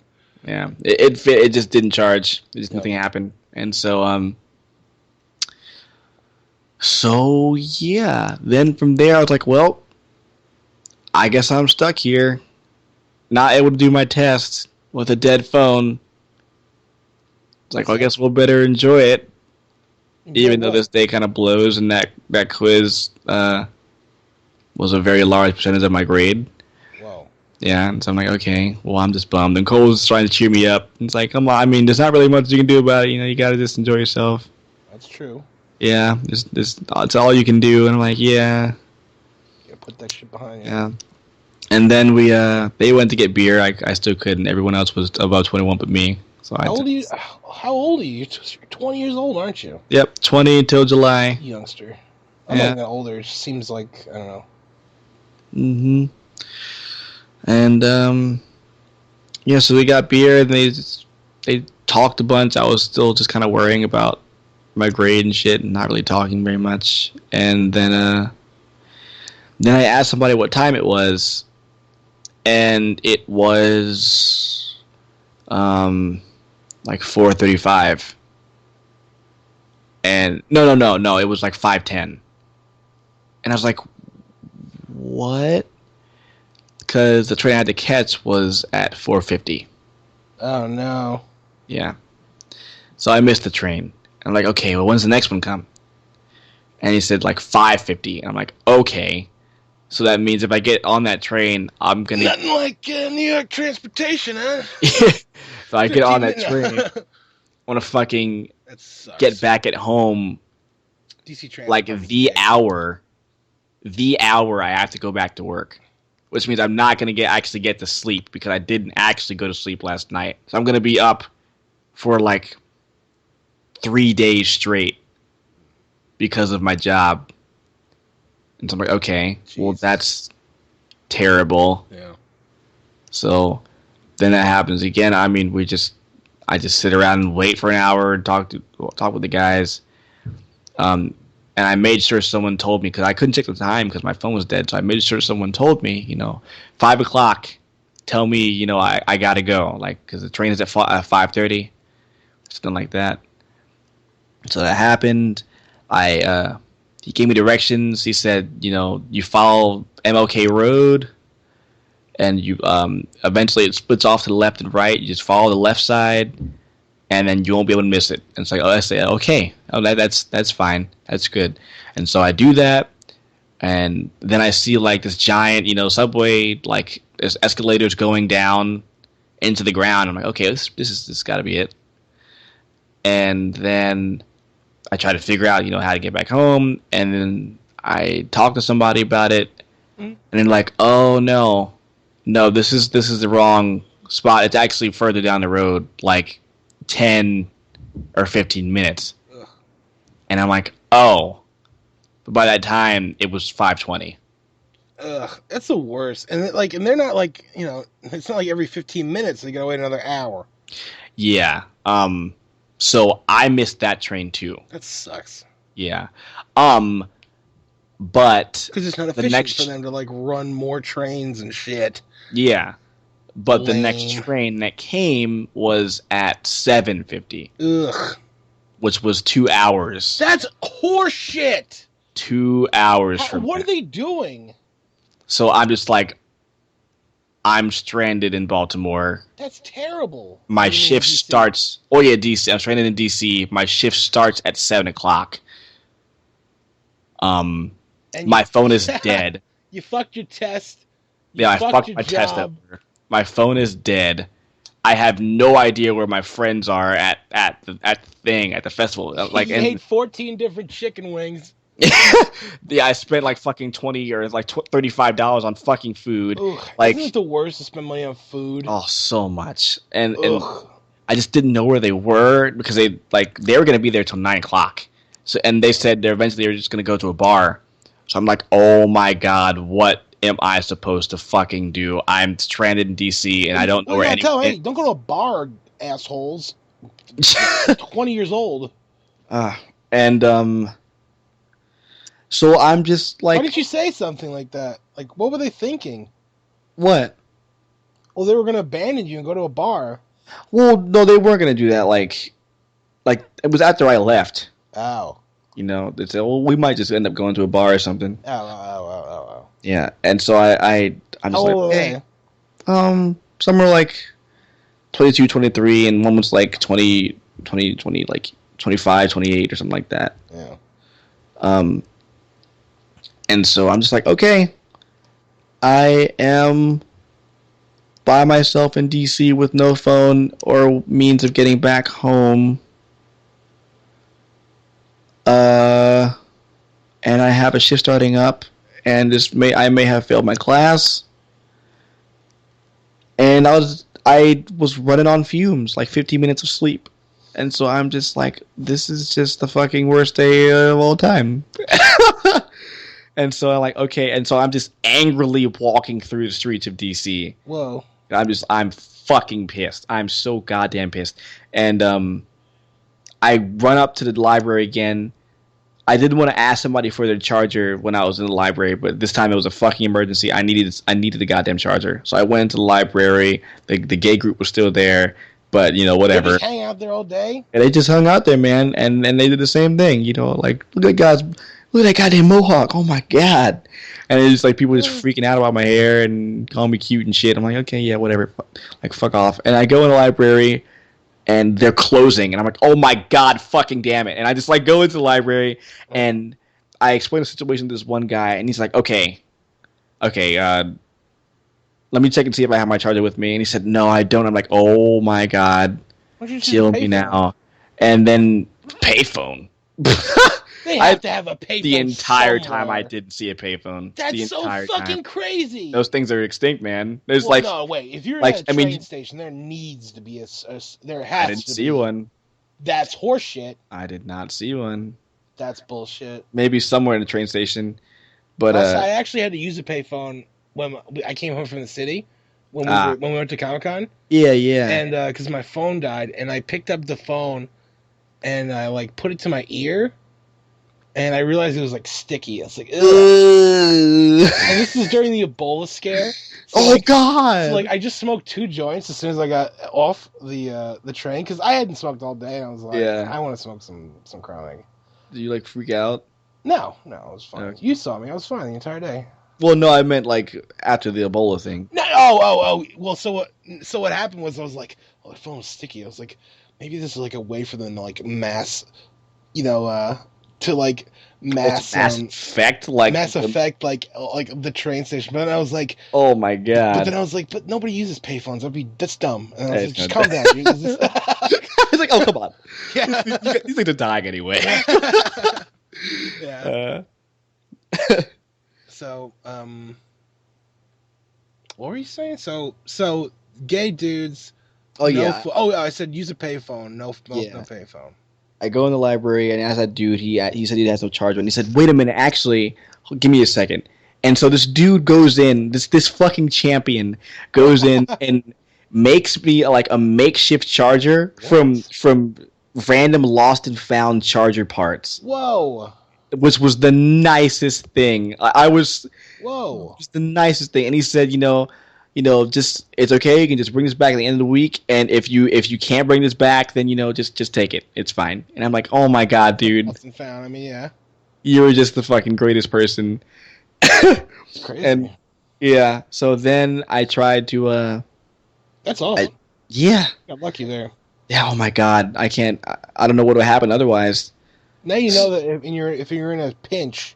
Yeah, it fit. It just didn't charge. It just Yep. nothing happened. And so yeah. Then from there, I was like, well, I guess I'm stuck here, not able to do my test with a dead phone. It's like, well, I guess we'll better enjoy it, even though this day kind of blows, and that quiz was a very large percentage of my grade. Wow. Yeah, and so I'm like, okay, well, I'm just bummed. And Cole's trying to cheer me up. It's like, come on, I mean, there's not really much you can do about it. You gotta just enjoy yourself. That's true. Yeah, it's all you can do. And I'm like, yeah, You gotta put that shit behind you. yeah. And then they went to get beer. I still couldn't. Everyone else was above 21 but me. So How old are you? How old are you? You're 20 years old, aren't you? Yep, 20 until July. Youngster. I'm Yeah. not even older. It just seems like, I don't know. Mm-hmm. And yeah, so we got beer, and they talked a bunch. I was still just kind of worrying about my grade and shit, and not really talking very much. And then I asked somebody what time it was, and it was like 4:35. And no, it was like 5:10. And I was like, what? Because the train I had to catch was at 4:50. Oh, no. Yeah. So I missed the train. I'm like, okay, well, when's the next one come? And he said like 5:50. And I'm like, okay. So that means if I get on that train, I'm gonna. Nothing like New York transportation, huh? If I get on that 15 train, minutes. I want to fucking That sucks. get back at home DC Transit like fucking the sucks. hour I have to go back to work, which means I'm not gonna actually get to sleep because I didn't actually go to sleep last night. So I'm gonna be up for like 3 days straight because of my job. And so I'm like, okay, well, Jeez. that's terrible. Yeah. So then that happens again. I mean, I just sit around and wait for an hour and talk with the guys. And I made sure someone told me because I couldn't check the time because my phone was dead. So I made sure someone told me, 5 o'clock. Tell me, I gotta go, like, because the train is at 5:30, something like that. So that happened. He gave me directions. He said, you follow MLK Road, and you eventually it splits off to the left and right. You just follow the left side, and then you won't be able to miss it. And it's like, oh, I say, okay, oh, that's fine, that's good. And so I do that, and then I see like this giant, subway like there's escalators going down into the ground. I'm like, okay, this got to be it. And then I try to figure out, how to get back home. And then I talk to somebody about it, and then like, oh no, this is the wrong spot. It's actually further down the road, like 10 or 15 minutes. Ugh. And I'm like, oh. But by that time, it was 5:20. Ugh, that's the worst. And and they're not like, it's not like every 15 minutes they gotta wait another hour. Yeah. So I missed that train too. That sucks. Yeah. But because it's not efficient for them to like run more trains and shit. Yeah. But the Lame. next train that came was at 7:50. Ugh. Which was 2 hours. That's horseshit. 2 hours from What are they doing? So I'm just like, I'm stranded in Baltimore. That's terrible. My shift starts. Oh yeah, DC. I'm stranded in DC. My shift starts at 7:00. My phone is dead. You fucked your test. I fucked my test up. My phone is dead. I have no idea where my friends are at the festival. Like, you ate 14 different chicken wings. Yeah, I spent like fucking $20 or like $35 on fucking food. Ugh, like, isn't it the worst to spend money on food? Oh, so much. And I just didn't know where they were because they were gonna be there till 9:00. So they said they were just gonna go to a bar. So I'm like, oh my god, what am I supposed to fucking do? I'm stranded in DC and I don't know where anyone. Hey, don't go to a bar, assholes. 20 years old. So I'm just like... Why didn't you say something like that? Like, what were they thinking? What? Well, they were going to abandon you and go to a bar. Well, no, they weren't going to do that. Like, it was after I left. Oh. They said, well, we might just end up going to a bar or something. Oh. Yeah, and so I'm just like, hey. Somewhere like 22, 23, and one was like 20, like 25, 28 or something like that. Yeah. And so I'm just like, okay, I am by myself in DC with no phone or means of getting back home. And I have a shift starting up, and I may have failed my class. And I was running on fumes, like 15 minutes of sleep. And so I'm just like, this is just the fucking worst day of all time. And so I'm like, okay. And so I'm just angrily walking through the streets of DC. Whoa. I'm fucking pissed. I'm so goddamn pissed. And I run up to the library again. I didn't want to ask somebody for their charger when I was in the library, but this time it was a fucking emergency. I needed the goddamn charger. So I went into the library. The gay group was still there, but whatever. Did they hang out there all day? And they just hung out there, man, and they did the same thing. Like, look at that goddamn mohawk. Oh my god. And it's just like people just freaking out about my hair and calling me cute and shit. I'm like, okay, yeah, whatever. Like, fuck off. And I go in the library, and they're closing, and I'm like, oh my god, fucking damn it. And I just like go into the library, and I explain the situation to this one guy, and he's like, okay, let me check and see if I have my charger with me. And he said, no, I don't. I'm like, oh my god, kill me now. And then payphone. They have to have a payphone. The entire somewhere. time I didn't see a payphone. That's so fucking crazy. Those things are extinct, man. There's no, wait. If you're at a train station, there needs to be there has to be. I didn't see one. That's horseshit. I did not see one. That's bullshit. Maybe somewhere in the train station, but I actually had to use a payphone when I came home from the city when we went to Comic-Con. Yeah. And because my phone died, and I picked up the phone, and I like put it to my ear. And I realized it was like sticky. I was like, ugh. And this was during the Ebola scare. So, God! So I just smoked 2 joints as soon as I got off the train because I hadn't smoked all day. And I was like, I want to smoke some chronic. Did you freak out? No, it was fine. Okay. You saw me. I was fine the entire day. Well, no, I meant after the Ebola thing. No, oh. Well, so what happened was I was like, oh, the phone was sticky. I was like, maybe this is a way for them to mass, to like What's Mass Mass Effect? Like, Mass Effect, like the train station. But then I was like, oh my god. but nobody uses payphones. That's dumb. And I was It's like, just not calm down, dude. This is- I was like, oh come on. yeah. These things are dying anyway. Yeah. Uh, So, what were you saying? So gay dudes. oh yeah. Oh, I said use a payphone. No Yeah. payphone. I go in the library and ask that dude. He said he has no charger, and he said, "Wait a minute, actually, give me a second." And so this dude goes in. This fucking champion goes in and makes me like a makeshift charger from random lost and found charger parts, Whoa. which was the nicest thing. I was Whoa. just the nicest thing. And he said, just it's okay. You can just bring this back at the end of the week, and if you can't bring this back, then just take it. It's fine. And I'm like, oh my god, dude, Lost and found. I mean, yeah. you were just the fucking greatest person. It's crazy. And yeah, so then I tried to That's awesome. yeah. Got lucky there. Yeah, oh my god, I can't. I don't know what would happen otherwise. Now you know that if you're in a pinch,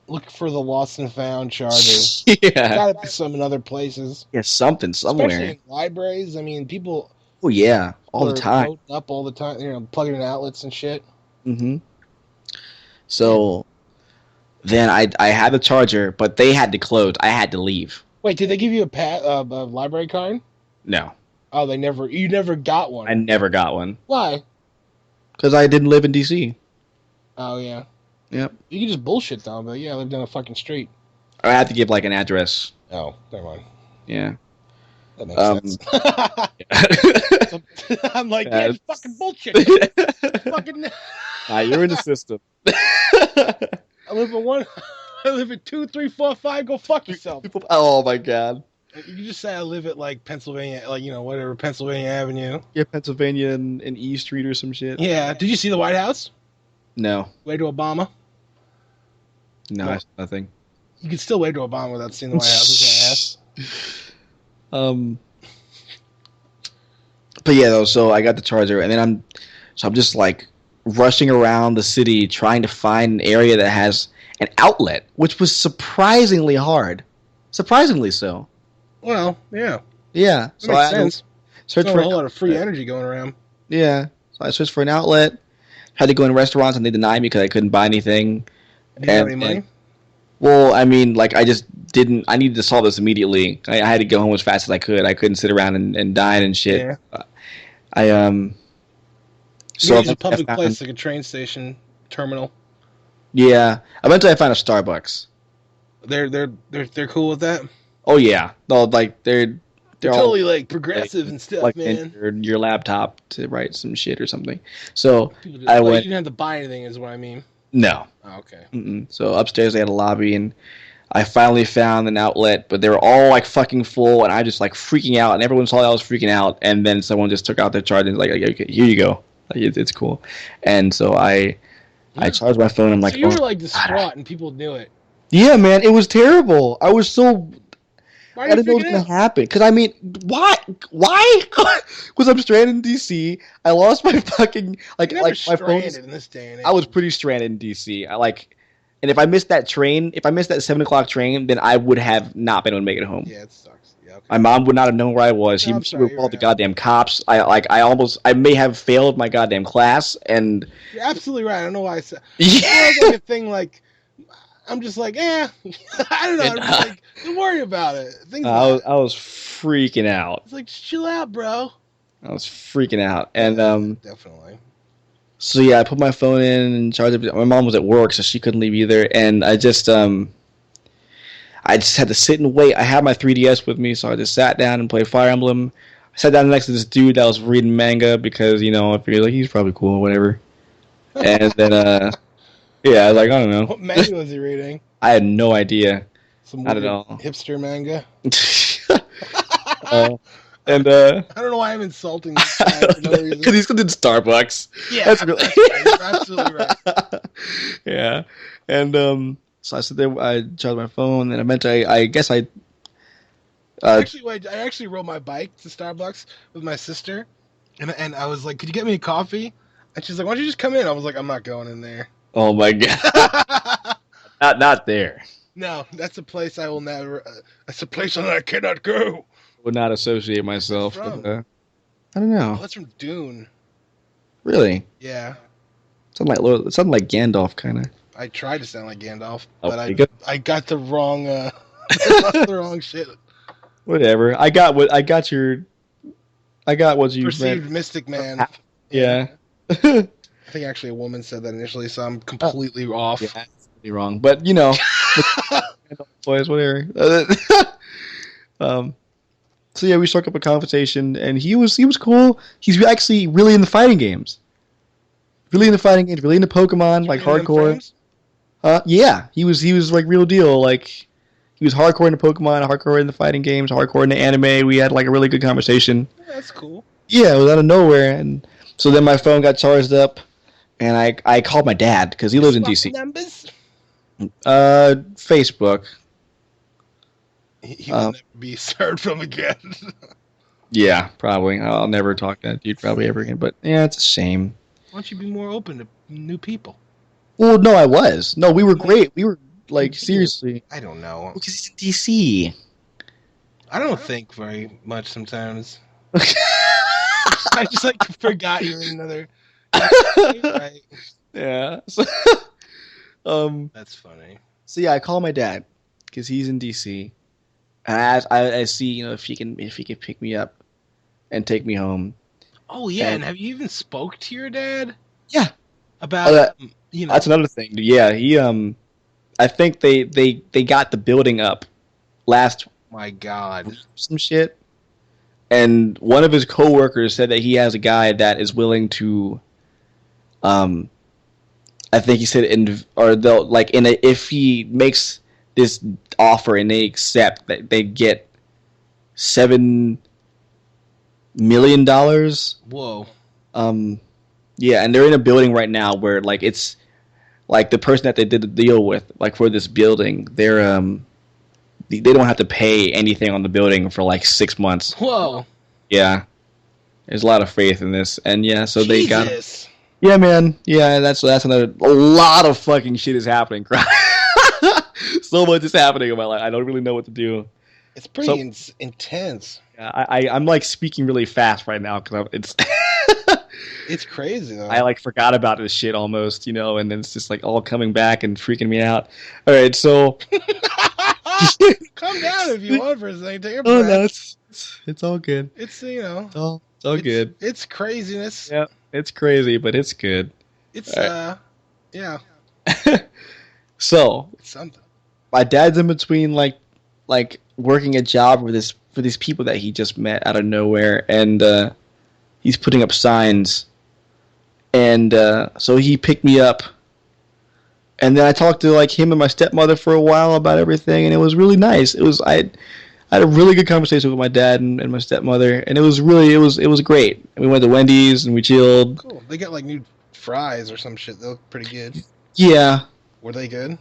look for the lost and found charger. Yeah, Gotta be some in other places, yeah, something somewhere. especially in libraries. I mean, people Oh yeah, all the are time. loading up all the time. Plugging in outlets and shit. Mm-hmm. So then I had the charger, but they had to close. I had to leave. Wait, did they give you a library card? No, Oh, you never got one. I never got one Why? because I didn't live in DC. Oh yeah. Yep, You can just bullshit though, but yeah, I live down a fucking street. I had to give like an address. Oh, never mind. Yeah. That makes sense. I'm like, yeah, it's fucking bullshit. Fucking. You're in the system. I live in one. I live at 2, 3, 4, 5. Go fuck yourself. Oh my god. You can just say I live at like Pennsylvania, like whatever Pennsylvania Avenue. Yeah, Pennsylvania and E Street or some shit. Yeah. Did you see the White House? No. Wave to Obama. No, No. nothing. You can still wave to Obama without seeing the White House. His ass. But yeah, though. So I got the charger, and then I'm just like rushing around the city trying to find an area that has an outlet, which was surprisingly hard. Surprisingly so. Well, yeah. Yeah. That makes sense. Search There's for a whole lot of free energy going around. Yeah. So I searched for an outlet. Had to go in restaurants, and they denied me because I couldn't buy anything. Do you have any money? Well, I mean, like, I just didn't. I needed to solve this immediately. I had to go home as fast as I could. I couldn't sit around and dine and shit. Yeah. So It's a public place, like a train station terminal. Yeah. Eventually, I found a Starbucks. They're cool with that. Oh yeah. No, like they're Totally all, like progressive and stuff, like man. your laptop to write some shit or something. So You I went. didn't have to buy anything, is what I mean. No. Oh, okay. Mm-mm. So upstairs they had a lobby, and I finally found an outlet, but they were all like fucking full, and I just like freaking out, and everyone saw that I was freaking out, and then someone just took out their charger and was like, okay, here you go, like, it's cool, and so I charged my phone. I'm like, so you were oh, like distraught, and people knew it. yeah, man, it was terrible. I was so. Why I didn't know what was gonna happen. Because I mean, why? Because I'm stranded in DC. I lost my fucking You're never my phone. stranded in this day and age. I was pretty stranded in DC. And if I missed that train, if I missed that 7 o'clock train, then I would have not been able to make it home. Yeah, it sucks. Yeah, okay. My mom would not have known where I was. No, She would have called the goddamn cops. I may have failed my goddamn class, and You're absolutely right. I don't know why I said. yeah. It's like a thing like. I'm just like, I don't know. I'm just like, don't worry about it. I was freaking out. It's like, just chill out, bro. I was freaking out, and definitely. So yeah, I put my phone in and charged it. My mom was at work, so she couldn't leave either, and I just had to sit and wait. I had my 3DS with me, so I just sat down and played Fire Emblem. I sat down next to this dude that was reading manga because I figured like he's probably cool or whatever. And then yeah, I was like, I don't know. What manga was he reading? I had no idea. Some Not at weird all. hipster manga. And I don't know why I'm insulting this guy for no reason. Because he's in Starbucks. Yeah, that's really you're absolutely right. Yeah, and so I sit there. I charged my phone, and eventually, I guess I. Actually, I actually rode my bike to Starbucks with my sister, and I was like, "Could you get me a coffee?" And she's like, "Why don't you just come in?" I was like, "I'm not going in there." Oh my god. Not there. No, that's a place I will never. That's a place I cannot go. Would not associate Where's that myself with. from? I don't Oh, know. that's from Dune. Really, Yeah, something like Gandalf kind of. I tried to sound like Gandalf, Oh, but there you go. I got the wrong I lost the wrong shit. Whatever. I got what you meant. Perceived mystic man. Yeah, Yeah. I think actually a woman said that initially, so I'm Oh, completely yeah, off. that's pretty wrong. But boys, whatever. um. So yeah, we struck up a conversation, and he was cool. He's actually really into fighting games. Really into fighting games. Really into Pokemon, like Been in them hardcore. frames? Yeah, he was like real deal. Like he was hardcore into Pokemon, hardcore into fighting games, hardcore into anime. We had like a really good conversation. Yeah, that's cool. Yeah, it was out of nowhere, and so then my phone got charged up, and I called my dad because he lives in Swap DC. numbers. Facebook. He will never be heard from again. Yeah, probably. I'll never talk to that dude probably ever again. But yeah, it's a shame. Why don't you be more open to new people? Well, no, I was. No, we were great. We were like seriously. I don't know. Because he's in DC. I don't think very much sometimes. I just like forgot you're in another. Right. Yeah. So, That's funny. So yeah, I call my dad because he's in DC, and I see if he can pick me up and take me home. Oh yeah, and have you even spoke to your dad? Yeah. About That's another thing. Yeah, I think they got the building up last. My God. Some shit. And one of his coworkers said that he has a guy that is willing to, I think he said, if he makes this offer and they accept, that they get $7 million. Whoa. Yeah, and they're in a building right now where like it's like the person that they did the deal with, like for this building, they don't have to pay anything on the building for like 6 months. Whoa. Yeah. There's a lot of faith in this. And yeah, so they got. Jesus. Yeah, man. Yeah, that's another. A lot of fucking shit is happening. So much is happening in my life. I don't really know what to do. It's pretty intense. Yeah, I'm like speaking really fast right now because it's. It's crazy though. I like forgot about this shit almost, and then it's just like all coming back and freaking me out. All right, so. Calm down if you want for a second. Take your breath. Oh no, it's all good. It's it's all good. It's craziness. Yeah, it's crazy, but it's good. It's yeah. So It's something. My dad's in between like working a job for these people that he just met out of nowhere, and he's putting up signs, and so he picked me up. And then I talked to like him and my stepmother for a while about everything, and it was really nice. I had a really good conversation with my dad and my stepmother, and it was great. And we went to Wendy's and we chilled. Cool. They got like new fries or some shit. They look pretty good. Yeah. Were they good?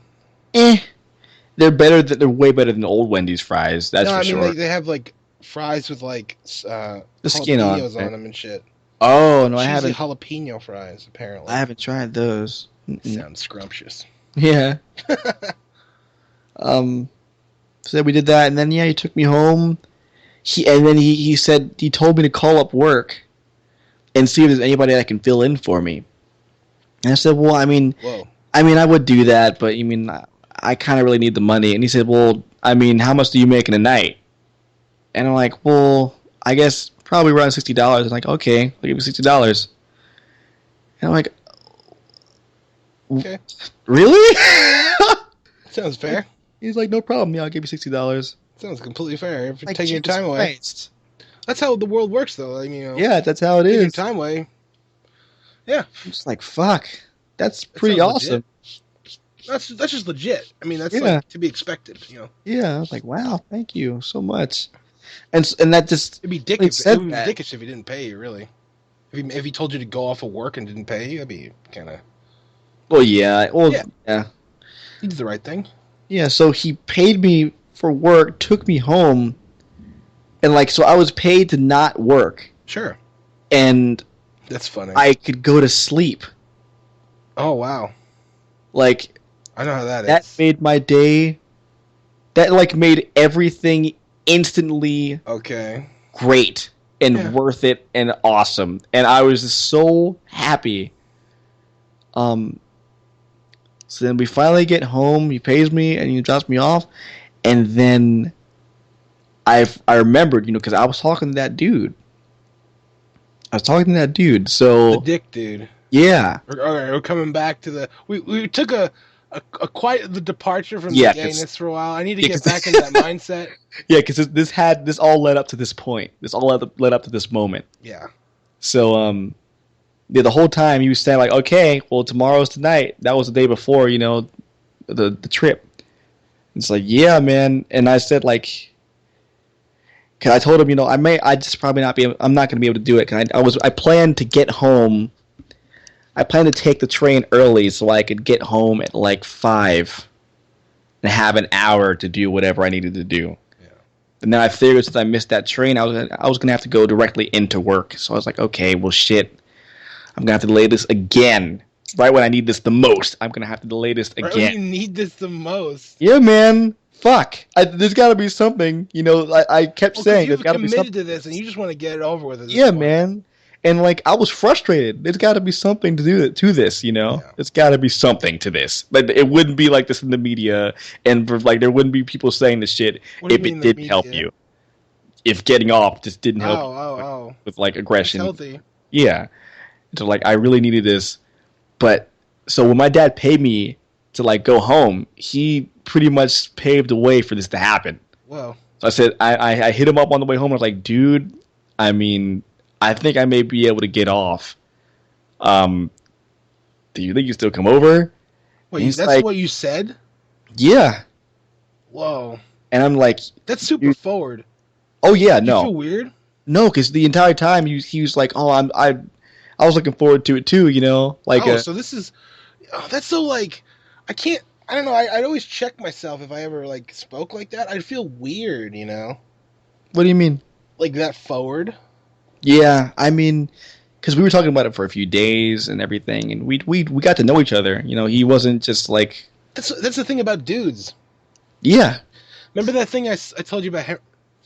They're way better than the old Wendy's fries. That's for sure. They have like fries with like the skin on them and shit. Oh no, I haven't. Jalapeno fries apparently. I haven't tried those. Sounds scrumptious. Yeah. So we did that, and then he took me home. He said he told me to call up work and see if there's anybody that can fill in for me. And I said, well, I mean, I would do that, but I kind of really need the money. And he said, well, how much do you make in a night? And I'm like, well, I guess probably around $60. I'm like, okay, I'll give you $60. And I'm like, okay, really? Sounds fair. He's like, no problem. Yeah, I'll give you $60. Sounds completely fair. If you're like, taking your time away. That's how the world works, though. Yeah, that's how it is. Your time away. Yeah. I'm just like, fuck. That's pretty awesome. Legit. That's just legit. That's like to be expected. Yeah, I was like, wow, thank you so much. And that just it'd be dickish. It would be dickish if he didn't pay you, really. If he told you to go off of work and didn't pay you, that'd be kind of. Well, yeah. Yeah. He did the right thing. Yeah, so he paid me for work, took me home, and so I was paid to not work. Sure. And that's funny. I could go to sleep. Oh wow. Like I know how that that is. made my day. That like made everything instantly Okay. great and Yeah. worth it and awesome. And I was just so happy. Um, so then we finally get home. He pays me and he drops me off. And then I remembered, because I was talking to that dude. I was talking to that dude. The So dick dude. yeah, Okay, we're coming back to the. We took a quite the departure from the yeah, cause gayness for a while. I need to yeah, get cause, back into that mindset. yeah, because this all led up to this point. This all led up to this moment. Yeah. So yeah, the whole time he was saying like, okay, well tomorrow's tonight. That was the day before, the trip. It's like, yeah, man. And I said like, cause I told him, I just probably not be. I'm not gonna be able to do it. Cause I planned to get home. I planned to take the train early so I could get home at like 5 and have an hour to do whatever I needed to do. Yeah. And then I figured since I missed that train, I was gonna have to go directly into work. So I was like, okay, well, shit, I'm gonna have to delay this again. Right when I need this the most, I'm gonna have to delay this Right when again. you need this the most. Yeah, man. Fuck. There's got to be something. I kept Well, because saying there's you've got to be committed something. to this and you just want to get it over with at this Yeah, point. man. And like I was frustrated. There's got to be something to this. Yeah. There's got to be something to this. Like it wouldn't be like this in the media, and like there wouldn't be people saying this shit What do you if mean it the didn't help media? you. If getting off just didn't Oh, help you oh, oh. with like That's aggression. healthy. Yeah. So like I really needed this, but so when my dad paid me to like go home, he pretty much paved the way for this to happen. Well, So I said I hit him up on the way home. I was like, dude, I mean, I think I may be able to get off. Um, do you think you still come over? And wait, he's that's like, what you said? yeah. Whoa. And I'm like, That's super dude, forward. oh yeah, Did you no, feel weird? no, because the entire time he was like, oh, I was looking forward to it too. Like Oh, so this is. Oh, that's so like. I can't. I don't know. I'd always check myself if I ever like spoke like that. I'd feel weird, what do you mean? like that forward. Yeah, I mean, because we were talking about it for a few days and everything, and we got to know each other. He wasn't just like, That's the thing about dudes. yeah, Remember that thing I told you about?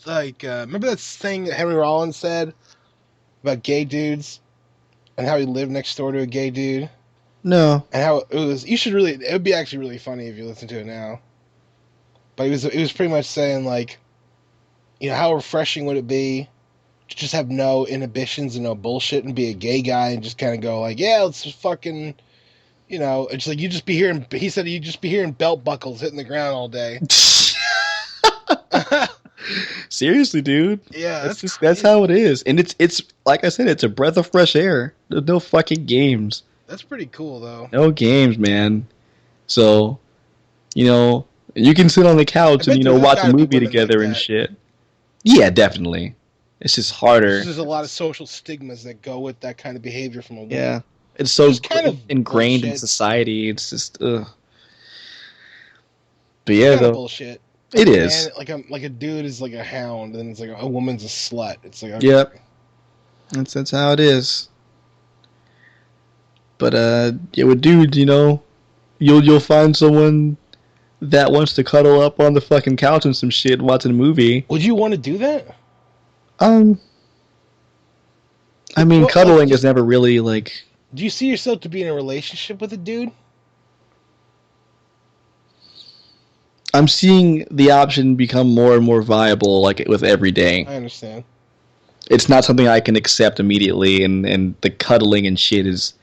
Remember that thing that Henry Rollins said about gay dudes and how he lived next door to a gay dude no, and how it was. You should really. It would be actually really funny if you listen to it now. But it was pretty much saying like, how refreshing would it be to just have no inhibitions and no bullshit and be a gay guy and just kind of go like, yeah, let's just fucking, it's like you just be hearing. He said you just be hearing belt buckles hitting the ground all day. seriously, dude. Yeah, That's how it is, and it's like I said, it's a breath of fresh air. There's no fucking games, that's pretty cool though. no games, man. So, you can sit on the I couch bet and there's watch a gotta be movie women like together and that. shit. Yeah, definitely. It's just harder. There's a lot of social stigmas that go with that kind of behavior from a woman. Yeah, it's so It's kind of ingrained in bullshit. society. It's just, ugh. But It's yeah, kind of though, bullshit. it Like a is. man, like a dude is like a hound, and it's like a woman's a slut. It's like, okay. Yep, that's how it is. But yeah, with dudes, you'll find someone that wants to cuddle up on the fucking couch and some shit watching a movie. Would you want to do that? Um, I mean, Well, cuddling is never really like. do you see yourself to be in a relationship with a dude? I'm seeing the option become more and more viable, like with every day. I understand. It's not something I can accept immediately, and the cuddling and shit is.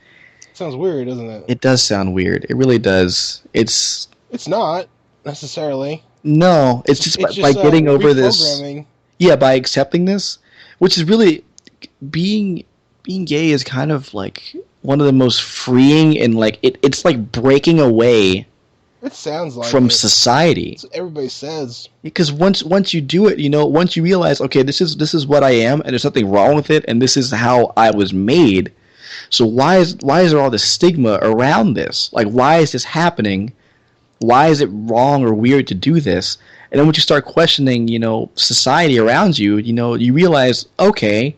Sounds weird, doesn't it? It does sound weird. It really does. It's It's not necessarily. no. It's just It's by just getting over this. reprogramming. Yeah, by accepting this, which is really being gay is kind of like one of the most freeing and like it's like breaking away It sounds like from it. society. That's what everybody says. Because once you do it, once you realize, okay, this is what I am, and there's nothing wrong with it, and this is how I was made. So why is there all this stigma around this? Like, why is this happening? Why is it wrong or weird to do this? And then once you start questioning, society around you, you realize, okay,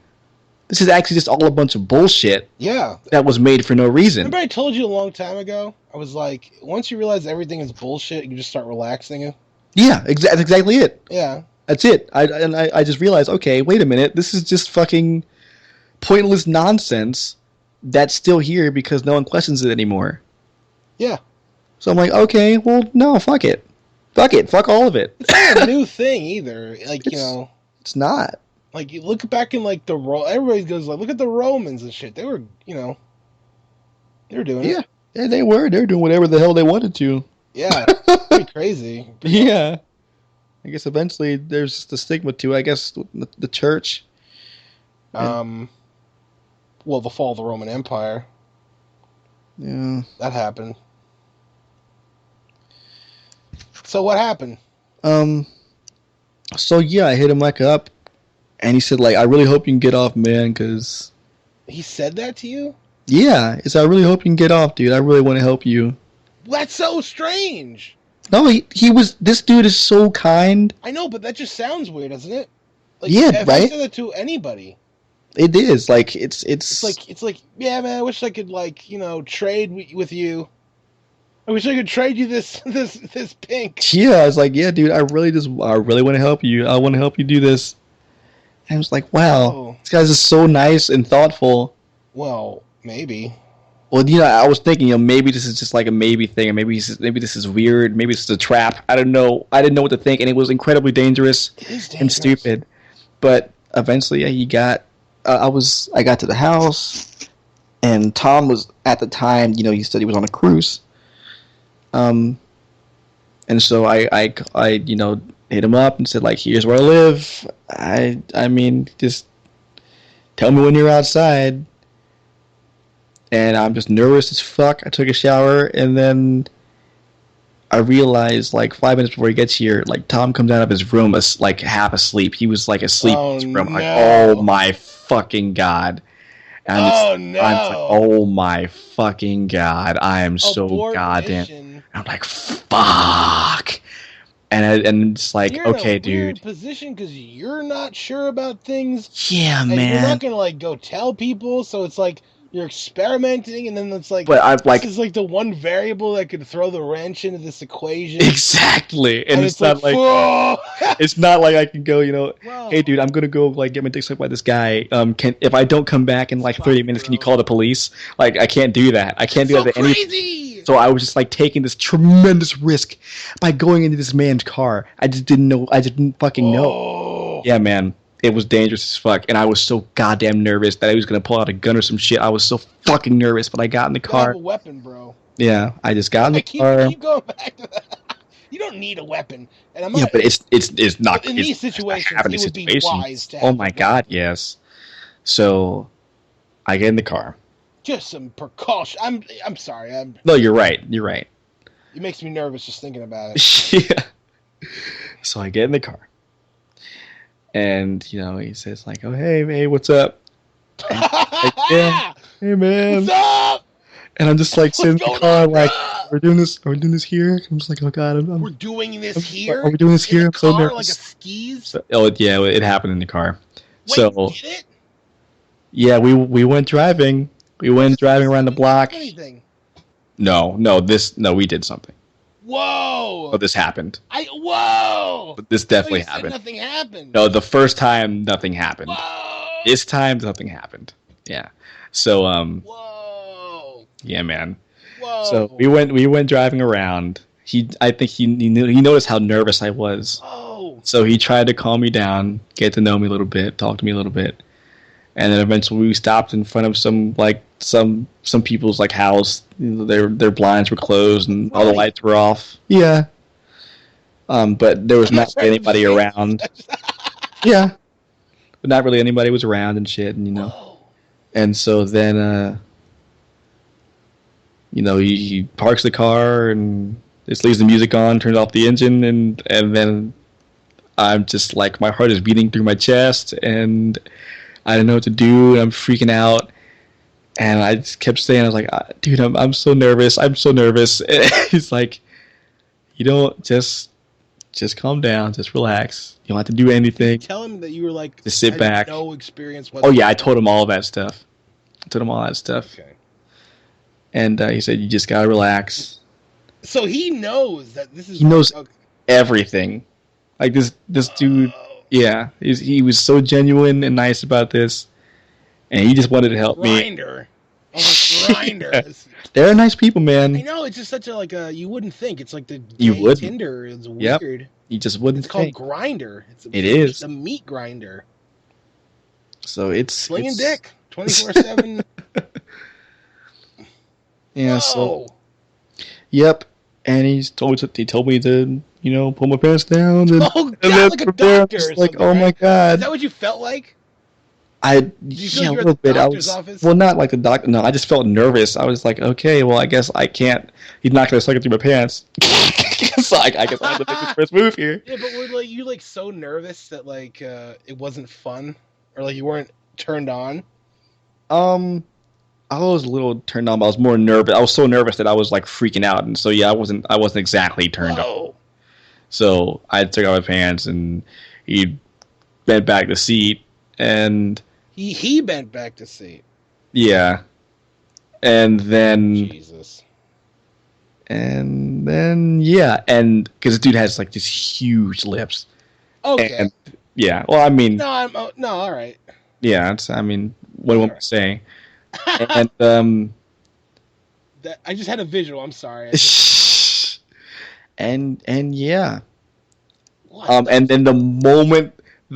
This is actually just all a bunch of bullshit Yeah. that was made for no reason. Remember I told you a long time ago? I was like, once you realize everything is bullshit, you just start relaxing. Yeah, that's exactly it. Yeah. That's it. I just realized, okay, wait a minute, this is just fucking pointless nonsense that's still here because no one questions it anymore. Yeah. So I'm like, okay, well, no, fuck it. Fuck it. Fuck all of it. It's not a new thing either. Like, you know. It's not. Like, you look back in, like, everybody goes, like, look at the Romans and shit. They were, you know. They were doing it. Yeah, they were. They were doing whatever the hell they wanted to. Yeah. Pretty crazy. Yeah. I guess eventually there's just a stigma to it. I guess the church. Well, the fall of the Roman Empire. Yeah. That happened. So what happened? So yeah, I hit him back up, and he said, like, I really hope you can get off, man, because... He said that to you? Yeah, he said, I really hope you can get off, dude. I really want to help you. That's so strange. No, he was... This dude is so kind. I know, but that just sounds weird, doesn't it? Like, yeah, if right? I said that to anybody. It is. Like, it's like, yeah, man, I wish I could, like, you know, trade with you. I wish I could trade you this pink. Yeah, I was like, yeah, dude, I really want to help you. I want to help you do this. And I was like, wow, this guy's just so nice and thoughtful. Well, maybe. Well, you know, I was thinking, you know, maybe this is just like a maybe thing, or maybe this is weird, maybe this is a trap. I don't know. I didn't know what to think, and it was incredibly dangerous and stupid. But eventually, yeah, he got. I got to the house, and Tom was at the time. You know, he said he was on a cruise. And so I you know, hit him up and said, like, here's where I live. I mean, just tell me when you're outside. And I'm just nervous as fuck. I took a shower, and then I realized, like, 5 minutes before he gets here, like, Tom comes out of his room, like, half asleep. He was, like, asleep in his room. No. Like, oh my fucking god. And I'm like, oh my fucking god. I am so goddamn. Mission. I'm like, fuck. And it's like, you're okay, in a weird dude. Position because you're not sure about things. Yeah, and man. You're not gonna, like, go tell people, so it's like you're experimenting, and then it's like, but I've, like, this is like the one variable that could throw the wrench into this equation. Exactly, and it's not like it's not like I can go, you know, hey, dude, I'm gonna go, like, get my dick sucked by this guy. If I don't come back in, like, 30 minutes, can you call the police? Like, I can't do that. I can't do that to any. So I was just, like, taking this tremendous risk by going into this man's car. I just didn't know. I didn't fucking know. Yeah, man. It was dangerous as fuck, and I was so goddamn nervous that I was gonna pull out a gun or some shit. I was so fucking nervous, but I got in the car. You have a weapon, bro. Yeah, I just got in the car. Keep going back to that. You don't need a weapon, and I'm not. Yeah, but it's not. In these situations, it would be wise to have. Oh my god, yes. So, I get in the car. Just some precaution. I'm sorry. No, you're right. You're right. It makes me nervous just thinking about it. Yeah. So I get in the car. And, you know, he says, like, oh, hey, what's up? Like, yeah, hey, man. What's up? And I'm just, like, sitting in the car, like, are we doing this here? I'm just like, oh, God. We're doing this here? Are we doing this here? I'm so nervous. Like a skis? So, yeah, it happened in the car. Wait, so, did it? Yeah, we went driving. We went driving around the block. Anything? No, we did something. Whoa! Oh, this happened. Whoa! But this definitely happened. Nothing happened. No, the first time nothing happened. Whoa! This time something happened. Yeah. So Whoa! Yeah, man. Whoa! So we went driving around. I think he noticed how nervous I was. Oh. So he tried to calm me down, get to know me a little bit, talk to me a little bit. And then eventually we stopped in front of some people's, like, house. You know, their blinds were closed and all the lights were off. Yeah. But there was not really anybody around. Yeah. But not really anybody was around and shit, and, you know. Whoa. And so then you know, he parks the car and just leaves the music on, turns off the engine, and then I'm just like, my heart is beating through my chest, and I don't know what to do, and I'm freaking out. And I just kept saying, I was like, dude, I'm so nervous. I'm so nervous. And he's like, you don't just just calm down, just relax. You don't have to do Did you anything. tell him that you were like Just sit had back. no experience Oh yeah, I whatsoever? told him all that stuff. I told him all that stuff, Okay. and he said you just gotta relax. So he knows that this He is like knows okay. everything. Like this dude, Whoa. yeah, he was so genuine and nice about this, and he just wanted to help me. Grinder. Oh, the grinder. Yeah. They're nice people, I man. know it's just such a like a you wouldn't think it's like the You gay wouldn't. Tinder. It's Yep. weird. You just wouldn't It's called think. grinder. It's It the is. meat grinder. So Slinging it's dick 24/7. yeah. So Whoa. yep. And he told me to pull my pants down and Oh and god, then like a from there I'm doctor or just like, something, oh my right? Is that god. what you felt like? I Do you feel yeah, like a you're at little the bit. I doctor's was office? well, not like the doctor. No, I just felt nervous. I was like, okay, well, I guess I can't. He's not gonna suck it through my pants. So I guess I have to make this first move here. Yeah, but were like you like so nervous that like it wasn't fun, or like you weren't turned on? Um, I was a little turned on, but I was more nervous. I was so nervous that I was like freaking out, and so yeah, I wasn't exactly turned on. Whoa. So I took off my pants, and he bent back the seat, and He bent back to see. yeah, and then Jesus. yeah, and because the dude has like these huge lips, Okay. and yeah, well, I mean, No, I'm no, all right. yeah, I mean, what do All I want right. to say? And That I just had a visual. I'm sorry. and yeah, What the and then the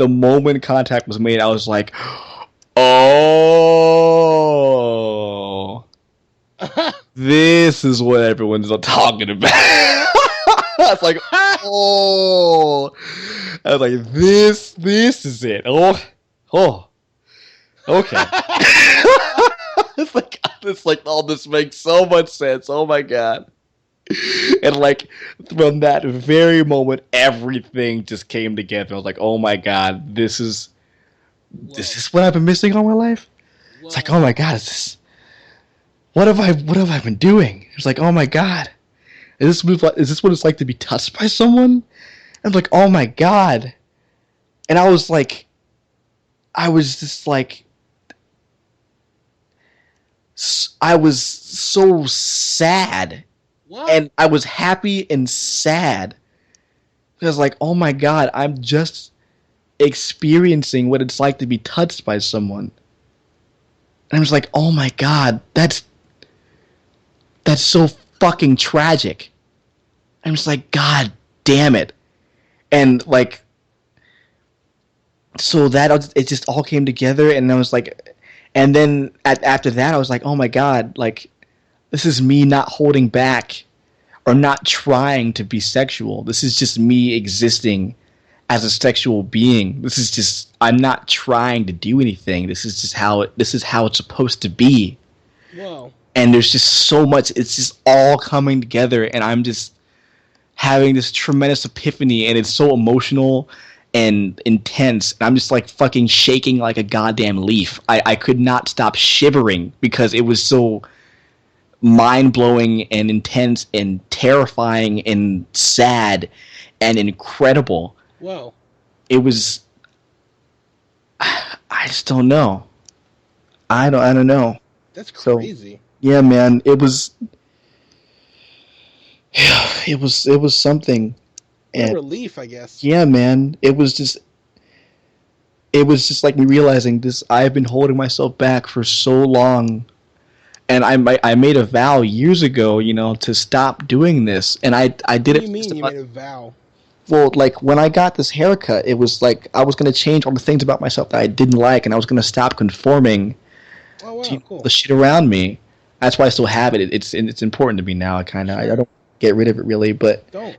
moment contact was made, I was like, oh, this is what everyone's talking about. I was like, oh, I was like, this is it. Oh, okay. it's like all this makes so much sense. Oh my god. And like from that very moment, everything just came together. I was like, oh my god, Whoa. is this what I've been missing all my life? It's like, oh Whoa. my god, is this what have I been doing? It's like, oh my god, is this what it's like to be touched by someone? I'm like, oh my god. And I was just like, I was so sad, What? and I was happy and sad because, like, oh my god, I'm just experiencing what it's like to be touched by someone, and I'm just like, oh my god, that's so fucking tragic. I'm just like, god damn it, and like, so that it just all came together, and I was like, and then after that, I was like, oh my god, like, this is me not holding back or not trying to be sexual. This is just me existing as a sexual being. This is just I'm not trying to do anything. This is how it's supposed to be. Whoa. And there's just so much. It's just all coming together, and I'm just having this tremendous epiphany, and it's so emotional and intense. And I'm just like fucking shaking like a goddamn leaf. I could not stop shivering because it was so mind blowing and intense and terrifying and sad and incredible. Whoa. It was. I just don't know. I don't know. That's So crazy. yeah, man, it was. It was something, What a and relief, I guess. yeah, man, it was just like me realizing this. I've been holding myself back for so long, and I made a vow years ago, to stop doing this, and I What did do it you for just mean you about. made a vow? Well, like when I got this haircut, it was like I was gonna change all the things about myself that I didn't like, and I was gonna stop conforming Oh to wow, the cool. shit around me. That's why I still have it. It's important to me now. I Sure. don't get rid of it really, but Don't.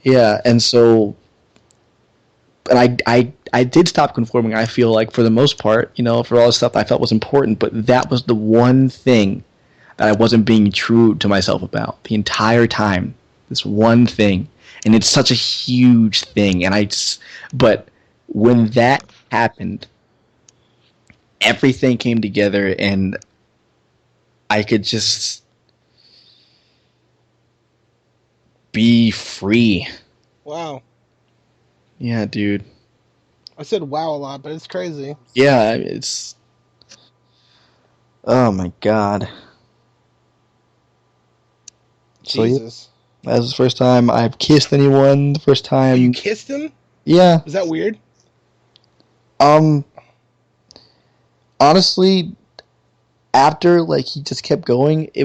yeah. And so, and I did stop conforming. I feel like for the most part, for all the stuff I felt was important, but that was the one thing that I wasn't being true to myself about the entire time. This one thing, and it's such a huge thing. But when that happened, everything came together, and I could just be free. Wow. Yeah, dude. I said wow a lot, but it's crazy. Yeah, it's. Oh my god. So yeah, Jesus. that was the first time I've kissed anyone. The first Oh, you time. kissed him? Yeah. Is that weird? Um. Honestly, after like he just kept going, it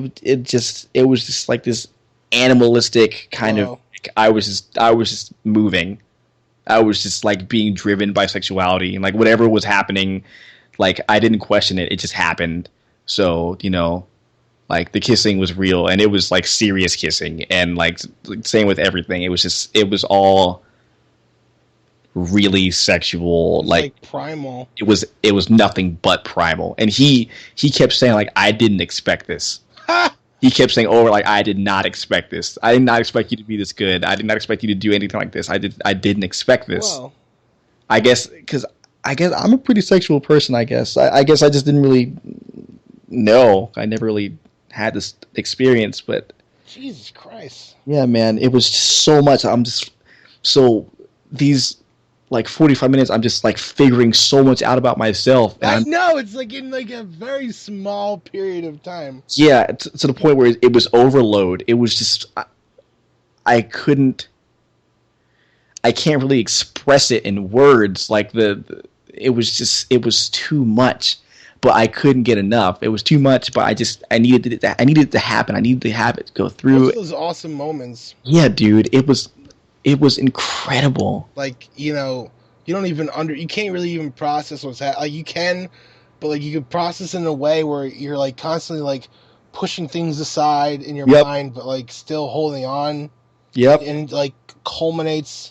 was just like this animalistic kind of. Whoa. Like, I was just moving. I was just like being driven by sexuality and like whatever was happening, like I didn't question it. It just happened. So like the kissing was real and it was like serious kissing and like same with everything. It was all really sexual. It's Like like primal. it was nothing but primal. And he kept saying like I didn't expect this. Ha! He kept saying over like I did not expect this. I did not expect you to be this good. I did not expect you to do anything like this. I didn't expect this. Whoa. I guess because I guess I'm a pretty sexual person. I guess I just didn't really know. I never really had this experience, but Jesus Christ. yeah, man, it was just so much. I'm just so these like 45 minutes. I'm just like figuring so much out about myself, and I I'm know, it's like in like a very small period of time. yeah to the point where it was overload. It was just I couldn't. I can't really express it in words. Like it was just it was too much, but I couldn't get enough. It was too much, but I needed it. I needed it to happen. I needed to have it go Those through. are those awesome moments. Yeah, dude, it was incredible. Like, you don't even you can't really even process what's happening. Like, you can, but like you can process in a way where you're like constantly like pushing things aside in your Yep, mind, but like still holding on, yep. and like culminates.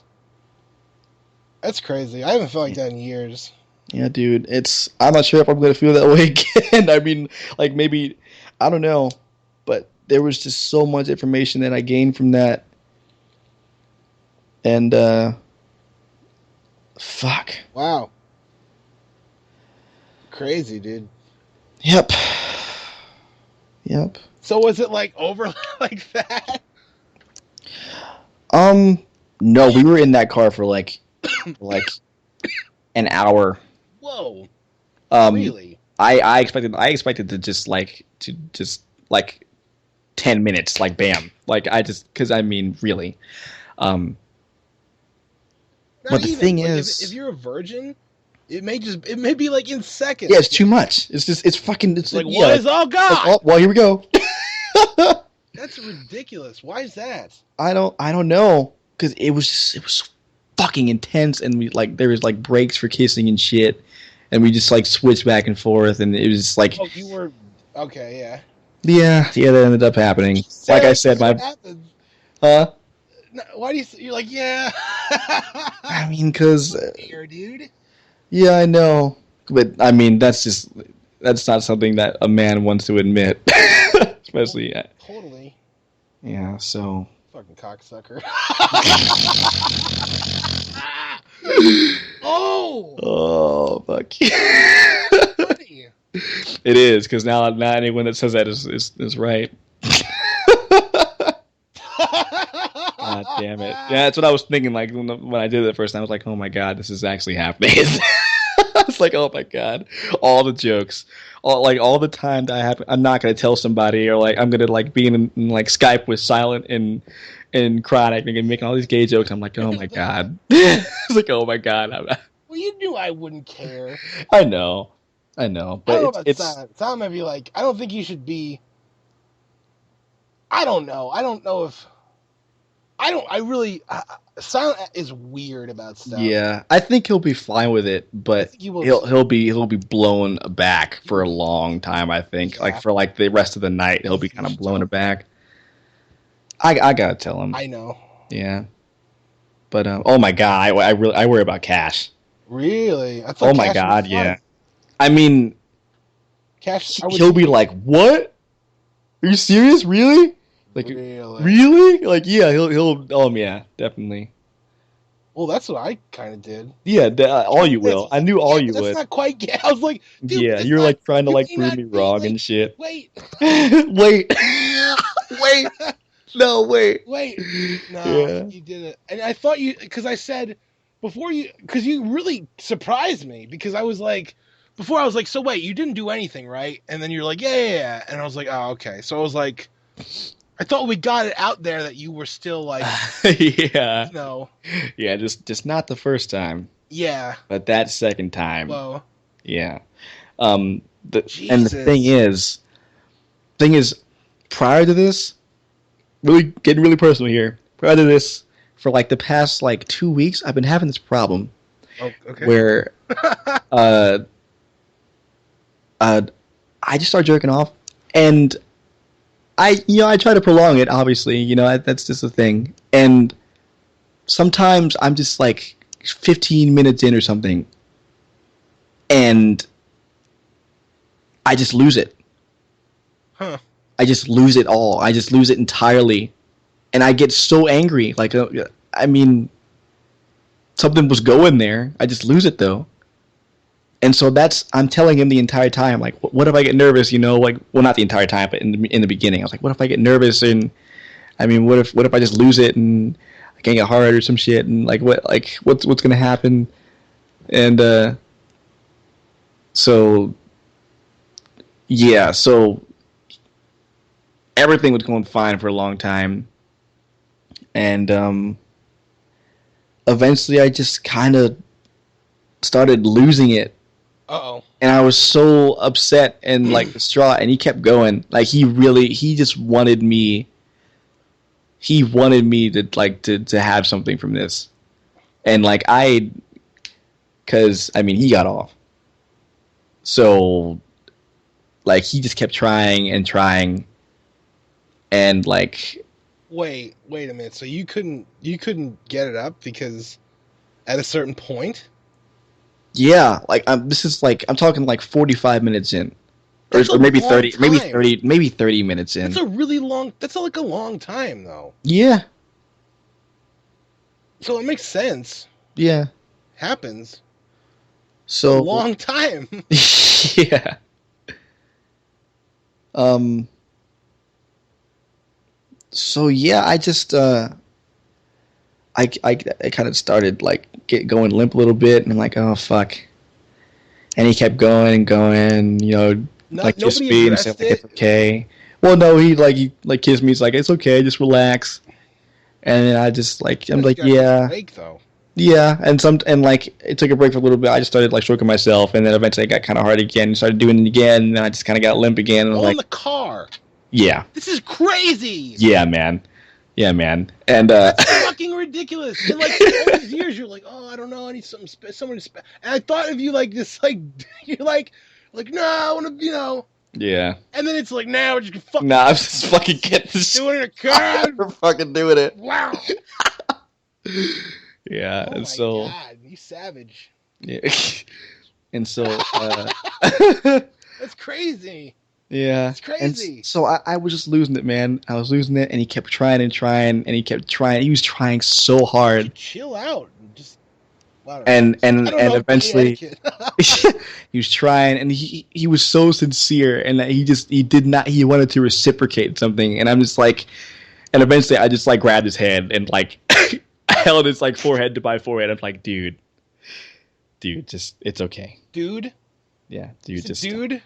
That's crazy. I haven't felt like that in years. Yeah, dude. It's I'm not sure if I'm gonna feel that way again. I mean, like maybe I don't know, but there was just so much information that I gained from that, and fuck. Wow. Crazy, dude. Yep. Yep. So was it like over like that? Um, no, we were in that car for like an hour. Whoa. Um, Really? I expected to just like 10 minutes, like bam, like I just because I mean really, um, but Not the even thing like if is, you're a virgin, it may be like in yeah, it's seconds. too much. It's just it's fucking It's like yeah, what is all like God? oh well here we go. That's ridiculous. Why is that? I don't know because it was fucking intense and we like there was like breaks for kissing and shit and we just like switched back and forth and it was just like Oh, you were okay. Yeah. yeah that ended up happening. Say Like I like said, nothing my happens. huh. No, why do you're like yeah? I mean, cause Here, dude. yeah, I know, but I mean that's not something that a man wants to admit, Well, especially totally. yeah. So Fucking cocksucker. Oh, oh fuck. funny. It is because now anyone that says that is right. God damn it! Yeah, that's what I was thinking. Like when I did it the first time, I was like, "Oh my god, this is actually happening." I was like, "Oh my god!" All the jokes, all the time that I'm not gonna tell somebody, or like I'm gonna like be in like Skype with Silent and Chronic and making all these gay jokes. I'm like, "Oh my god!" It's like, "Oh my god!" Well, you knew I wouldn't care. I know, I know, I but don't know about it's Silent. Silent might be like, I don't think you should be. I don't know. I don't know if. I don't. I really. Silent is weird about stuff. yeah. I think he'll be fine with it, I but think you will too. he'll be blown back for a long time. I think like Yeah. for like the rest of the night, I he'll be think you kind of should blown tell. it back. I gotta tell him. I know. Yeah, but oh my god, I worry about Cash. Really? I Oh thought my Cash was god, yeah. fun. I mean, Cash, I would. he'll be like, "What? Are you serious? Really? Like, Really? really? Like, yeah, he'll. Oh yeah, definitely. Well, that's what I kind of did. Yeah, all you This will. was I like, knew all yeah, you but that's would. not quite gay. I was like, dude, but Yeah, that's you're not. like trying to You like may prove not me be wrong like. and shit. Wait, Wait, wait, no, wait. wait. No, Yeah. you did it, and I thought you because I said because you really surprised me, because I was like, before I was like, so wait, you didn't do anything, right? And then you're like, yeah. And I was like, oh, okay. So I was like, I thought we got it out there that you were still like, Yeah. no, Yeah, just not the first time, yeah, but that second time. whoa, Yeah. And the Jesus. thing is, prior to this, really getting really personal here. Prior to this, for like the past like 2 weeks, I've been having this problem Oh, okay. where uh uh I just start jerking off, and I try to prolong it. Obviously, that's just a thing. And sometimes I'm just like 15 minutes in or something, and I just lose it. Huh. I just lose it all. I just lose it entirely, and I get so angry. Like, I mean, something was going there. I just lose it though. And so I'm telling him the entire time, like, what if I get nervous? Like, well, not the entire time, but in the beginning, I was like, what if I get nervous? And I mean, what if I just lose it and I can't get hard or some shit? And what's gonna happen? And so yeah, so everything was going fine for a long time, and eventually I just kind of started losing it. Uh-oh. And I was so upset and like distraught, and he kept going. Like he just wanted me. He wanted me to have something from this, and like because I mean he got off, so like he just kept trying and trying, and like Wait a minute. So you couldn't get it up because at a certain point? yeah, like this is like I'm talking like 45 minutes in. That's Or a maybe long 30, maybe time. 30, maybe 30 minutes in. That's like a long time though. Yeah, So it makes sense. yeah. Happens. It's a So long time. yeah. Um. So yeah, I just I kind of started like going limp a little bit, and I'm like, oh fuck. And he kept going and going, like kissed Nobody me and said addressed like it's it. okay. Well, no, he kissed me. He's like, it's okay, just relax. And then I'm That's like, gotta take a yeah, break though. yeah. And like it took a break for a little bit. I just started like stroking myself, and then eventually it got kind of hard again. Started doing it again, and then I just kind of got limp again. And I'm All in like, the car. yeah, This is crazy. yeah, man, yeah, man. And That's fucking ridiculous. And like all these years, you're like, oh, I don't know, I need something, someone to. And I thought of you like this, like you're like no, I want to, yeah. And then it's like, now we're just fucking Nah, I'm just fucking getting this. doing it in a car. We're fucking doing it. Wow. Yeah, Oh and my so god, you savage. yeah, and so That's crazy. yeah, It's and crazy. so I was just losing it, man. I was losing it, and he kept trying and trying, and he kept trying. He was trying so hard, Chill out. And just, I don't know. and I don't know eventually etiquette. he was trying, and he was so sincere, and that he did not he wanted to reciprocate something, and I'm just like, and eventually I just like grabbed his hand and like I held his like forehead to my forehead. I'm like, dude, just it's okay. Dude? Yeah, dude, just dude? stop.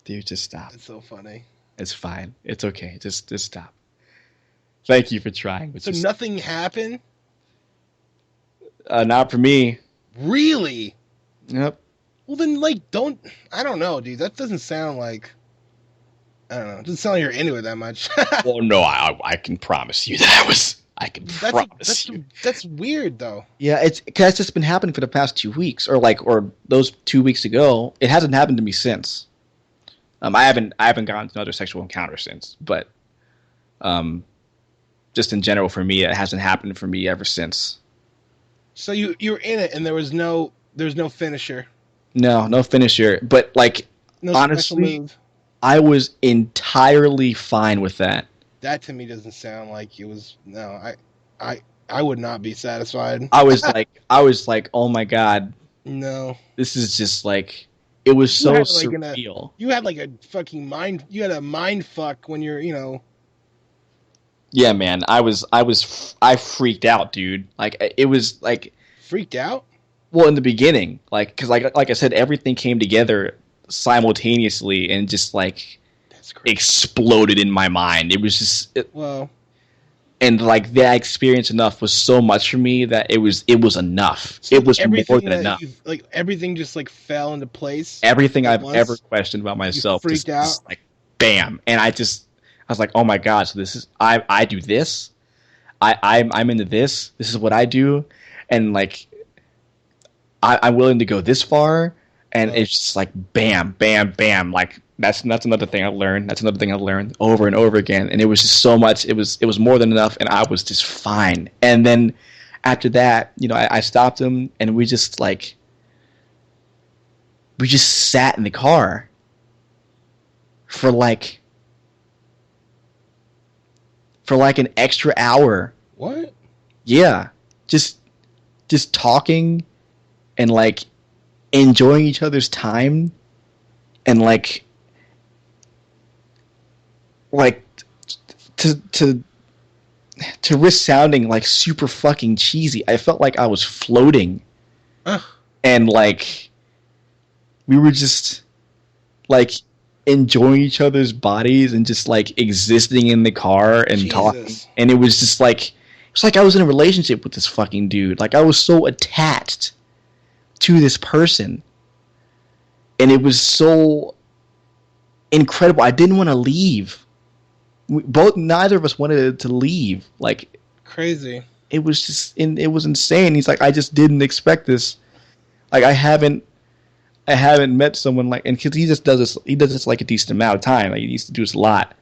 Dude, just stop. That's so funny. It's fine. It's okay. Just stop. Thank you for trying. But So just, nothing happened? not for me. Really? Yep. Well then like I don't know, dude. That doesn't sound like, I don't know. It doesn't sound like you're into it that much. Well, no, I can promise you that I can promise you. That's weird though. Yeah, it's just been happening for the past 2 weeks, or those 2 weeks ago. It hasn't happened to me since. I haven't gotten another sexual encounter since, but just in general for me, it hasn't happened for me ever since. So you were in it and there was no finisher. No finisher. But like No special honestly, move. I was entirely fine with that. That to me doesn't sound like it was. No, I would not be satisfied. I was like, oh my god, No. this is just like, it was so had, surreal. You had like a fucking you had a mind fuck when you're, Yeah, man, I freaked out, dude. Like it was like freaked out? Well, in the beginning, like, because like I said, everything came together simultaneously and just like That's crazy. exploded in my mind. It was just, Well, and like that experience enough was so much for me that it was enough. so It like was more everything than that enough. you like, everything just like fell into place Everything at I've ever once. questioned about You myself freaked out. just like bam, and I was like, oh my god, so this is I do this. I'm into this. This is what I do, and like I'm willing to go this far, and Well, it's just like bam, bam, bam. Like that's another thing I've learned. That's another thing I've learned over and over again. And it was just so much. It was more than enough, and I was just fine. And then after that, I stopped him, and we just sat in the car for like an extra hour. what? Yeah, just talking and like enjoying each other's time and like to risk sounding like super fucking cheesy. I felt like I was floating Uh, and like we were just like enjoying each other's bodies and just like existing in the car and talking. Jesus. And it was just like I was in a relationship with this fucking dude. Like I was so attached to this person. And it was so incredible. I didn't want to leave. Neither of us wanted to leave. Like Crazy. it was just, it was insane. He's like, I just didn't expect this. Like I haven't met someone like, and because he does this like a decent amount of time. Like he used to do this a lot,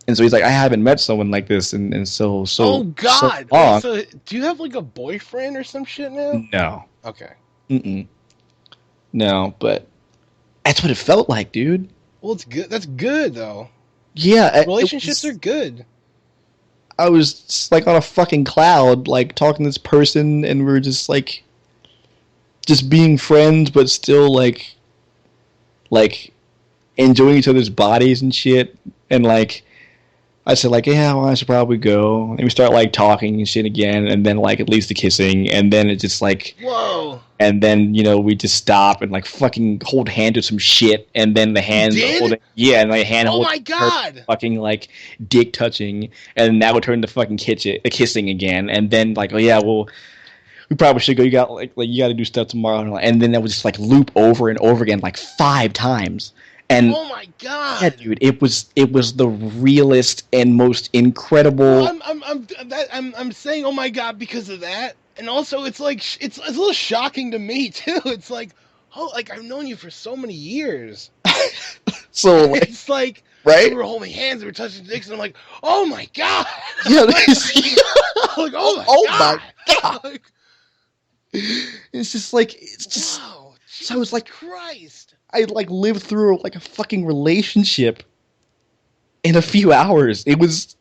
and so he's like, I haven't met someone like this, and so Oh God. so long. Wait, so do you have like a boyfriend or some shit now? No, Okay. no, but that's what it felt like, dude. Well, it's good. That's good though. Yeah, Relationships are good. I was just, like on a fucking cloud, like talking to this person, and we are just like, just being friends, but still like enjoying each other's bodies and shit. And like I said, like, yeah, well, I should probably go. And we start like talking and shit again, and then like it leads to kissing, and then it just like, Whoa. and then we just stop and like fucking hold hand or some shit, and then the hand did? holding, yeah, and like hand Oh holding, my God. fucking like dick touching, and that would turn to fucking kissing again, and then like, oh yeah, well, we probably should go. You got like you got to do stuff tomorrow, and then that would just like loop over and over again like 5 times. And Oh my God. yeah, dude, it was the realest and most incredible. Well, I'm saying oh my God because of that, and also it's like it's a little shocking to me too. It's like, oh, like I've known you for so many years. So like, It's like right? we were holding hands, we were touching dicks, and I'm like, oh my God. Yeah, like, oh my God. Like, it's just like it's just. wow. So I was like, Christ. I like lived through like a fucking relationship in a few hours. It was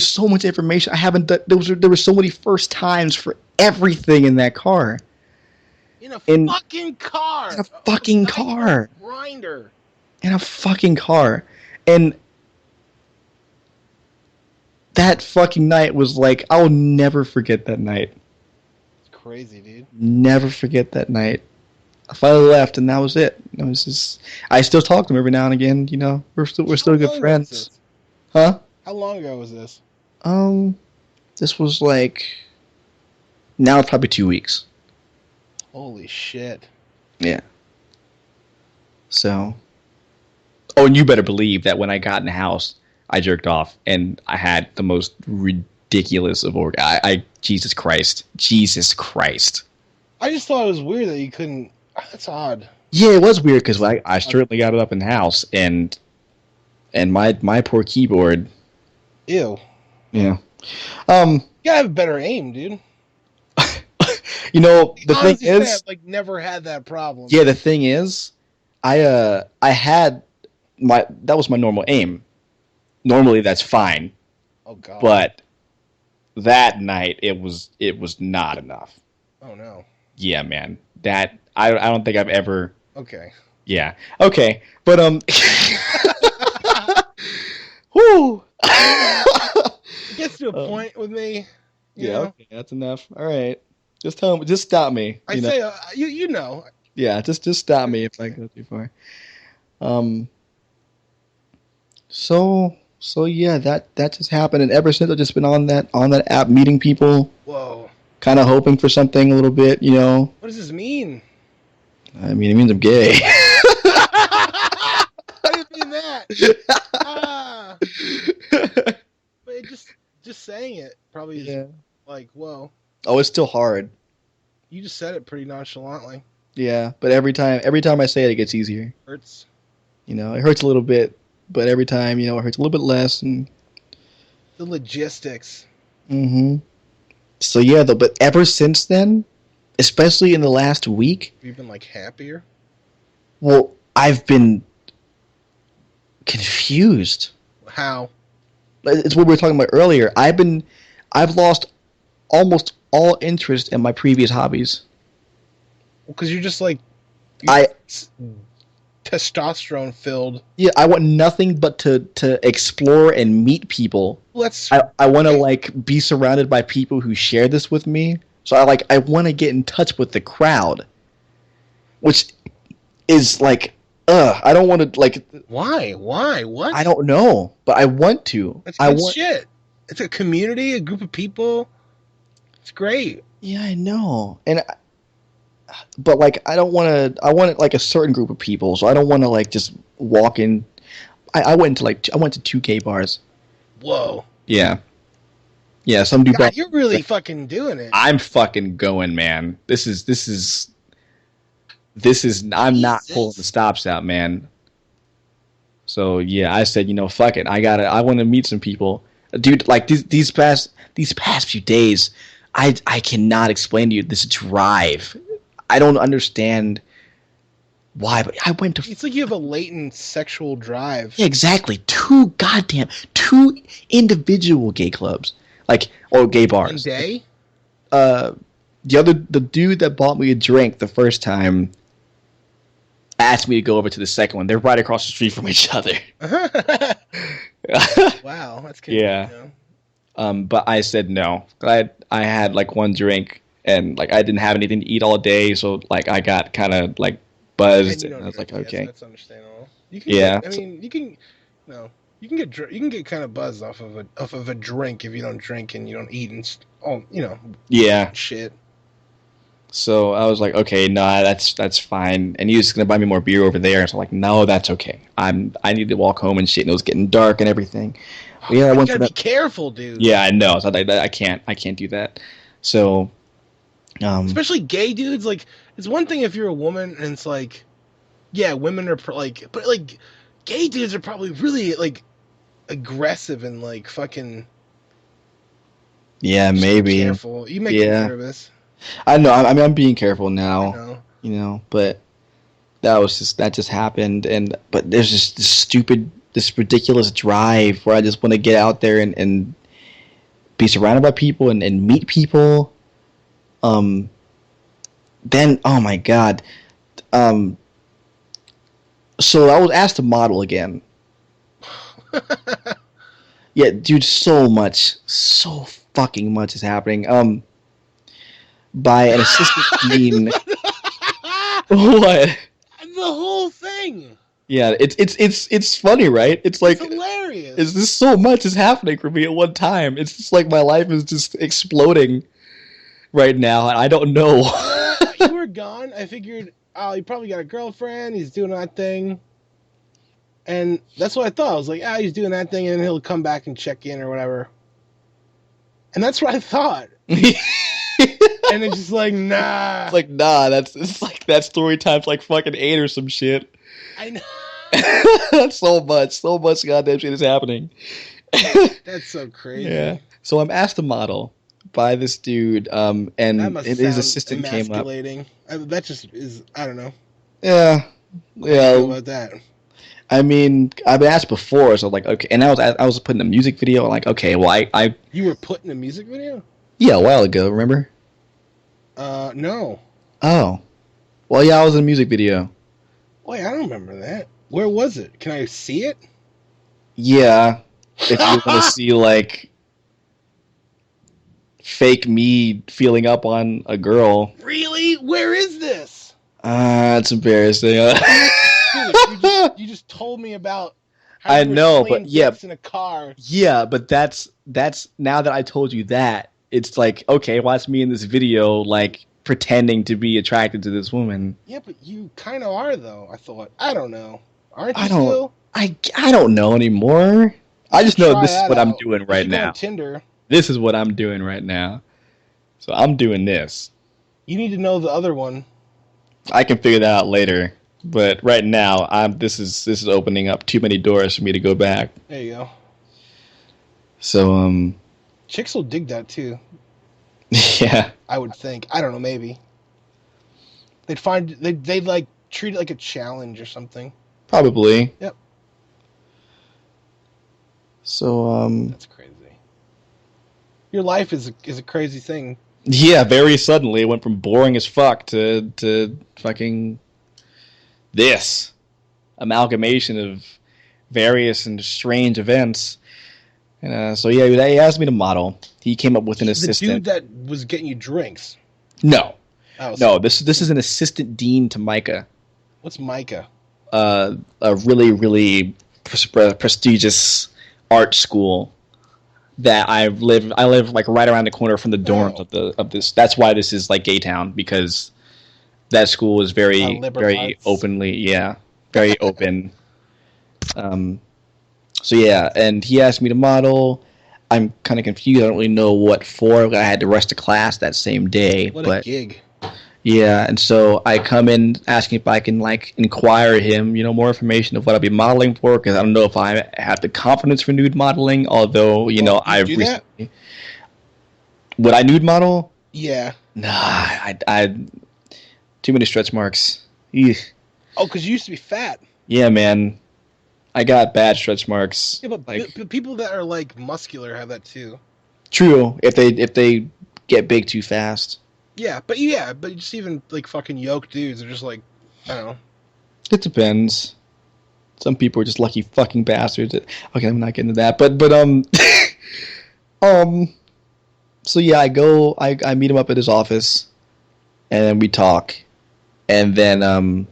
so much information. I haven't done. There were so many first times for everything in that car. In a In- fucking car. In a fucking Nice car. Grinder. In a fucking car. And that fucking night was like, I'll never forget that night. It's crazy, dude. Never forget that night. I finally left, and that was it. It was just, I still talk to him every now and again. We're still How good long friends. was this? Huh? How long ago was this? This was like, now it's probably 2 weeks. Holy shit. Yeah. So. Oh, and you better believe that when I got in the house, I jerked off, and I had the most ridiculous of Jesus Christ. I just thought it was weird that you couldn't. That's odd. Yeah, it was weird because I certainly got it up in the house, and my poor keyboard. Ew. Yeah. You gotta have better aim, dude. The thing is, I've like never had that problem. yeah, the thing is, I had that was my normal aim. Normally that's fine. Oh God. But that night it was not enough. Oh no. Yeah, man. That I don't think I've ever. Okay. Yeah. Okay. But whoo. It gets to a point with me. You know? Okay, that's enough. All right. Just tell me. Just stop me. I say, you know. Yeah. Just stop me if I go too far. Um. So yeah, that just happened, and ever since I've just been on that app, meeting people, Whoa. kind of hoping for something a little bit. What does this mean? I mean, it means I'm gay. I didn't mean that. Ah, but just saying it probably is Yeah. like, whoa. Oh, it's still hard. You just said it pretty nonchalantly. Yeah, but every time I say it, it gets easier. Hurts. It hurts a little bit, but every time, it hurts a little bit less. And The logistics. hmm so yeah, though. But ever since then, especially in the last week, Have you been like happier? well, I've been confused. How? It's what we were talking about earlier. I've lost almost all interest in my previous hobbies. Because you're just like I testosterone filled. Yeah, I want nothing but to explore and meet people. Let's. I want to like be surrounded by people who share this with me. So I want to get in touch with the crowd, which is like I don't want to like Why? Why? What? I don't know, but I want to. That's I good want shit. It's a community, a group of people. It's great. Yeah, I know. But like I don't want to I want like a certain group of people. So I don't want to like just walk in. I went to two gay bars. Whoa. Yeah. Yeah, some dude God, brought you're really fucking doing it. I'm fucking going, man. I'm not pulling the stops out, man. So yeah, I said, fuck it. I want to meet some people, dude. Like these past few days, I cannot explain to you this drive. I don't understand why, but I went to It's like you have a latent sexual drive. yeah, exactly two individual gay clubs, or gay One bars. day? Uh, the dude that bought me a drink the first time asked me to go over to the second one. They're right across the street from each other. Wow, that's good. Yeah. But I said no. I had like one drink and like I didn't have anything to eat all day, so like I got kind of like buzzed, and I was like, okay, that's understandable. You can yeah, get, I mean, you can no, you can get kind of buzzed off of a drink if you don't drink and you don't eat and yeah. shit. So I was like, okay, nah, that's fine. And he was gonna buy me more beer over there. So I'm like, no, that's okay. I need to walk home and shit. And it was getting dark and everything. But yeah, I You went for gotta be that. careful, dude. Yeah, I know. So I can't do that. So Especially gay dudes. Like, it's one thing if you're a woman and it's like, yeah, women are but like, gay dudes are probably really like aggressive and like fucking. yeah, Just be maybe. careful. You make me Yeah, nervous. I know. I mean, I'm being careful I now. know. But that just happened, but there's just this ridiculous drive where I just want to get out there and be surrounded by people and meet people. Um, then oh my god. Um, so I was asked to model again. Yeah, dude, so fucking much is happening. By an assistant dean. What? The whole thing. Yeah, it's funny, right? It's like It's hilarious. is this so much is happening for me at one time? It's just like my life is just exploding right now, and I don't know. You were gone. I figured, oh, he probably got a girlfriend. He's doing that thing. And that's what I thought. I was like, he's doing that thing, and he'll come back and check in or whatever. And that's what I thought. And it's just like, nah. It's like nah, it's like that story times like fucking 8 or some shit. I know. so much goddamn shit is happening. That's so crazy. Yeah. So I'm asked to model by this dude, and his assistant came up. That just is, I don't know. Yeah. Yeah. About that. I mean, I've been asked before, so like, okay, and I was putting a music video, like, okay, well, I You were putting a music video? yeah, a while ago, remember? No. Oh, well, yeah, I was in a music video. Wait, I don't remember that. Where was it? Can I see it? Yeah, if you want to see like, fake me feeling up on a girl. Really? Where is this? It's embarrassing. Dude, you just told me about how I you were know, but slinging yeah, dicks in a car. yeah, but that's now that I told you that, it's like, okay, watch me in this video, like pretending to be attracted to this woman. Yeah, but you kind of are though. I thought. I don't know. Aren't I you don't, still? I don't know anymore. You I should just know try this is that what I'm out. doing You right should go on now. Tinder. This is what I'm doing right now. So I'm doing this. You need to know the other one. I can figure that out later. But right now, this is opening up too many doors for me to go back. There you go. So Chicks will dig that too. yeah, I would think. I don't know. Maybe they'd like treat it like a challenge or something. probably. Yep. So That's crazy. Your life is a crazy thing. yeah, very suddenly it went from boring as fuck to fucking this amalgamation of various and strange events. And so yeah, he asked me to model. He came up with an The assistant. dude that was getting you drinks. No, Oh, no. This is an assistant dean to Micah. What's Micah? A really prestigious art school that I live like right around the corner from the dorms of this. That's why this is like gay town, because that school is Liberal arts. openly, yeah, very open. Um, so yeah, and he asked me to model. I'm kind of confused. I don't really know what for. I had to rush to class that same day, What a but gig. yeah, and so I come in asking if I can like inquire him, more information of what I'll be modeling for, because I don't know if I have the confidence for nude modeling. Although I've do that? recently, would I nude model? Yeah. Nah, I too many stretch marks. Eugh. Oh, because you used to be fat. Yeah, man, I got bad stretch marks. Yeah, but but people that are like muscular have that too. True, if they get big too fast. Yeah, but just even like fucking yoked dudes are just like, I don't know. It depends. Some people are just lucky fucking bastards. Okay, I'm not getting into that, but um. So yeah, I meet him up at his office, and then we talk, and then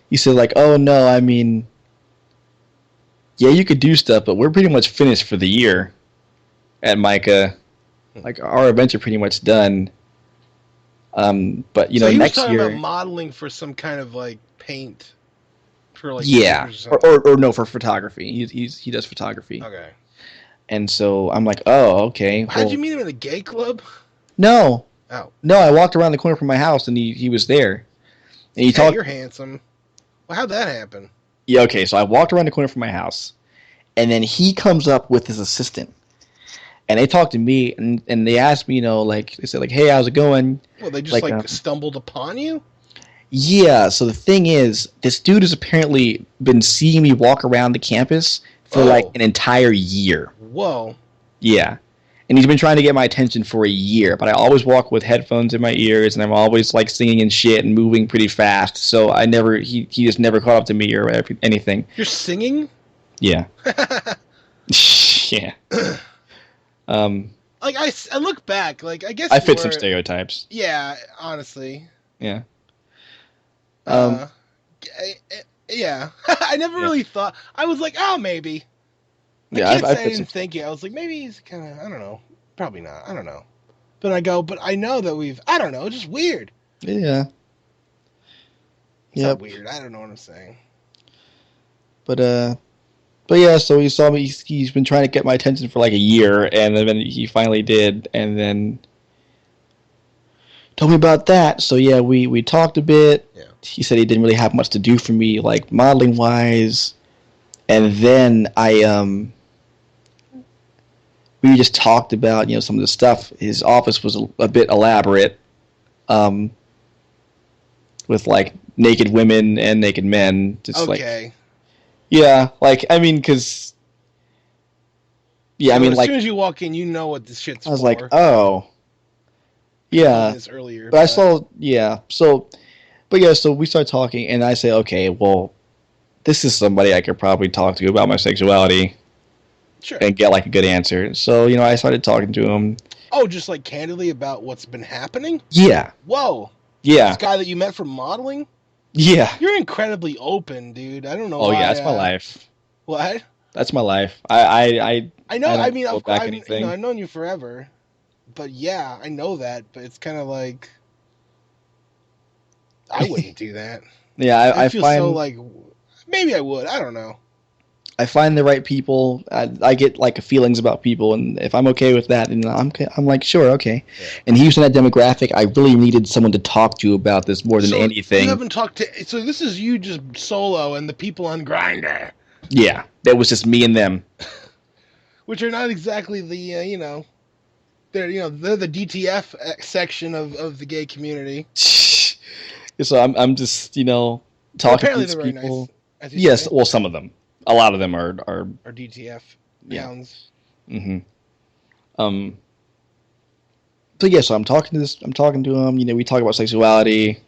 he said like, oh no, I mean, yeah, you could do stuff, but we're pretty much finished for the year at Micah. Like our events are pretty much done. But So he was next talking year, about modeling for some kind of like paint for like yeah, papers or or no, for photography. He does photography, something. Okay. and so I'm like, oh, okay. How'd Well, you meet him in a gay club? no, Oh. no, I walked around the corner from my house, and he was there, and he Hey, talked. you're handsome. Well, how'd that happen? Yeah, okay, so I walked around the corner from my house, and then he comes up with his assistant, and they talked to me, and they asked me, like they said, like, hey, how's it going? Well, they just Like, stumbled upon you? yeah. So the thing is, this dude has apparently been seeing me walk around the campus for Oh. like an entire year. Whoa. Yeah. And he's been trying to get my attention for a year, but I always walk with headphones in my ears, and I'm always like singing and shit and moving pretty fast. So he just never caught up to me or anything. You're singing? Yeah. Yeah. Like I look back, like I guess I fit you some were- stereotypes. Yeah, honestly. Yeah. Uh, yeah. I never Yeah. really thought. I was like, oh, maybe. I Yeah, can't I say I fit didn't some. think it. I was like, maybe he's kind of. I don't know. Probably not. I don't know. But I know that we've. I don't know. It's just weird. Yeah. It's Yep. not weird. I don't know what I'm saying. But yeah, so he saw me. He's been trying to get my attention for like a year, and then he finally did, and then told me about that. So yeah, we talked a bit. Yeah. He said he didn't really have much to do for me, like modeling wise, and then we just talked about some of the stuff. His office was a bit elaborate, with like naked women and naked men, just like. Okay. Yeah, like, I mean, because... Yeah, So I mean, as like, soon as you walk in, you know what this shit's I was for. like, oh. Yeah. This earlier, But I saw, yeah, so... But yeah, so we start talking, and I say, okay, well, this is somebody I could probably talk to about my sexuality Sure. and get, like, a good answer. So, I started talking to him. Oh, just like candidly about what's been happening? Yeah, Whoa. This yeah, guy that you met from modeling? yeah. You're incredibly open, dude. I don't know Oh yeah, why. that's my life. What? That's my life. I I don't mean, hold back anything. I've known you forever, but yeah, I know that. But it's kind of like I wouldn't do that. Yeah, I feel so like maybe I would. I don't know. I find the right people. I get like feelings about people, and if I'm okay with that, then I'm like sure, okay. Yeah. And he was in that demographic. I really needed someone to talk to about this more than So you anything. haven't talked to. So this is you just solo and the people on Grinder, Yeah, that was just me and them. which are not exactly the they're the DTF section of the gay community. So I'm just But talking to apparently these they're very nice, people. as you Yes, say, well, some of them. A lot of them are or DTF yeah. hounds. hmm Um. So yeah, so I'm talking to him. We talk about sexuality.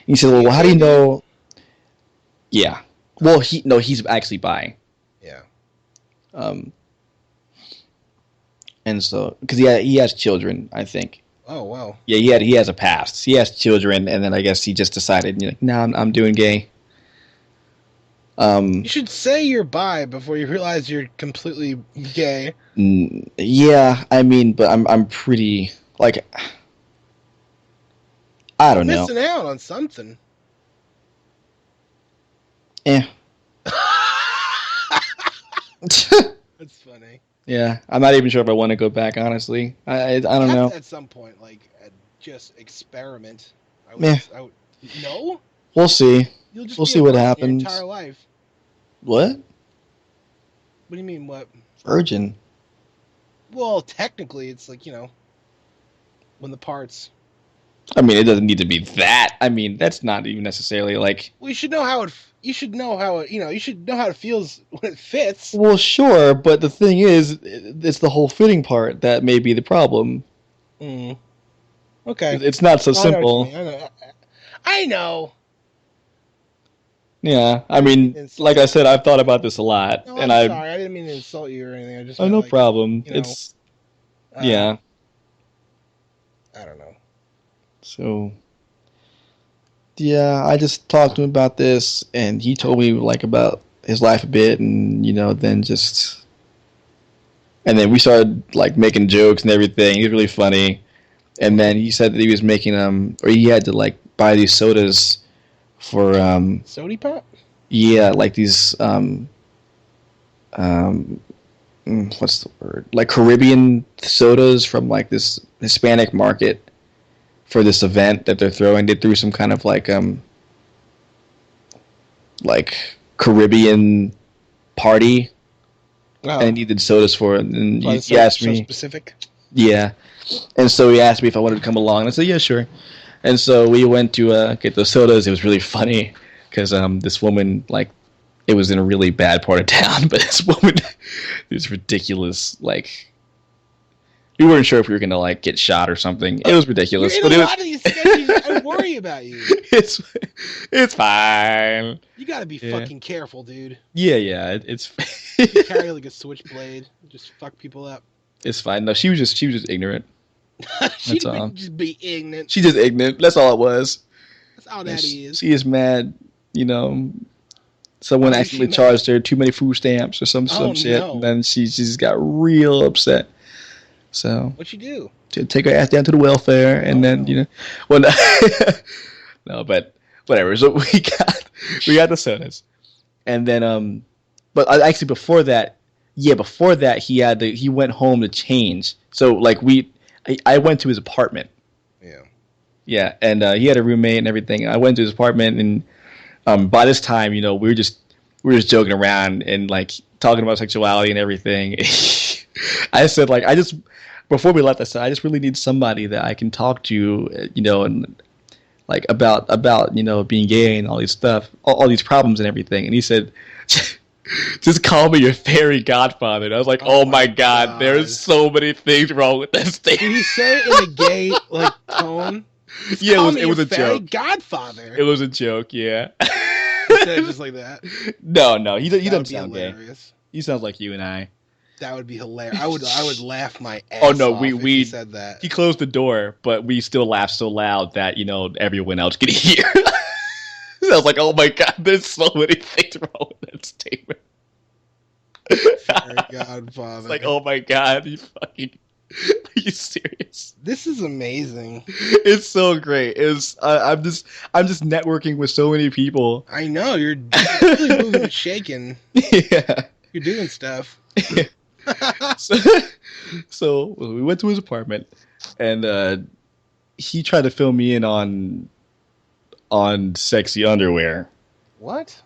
He said, "Well, You how do gay, you dude? know?" Yeah. Well, he's actually bi. Yeah. Um, and so because he has children, I think. Oh wow. Yeah, he has a past. He has children, and then I guess he just decided, no, I'm doing gay. You should say you're bi before you realize you're completely gay. Yeah, I mean, but I'm pretty like I You're don't know. missing out on something. Eh. That's funny. Yeah, I'm not even sure if I want to go back. Honestly, I You don't have know. to at some point, like, just experiment. Meh. I would. No, We'll see. you'll just We'll be a see what virgin your entire happens. life. What? What do you mean? What? Virgin? Well, technically, it's like when the parts. I mean, it doesn't need to be that. I mean, that's not even necessarily like. Well, you should know how it. You should know how it. You should know how it feels when it fits. Well, sure, but the thing is, it's the whole fitting part that may be the problem. Mm. Okay. It's not so I know what you simple. mean. I know. I know. Yeah, I I didn't mean mean, to insult like I you. said, I've thought about this a lot, No, and I'm sorry. I didn't mean to insult you or anything. I just oh, meant no like problem. you know. It's Uh, yeah. I don't know. So yeah, I just talked to him about this, and he told me like about his life a bit, and then we started like making jokes and everything. He's really funny, and then he said that he was making or he had to like buy these sodas for Sody pop? yeah, like these um what's the word, like Caribbean sodas from like this Hispanic market for this event that they're throwing. They threw some kind of like Caribbean party, and I Oh, needed sodas for it. And why he asked so me, specific? yeah, and so he asked me if I wanted to come along. And I said, yeah, sure. And so we went to get those sodas. It was really funny because this woman, like, it was in a really bad part of town, but this woman, this ridiculous, like, we weren't sure if we were gonna like get shot or something. It was You're ridiculous, in but a it was. lot of these sketches. I worry about you. it's it's fine. You gotta be Yeah. fucking careful, dude. Yeah. It's You carry like a switchblade, just fuck people up. it's fine. No, she was just ignorant. She'd That's all. just be ignorant. She just ignorant. That's all it was. That's all that is. She is mad. Someone Why is accidentally she mad? charged her too many food stamps or some Oh, shit, no. and then she just got real upset. So What'd she do? to take her ass down to the welfare, and then no. well, no, no, but whatever. So we got the sodas, and then but actually before that he went home to change. So like I went to his apartment. Yeah. Yeah, and he had a roommate and everything. I went to his apartment, and by this time, we were just joking around and like talking about sexuality and everything. I said like before we left, I said I just really need somebody that I can talk to, and like about being gay and all these stuff, all these problems and everything. And he said, just call me your fairy godfather. And I was like, oh my god, there's so many things wrong with that statement. Did he say it in a gay like tone? Yeah, it was a joke. Godfather. It was a joke, yeah. He said it just like that. No, he That doesn't would be sound gay. hilarious. He sounds like you and I. That would be hilarious. I would laugh my Oh ass no, off if he said that. he closed the door, but we still laughed so loud that everyone else could hear. I was like, oh my god, there's so many things wrong with that statement. Fairy It's Godfather. like, oh my god, are you serious? This is amazing. It's so great. I'm just networking with so many people. I know you're really moving and shaking. Yeah. You're doing stuff. so, so we went to his apartment, and he tried to fill me in on sexy underwear. What?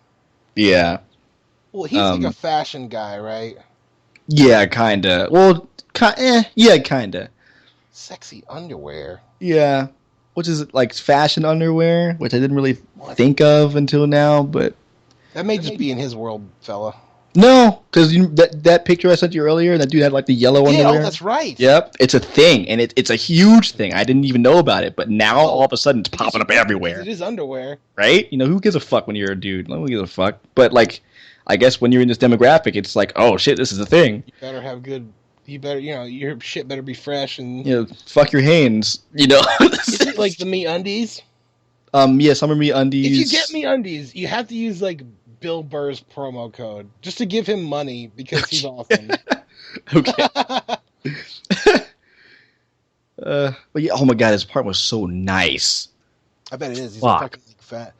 Yeah. Well, he's like a fashion guy, right? Yeah, kinda. Well, yeah, kinda. Sexy underwear. Yeah. Which is like fashion underwear, which I didn't really think of until now, but That may just be in his world, fella. no, because that picture I sent you earlier, that dude had like the yellow underwear. Oh, that's right. Yep, it's a thing, and it's a huge thing. I didn't even know about it, but now all of a sudden it's popping up everywhere. It is underwear, right? Who gives a fuck when you're a dude? No one gives a fuck. But like, I guess when you're in this demographic, it's like, oh shit, this is a thing. You better have good. You better, your shit better be fresh and. Fuck your Hanes. Is it like the MeUndies? Yeah, some of MeUndies. If you get MeUndies, you have to use like Bill Burr's promo code just to give him money because he's awesome. Okay. But yeah, oh my god, his part was so nice. I bet it is. He's fucking like fat.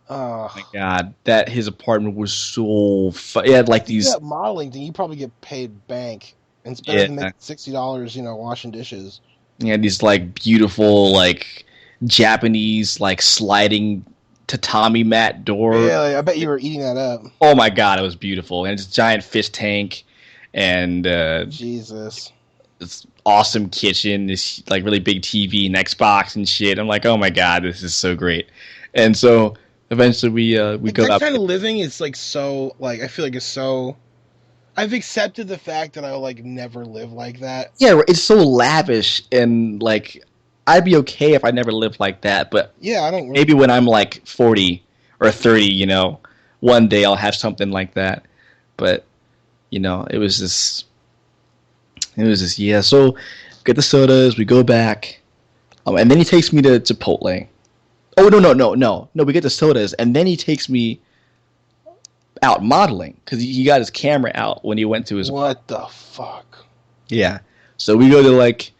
Oh my god, that his apartment was so fun. He had like these that modeling thing. You probably get paid bank, and it's better than making $60, washing dishes. He had these like beautiful like Japanese like sliding tatami mat door. Yeah, I bet you were eating that up. Oh my god, it was beautiful, and this giant fish tank, and Jesus, this awesome kitchen, this like really big TV and Xbox and shit. I'm like, oh my god, this is so great, and so. Eventually, we go that up. Kind of living is like so like I feel like it's so. I've accepted the fact that I'll like never live like that. Yeah, it's so lavish and like I'd be okay if I never lived like that. But yeah, I don't. Maybe when I'm like 40 or 30, one day I'll have something like that. But it was just yeah. So get the sodas, we go back, and then he takes me to Chipotle. Oh, no. We get the sodas, and then he takes me out modeling, because he got his camera out when he went to his... What the fuck? Yeah. So we go out,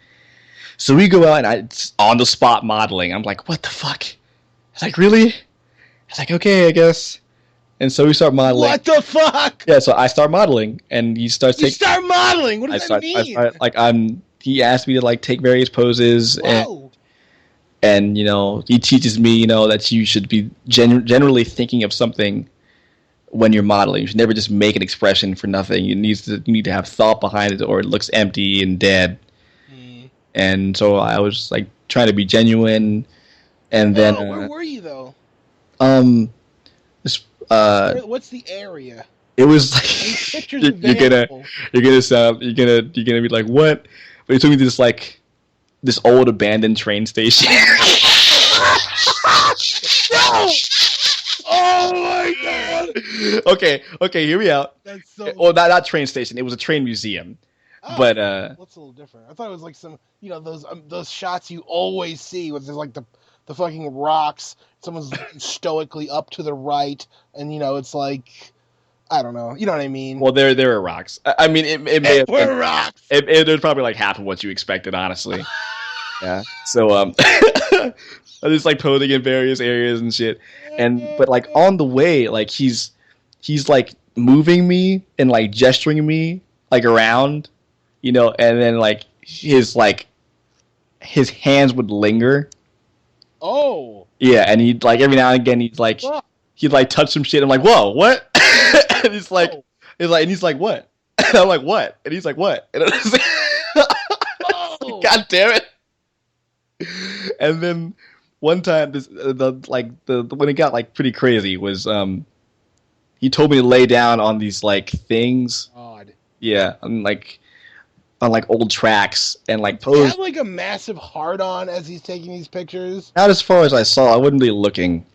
and it's on-the-spot modeling. I'm like, what the fuck? It's like, really? It's like, okay, I guess. And so we start modeling. What the fuck? Yeah, so I start modeling, and he starts taking... You start modeling? What does that mean? He asked me to, like, take various poses, and he teaches me that you should be generally thinking of something when you're modeling. You should never just make an expression for nothing. You need to have thought behind it, or it looks empty and dead. And so I was like trying to be genuine, and then where were you though? This what's the area? It was like you're gonna be like, what? But he took me to this old abandoned train station. No! Oh my god! Okay, hear me out. That's so. Well, not train station. It was a train museum. Oh, but that's a little different. I thought it was like some, those shots you always see where there's like the fucking rocks. Someone's stoically up to the right, and it's like. I don't know. You know what I mean? Well, there are rocks. I mean, it may have been rocks. There's probably like half of what you expected, honestly. Yeah. So I just like posing in various areas and shit, but like on the way, like he's like moving me and like gesturing me like around, and then like his hands would linger. Oh. Yeah, and he'd like every now and again he'd like touch some shit. I'm like, whoa, what? And he's like, what? And I'm like, what? And he's like, what? And I was like, oh. God damn it! And then one time, when it got like pretty crazy was he told me to lay down on these like things. Odd. Yeah, on old tracks and like pose. Does he have like a massive hard on as he's taking these pictures? Not as far as I saw. I wouldn't be looking,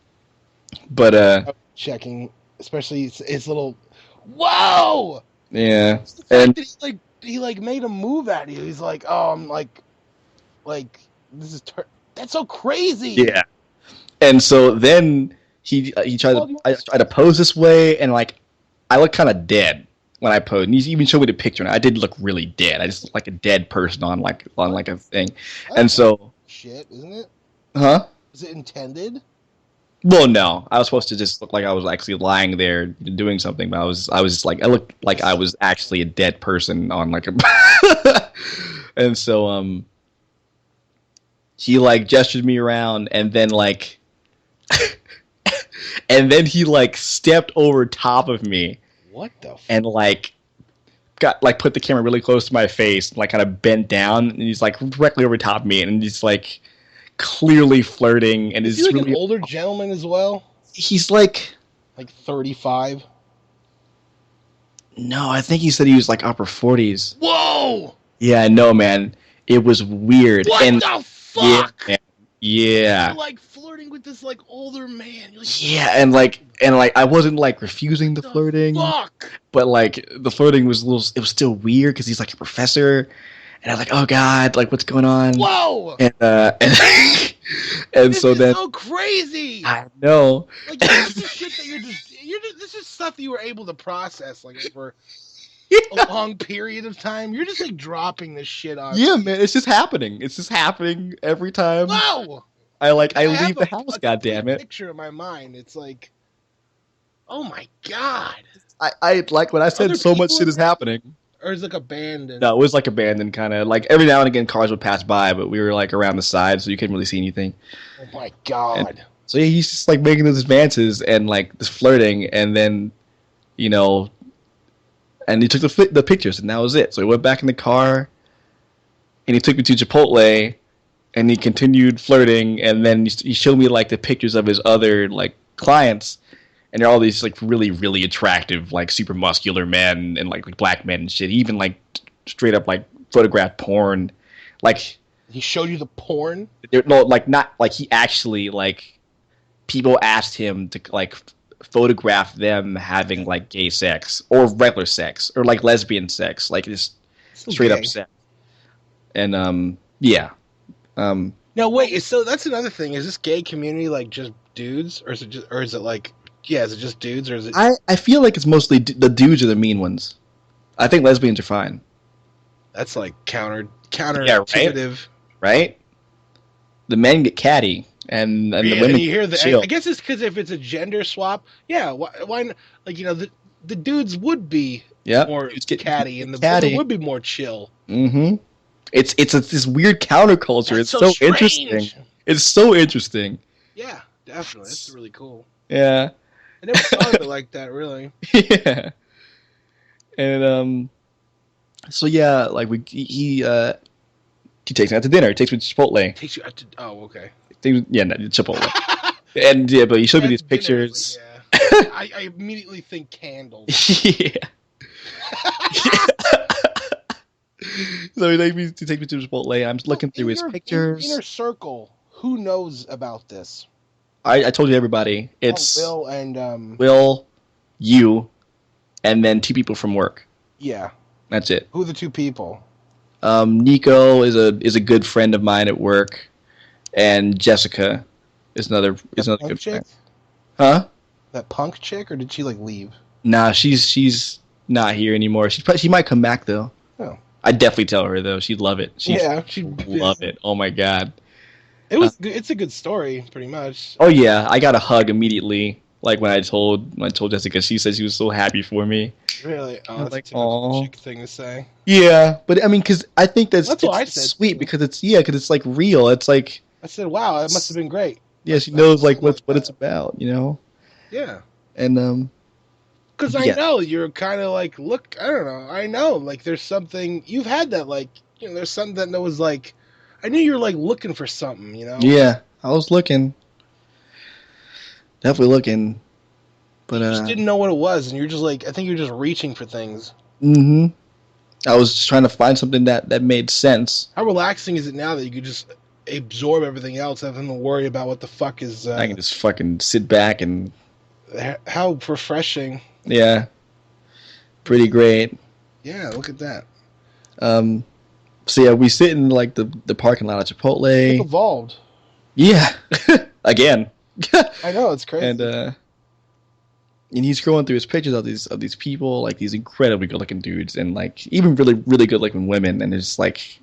but checking. Especially his little... Whoa! Yeah, It's the fact and that he made a move at you. He's like, oh, I'm like this is that's so crazy. yeah, and so then he tried to Well, you I tried to pose this way, and like I look kind of dead when I posed. And he even showed me the picture, and I did look really dead. I just looked like a dead person on what? like a thing, and That's so shit, isn't it? huh? Is it intended? Well, no, I was supposed to just look like I was actually lying there doing something, but I was just like I looked like I was actually a dead person on like a, and so he like gestured me around, and then like and then he like stepped over top of me What the? and like got like put the camera really close to my face and like kind of bent down, and he's like directly over top of me, and he's like clearly flirting, and Is he is like an really older gentleman as well? he's like Like 35? no, I think he said he was like upper 40s. Whoa! Yeah, no, man. It was weird. What And the yeah, fuck? man. You're Yeah. like flirting with this like older man. You're like, Yeah, and like I wasn't like refusing the the flirting, fuck? but like the flirting was a little it was still weird cuz he's like a professor, and I was like, "Oh god, like what's going on?" Whoa! And This so is then so crazy. I know. Like this is shit that you're just this is stuff you were able to process like over a long period of time. You're just like dropping this shit on. Yeah, man, it's just happening. It's just happening every time Whoa! I I have leave the house, a god complete damn it. picture in my mind. It's like, oh my god. I like when I Are said there so much people shit is around? happening. Or is it like abandoned? No, it was like abandoned kind of. Like every now and again, cars would pass by, but we were like around the side, so you couldn't really see anything. Oh my And god. so yeah, he's just like making those advances and like this flirting, and then you know, and he took the pictures, and that was it. So he went back in the car, and he took me to Chipotle, and he continued flirting, and then he showed me like the pictures of his other like clients, and they're all these like really really attractive like super muscular men and like black men and shit. He even like straight up like photographed porn, like He showed you the porn? no like not like he actually like people asked him to like photograph them having like gay sex or regular sex or like lesbian sex, like just Still straight up gay. sex. And yeah. Um No, wait. So that's another thing. Is this gay community like just dudes, or is it just, or is it like, yeah, is it just dudes, or is it? I feel like it's mostly the dudes are the mean ones. I think lesbians are fine. That's like Yeah, right. counterintuitive. Right? The men get catty, and the Yeah, and women you hear get the. I chill. guess it's because if it's a gender swap, yeah. Why like the dudes would be Yeah, more dudes get catty, and the women catty. would be more chill. Mm-hmm. It's this weird counterculture. That's It's so so interesting. strange. It's so interesting. Yeah, definitely. That's really cool. Yeah. I never thought of it like that. Really. Yeah. And so yeah, like he takes me out to dinner. He takes me to Chipotle. Takes you out to. Oh, okay. Yeah, no, Chipotle. And yeah, but he showed me these That's dinner. It's pictures. like, yeah. I immediately think candles. Yeah. So he takes me to Chipotle. I'm So looking through in his your pictures. inner circle, who knows about this? I told you everybody. Oh, It's Will and Will, you, and then two people from work. yeah. That's it. Who are the two people? Nico is a good friend of mine at work, and Jessica is another Punk good chick? friend. Huh? That punk chick, or did she like leave? Nah, she's not here anymore. She might come back though. Oh, I'd definitely tell her though. She'd love it. She'd yeah. She love it. Oh my god. It was. It's a good story, pretty much. Oh yeah, I got a hug immediately. Like when I told Jessica, she said she was so happy for me. Really. I Oh, was that's like, a typical "Aw." chick thing to say. Yeah, but I mean, because I think That's what I it's said, sweet too. because it's like real. It's like I said, "Wow, that must have been great." yeah, she I knows like feel what that. it's about, you know. Yeah. And Because I yeah, know you're kind of like, look, I don't know. I know, like, there's something you've had that, like, there's something that was like, I knew you were like looking for something, yeah, I was looking, definitely looking, but You just didn't know what it was, and you're just like, I think you're just reaching for things. mm-hmm. I was just trying to find something that made sense. How relaxing is it now that you could just absorb everything else, rather than worry about what the fuck is? I can just fucking sit back and How refreshing. yeah, pretty great. Yeah, look at that. Um, so yeah, we sit in like the parking lot at They've Chipotle. evolved. Yeah, again. I know, it's and crazy. uh, and he's scrolling through his pictures of these people, like these incredibly good looking dudes, and like even really good looking women, and it's like,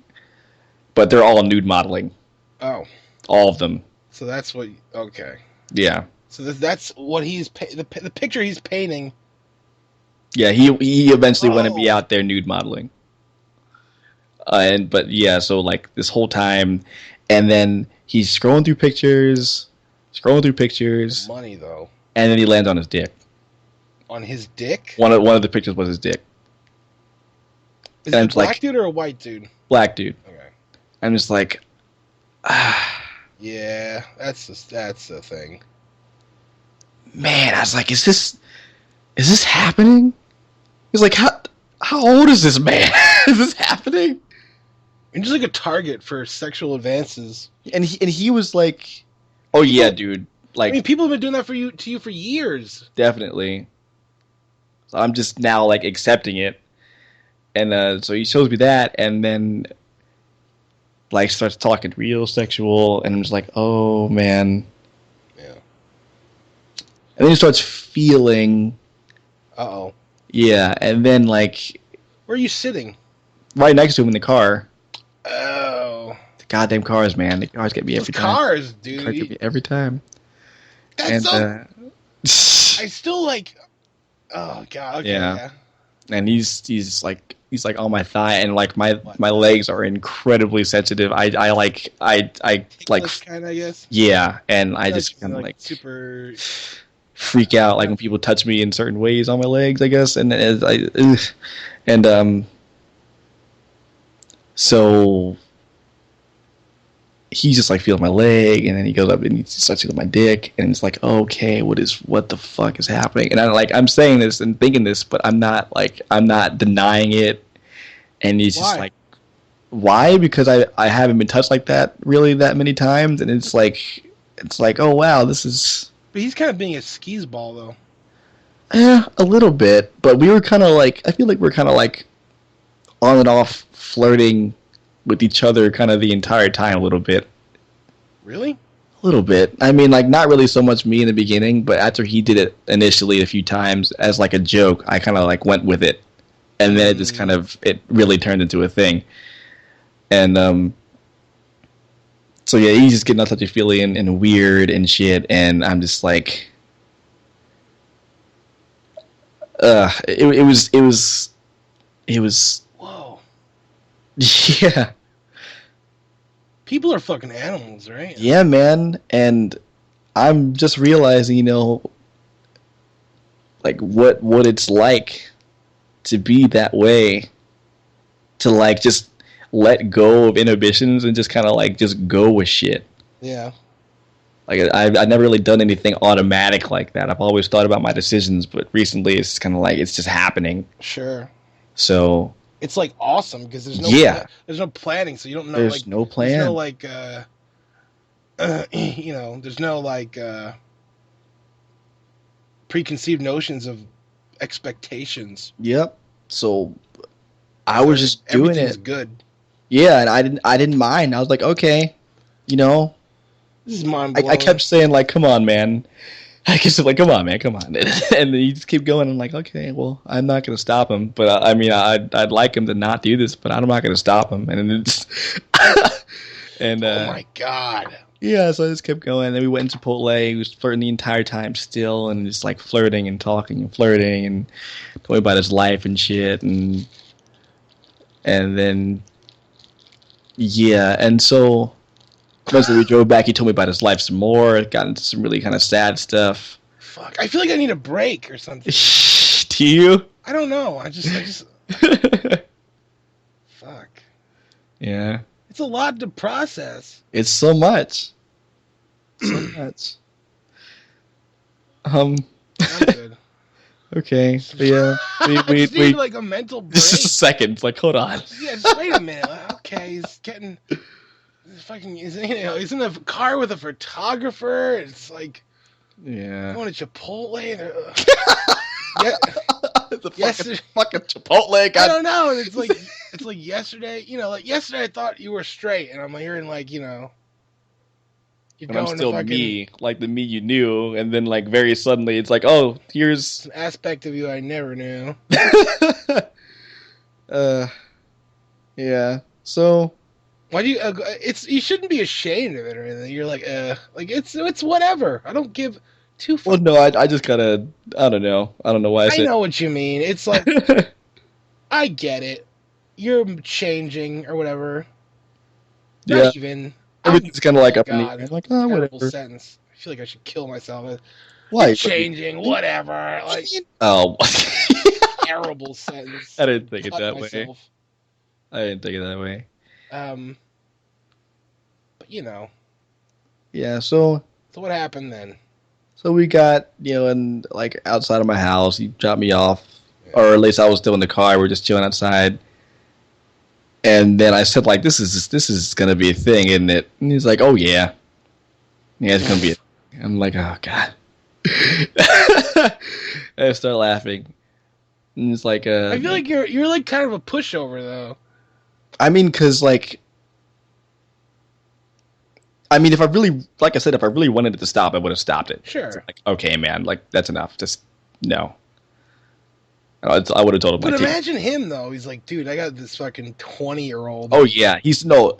but they're all nude modeling, Oh, all of them. so that's what. Okay. Yeah, So that's what the picture he's painting. yeah. He eventually wanted me Oh, out there nude modeling, and but yeah, so like this whole time, and then he's scrolling through the pictures, money though. and then he lands on his dick. On his dick? One of the pictures was his dick, Is and it I'm a just black like, dude or a white dude? black dude. Okay. I'm just like, Yeah, that's the thing. man. I was like, is this happening? He's like, how old is this man? Is this happening? You're just like a target for sexual advances. And he was like, oh yeah, dude. I mean, Like, people have been doing that to you for years. definitely. So I'm just now like accepting it. And so he shows me that, and then like starts talking real sexual, and I'm just like, oh man. Yeah. And then he starts feeling, Uh-oh. yeah, and then like Where are you sitting? right next to him in the car. Oh. The goddamn cars, man. The cars get me Those every time. cars, Cars get dude. me every time. That's And so... I still like... Oh, God. Okay, yeah. yeah. And he's like on my thigh, and like my What? my legs are incredibly sensitive. I like Ticklish kind of, I guess. yeah, and I Like, just kind of like super... freak out like when people touch me in certain ways on my legs, I guess, and and so he's just like feeling my leg, and then he goes up and he starts feeling my dick, and it's like, okay, what the fuck is happening? And I'm saying this and thinking this, but I'm not denying it, and he's just Why? like, why? Because I haven't been touched like that really that many times, and it's like, oh wow, this is But he's kind of being a skis ball, though. a little bit, but we were kind of like, I feel like we're kind of like on and off flirting with each other kind of the entire time a little bit. Really? A little bit. I mean, like, not really so much me in the beginning, but after he did it initially a few times as like a joke, I kind of like went with it, and then it just kind of it really turned into a thing. And so yeah, he's just getting all touchy feely and weird and shit, and I'm just like, it was Whoa. yeah. People are fucking animals, right? Yeah, man, and I'm just realizing, like what it's like to be that way, to like just let go of inhibitions and just kind of like just go with shit. Yeah. Like I've never really done anything automatic like that. I've always thought about my decisions, but recently it's kind of like it's just happening. Sure. So It's like awesome because there's no yeah, there's no planning, so you don't know. there's Like, no there's no plan. like there's no like preconceived notions of expectations. Yep. So I was just doing Everything's it. good. Yeah, and I didn't mind. I was like, okay, you know, This is mind I blowing. kept saying like, come on, man. I kept saying like, come on, man, come on, and then he just keep going. I'm like, okay, well, I'm not gonna stop him, but I mean, I'd like him to not do this, but I'm not gonna stop him, and then it's and Oh my god. yeah, so I just kept going. And then we went into Chipotle. He was flirting the entire time still, and just like flirting and talking and flirting and talking about his life and shit, and then yeah, and so eventually we drove back. He told me about his life some more. Got into some really kind of sad stuff. Fuck. I feel like I need a break or something. Do you? I don't know. I just fuck. Yeah. It's a lot to process. It's so much. So much. I'm good. Okay. So yeah. I just need like a mental break. Just a second. It's like, hold on. Yeah, just wait a minute. Okay, he's getting fucking. He's in a car with a photographer. It's like Yeah. going to Chipotle. Yeah. the Yesterday, fucking Chipotle. I God. don't know. And it's like yesterday. You know, like yesterday I thought you were straight, and I'm hearing like you're And I'm going to still fucking me, like the me you knew, and then like very suddenly it's like, oh, here's an aspect of you I never knew. uh yeah. So Why do you? It's you shouldn't be ashamed of it or anything. You're like it's whatever. I don't give two well fucks. no, I just gotta I don't know. I don't know why I I said know what you mean. It's like I get it. You're changing or whatever. Not yeah. even. I'm. Everything's kinda Oh like up in the God, air. I'm like, oh terrible whatever. sentence. I feel like I should kill myself. You're Why? changing, whatever. Like Oh terrible sentence. I didn't think it Cut that way. myself. I didn't think it that way. Um, but Yeah, so So what happened then? we got, and like outside of my house, he dropped me off. Yeah. Or at least I was still in the car, we are just chilling outside. And then I said, like, this is gonna be a thing, isn't it? And he's like, oh yeah. Yeah, it's gonna be a thing. I'm like, oh god. I start laughing. And it's like I feel like you're like kind of a pushover though. I mean, cause like if I really, like I said, if I really wanted it to stop, I would have stopped it. Sure. It's like, okay, man, like that's enough. Just no. I would have told him. But like, imagine him though. He's like, dude, I got this fucking 20-year-old. oh yeah, he's no.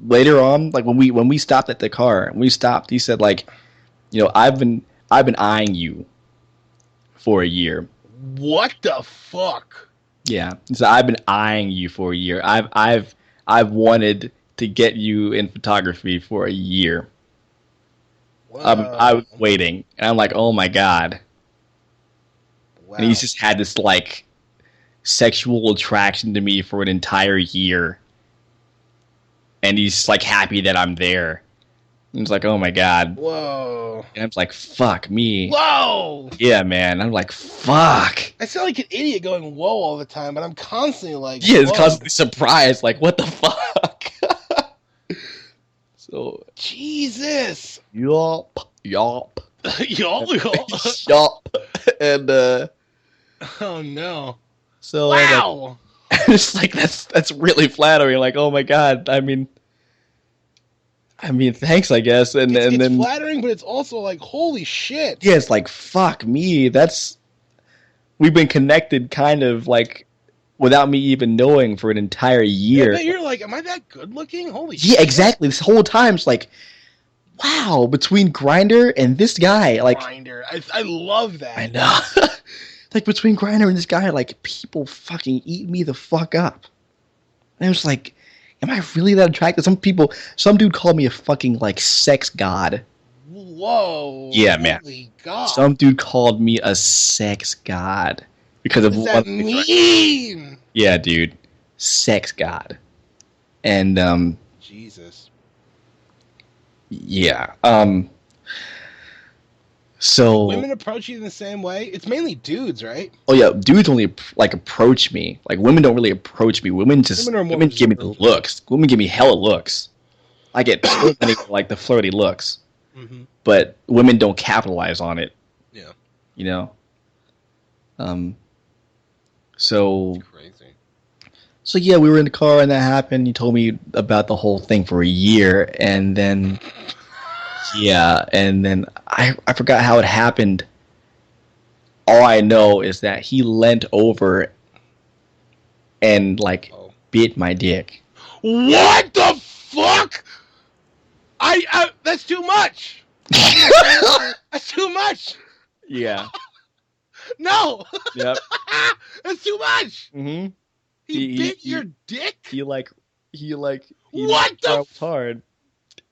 Later on, like when we stopped at the car, he said like, I've been eyeing you for a year. What the fuck? Yeah, so I've been eyeing you for a year. I've wanted to get you in photography for a year. I was waiting, and I'm like, oh my god. Wow. And he's just had this like sexual attraction to me for an entire year, and he's like happy that I'm there. And he's like, oh my god. Whoa. And I'm like, fuck me. Whoa. Yeah, man. I'm like, fuck. I sound like an idiot going whoa all the time, but I'm constantly like, yeah, it's whoa. constantly surprised. Like, what the fuck? So Jesus. yup. Yup. Yup. And Oh no. so Wow. like, it's like that's really flattering. Like, oh my god. I mean, thanks, I guess. And it's then flattering, but it's also like, holy shit. yeah, it's like fuck me. We've been connected kind of like without me even knowing for an entire year. Yeah, you're like, am I that good looking? Holy yeah, shit. exactly. This whole time it's like, wow, between Grindr and this guy, like Grindr. I love that. I know. Like between Grindr and this guy, like people fucking eat me the fuck up. And I was like, am I really that attractive? Some dude called me a fucking like sex god. Whoa. Yeah, man. Holy God. Some dude called me a sex god because What of does that mean? Yeah, dude, sex god, and Jesus. yeah, so Women approach you in the same way? It's mainly dudes, right? oh yeah, dudes only like approach me. Like women don't really approach me. Women give me the looks. Women give me hella looks. I get so many like the flirty looks, but women don't capitalize on it. Yeah. You know. So That's crazy. So yeah, we were in the car and that happened. He told me about the whole thing for a year, and then yeah, and then I forgot how it happened. All I know is that he leant over and like bit my dick. What the fuck? That's too much. That's too much. Yeah. No. Yep. That's too much. Mm-hmm. He bit your dick? He what the hard,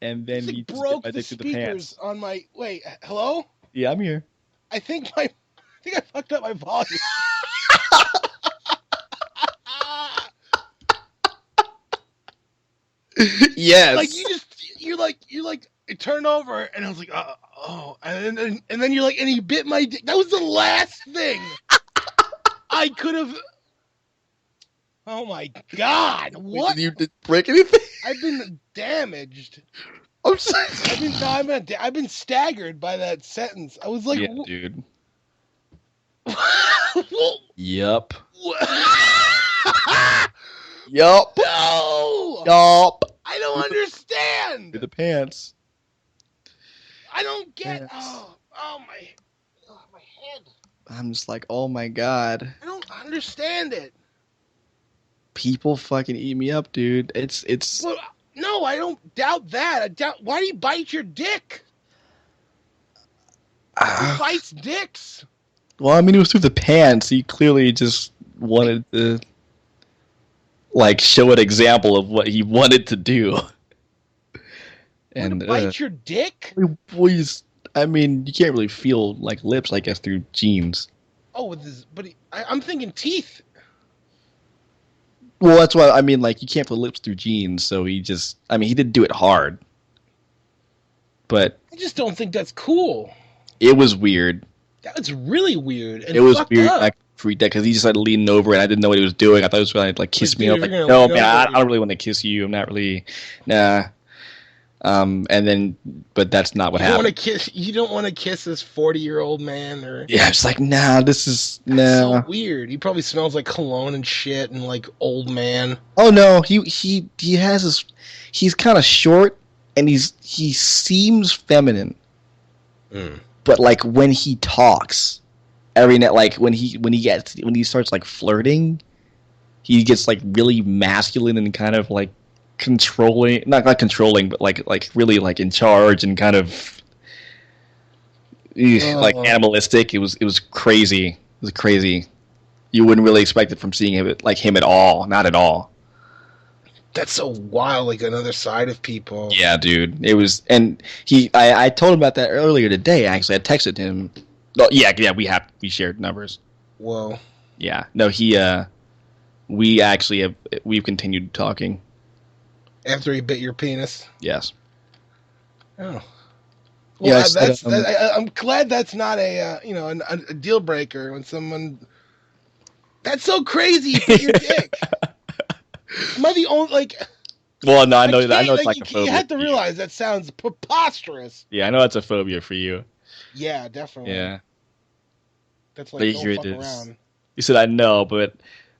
and then he broke the speakers on my. Wait, hello? Yeah, I'm here. I think I fucked up my volume. Yes. Like you it turned over, and I was like, oh, and then you're like, and he bit my dick. That was the last thing I could have. Oh my god! What? You did break anything? I've been damaged. I'm sorry. I've been staggered by that sentence. I was like, yeah, dude. Yup. What? Yup. No! Yup. I don't Through understand. the pants. I don't get. Pants. My head. I'm just like, oh my god. I don't understand it. People fucking eat me up, dude. It's Well, no, I don't doubt that. I doubt. Why do you bite your dick? Who bites dicks? well, I mean, it was through the pants. He clearly just wanted to like show an example of what he wanted to do. Want to And bite your dick? please, I mean, you can't really feel like lips, I guess, through jeans. Oh, I'm thinking teeth. Well, that's why I mean, like, you can't put lips through jeans. So he just, I mean, he did do it hard, but I just don't think that's cool. it was weird. That's really weird and It was fucked weird. up. I freaked out because he just started leaning over, and I didn't know what he was doing. I thought he was going to like kiss Like, me. dude, I if was you're like, gonna no, lean man, I over, don't really want to kiss you. I'm not really, nah. And then, but that's not what happened. You don't want to kiss this 40-year-old man, or Yeah, it's like, nah, this is that's nah. so weird. He probably smells like cologne and shit, and like old man. Oh no, he has this. He's kind of short, and he seems feminine, but like when he talks, every night, like when he starts like flirting, he gets like really masculine and kind of like controlling, not controlling, but like really like in charge and kind of like animalistic. It was crazy. It was crazy. You wouldn't really expect it from seeing him at all. Not at all. That's so wild, like another side of people. Yeah, dude. It was, and I told him about that earlier today. Actually, I texted him. Oh, yeah. We shared numbers. Whoa. Yeah. No, we've continued talking. After he bit your penis. Yes. Oh. Yeah. Well, I'm glad that's not a deal breaker when someone. That's so crazy. You bit your dick. Am I the only like? Well, no, I know it's like a phobia. You have to realize that sounds preposterous. Yeah, I know it's a phobia for you. Yeah, definitely. Yeah. That's But like here don't it fuck is. around. You said I know, but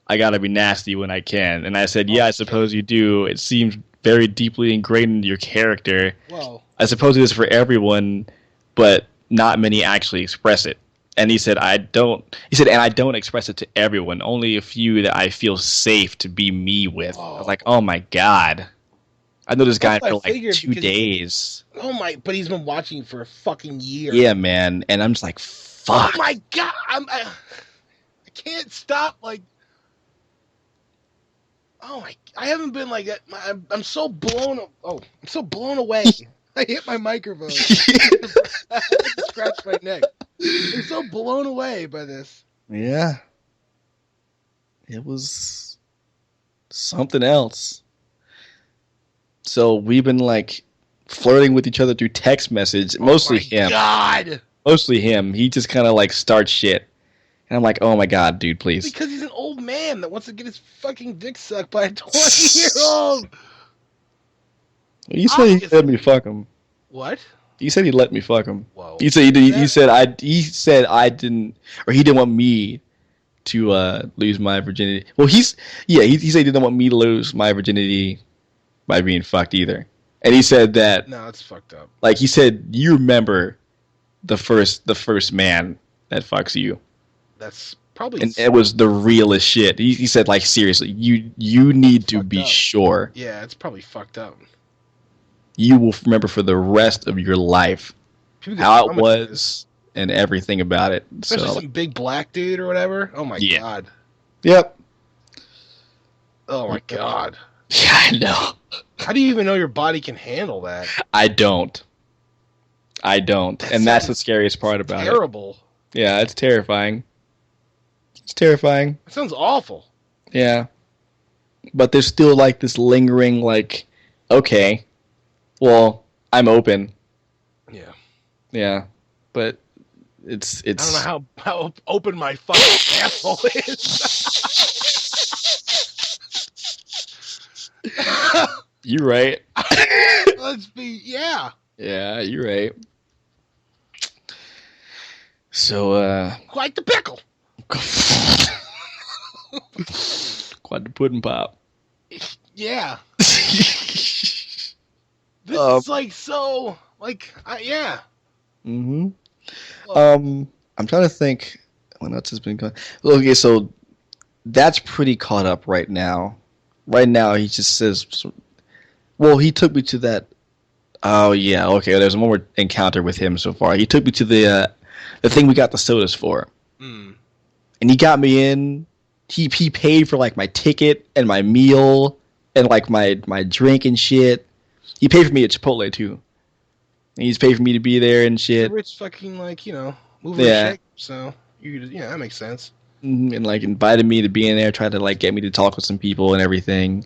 I gotta be nasty when I can. And I said, yeah, I suppose you do. It seems very deeply ingrained into your character. Well, I suppose it is for everyone, but not many actually express it. And he said, I don't. He said, and I don't express it to everyone. Only a few that I feel safe to be me with. I was like, oh my god. I know this guy for like 2 days. But he's been watching for a fucking year. Yeah, man. And I'm just like, fuck. Oh my god, I can't stop. Like, I haven't been like that. I'm so blown. Oh, I'm so blown away. I hit my microphone. I scratched my neck. I'm so blown away by this. Yeah. It was something else. So we've been like flirting with each other through text message. Mostly him. God. Mostly him. He just kind of like starts shit. And I'm like, oh my god, dude, please. Because he's an old man that wants to get his fucking dick sucked by a 20-year-old. You said he let me fuck him. What? You said he let me fuck him. Whoa. He said he said I didn't, or he didn't want me to lose my virginity. Well, he said he didn't want me to lose my virginity by being fucked either. And he said that no, it's fucked up. Like he said, you remember the first man that fucks you. That's probably. And it was the realest shit. He said, like, seriously, you need to be sure. Yeah, it's probably fucked up. You will remember for the rest of your life how it was and everything about it. Especially some big black dude or whatever. Oh my god. Yep. Oh my god. Yeah, I know. How do you even know your body can handle that? I don't. And that's the scariest part about it. Terrible. Yeah, it's terrifying. It's terrifying. That sounds awful. Yeah. But there's still like this lingering like, okay, well, I'm open. Yeah. Yeah. But it's I don't know how open my fucking asshole is. You're right. Let's be Yeah, you're right. So quite the pickle. Quad the pudding pop. Yeah. This um, is like so like yeah. hmm Look, I'm trying to think. What else has been going? Okay, so that's pretty caught up right now. Right now, he just says, "Well, he took me to that." Oh yeah, okay. There's one more encounter with him so far. He took me to the thing we got the sodas for, mm, and he got me in. He paid for like my ticket and my meal and like my drink and shit. He paid for me at Chipotle too. And he's paid for me to be there and he's a shit. rich fucking like, mover and Yeah. shaker, so yeah, that makes sense. And like invited me to be in there, tried to like get me to talk with some people and everything.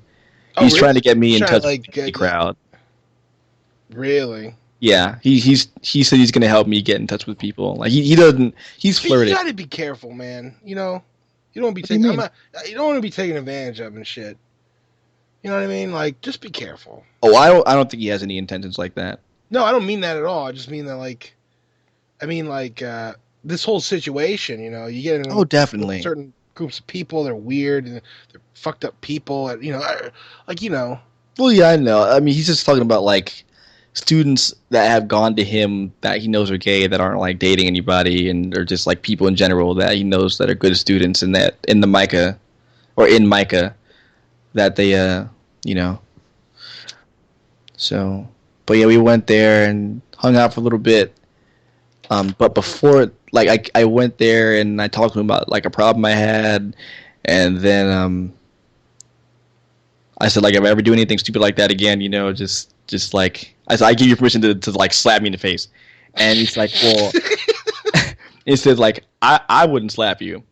Oh He's trying to really? get me He's in trying to touch with like the gay get you. crowd. Really? Yeah, he said he's gonna help me get in touch with people. Like he doesn't. He's But you flirting. gotta be careful, man. You don't want to be What do you taken. mean? You don't want to be taken advantage of and shit. You know what I mean? Like, just be careful. Oh, I don't think he has any intentions like that. No, I don't mean that at all. I just mean that like, I mean like this whole situation. You get Oh, in with definitely. certain groups of people. They're weird and they're fucked up people. And, like Well, yeah, I know. I mean, he's just talking about like students that have gone to him that he knows are gay that aren't like dating anybody, and or just like people in general that he knows that are good students, and that in the Micah or in Micah that they you know. So, but yeah, we went there and hung out for a little bit. But before, like, I went there and I talked to him about like a problem I had, and then I said like if I ever do anything stupid like that again, just like I said, I give you permission to like slap me in the face, and he's like, well, he said like I wouldn't slap you,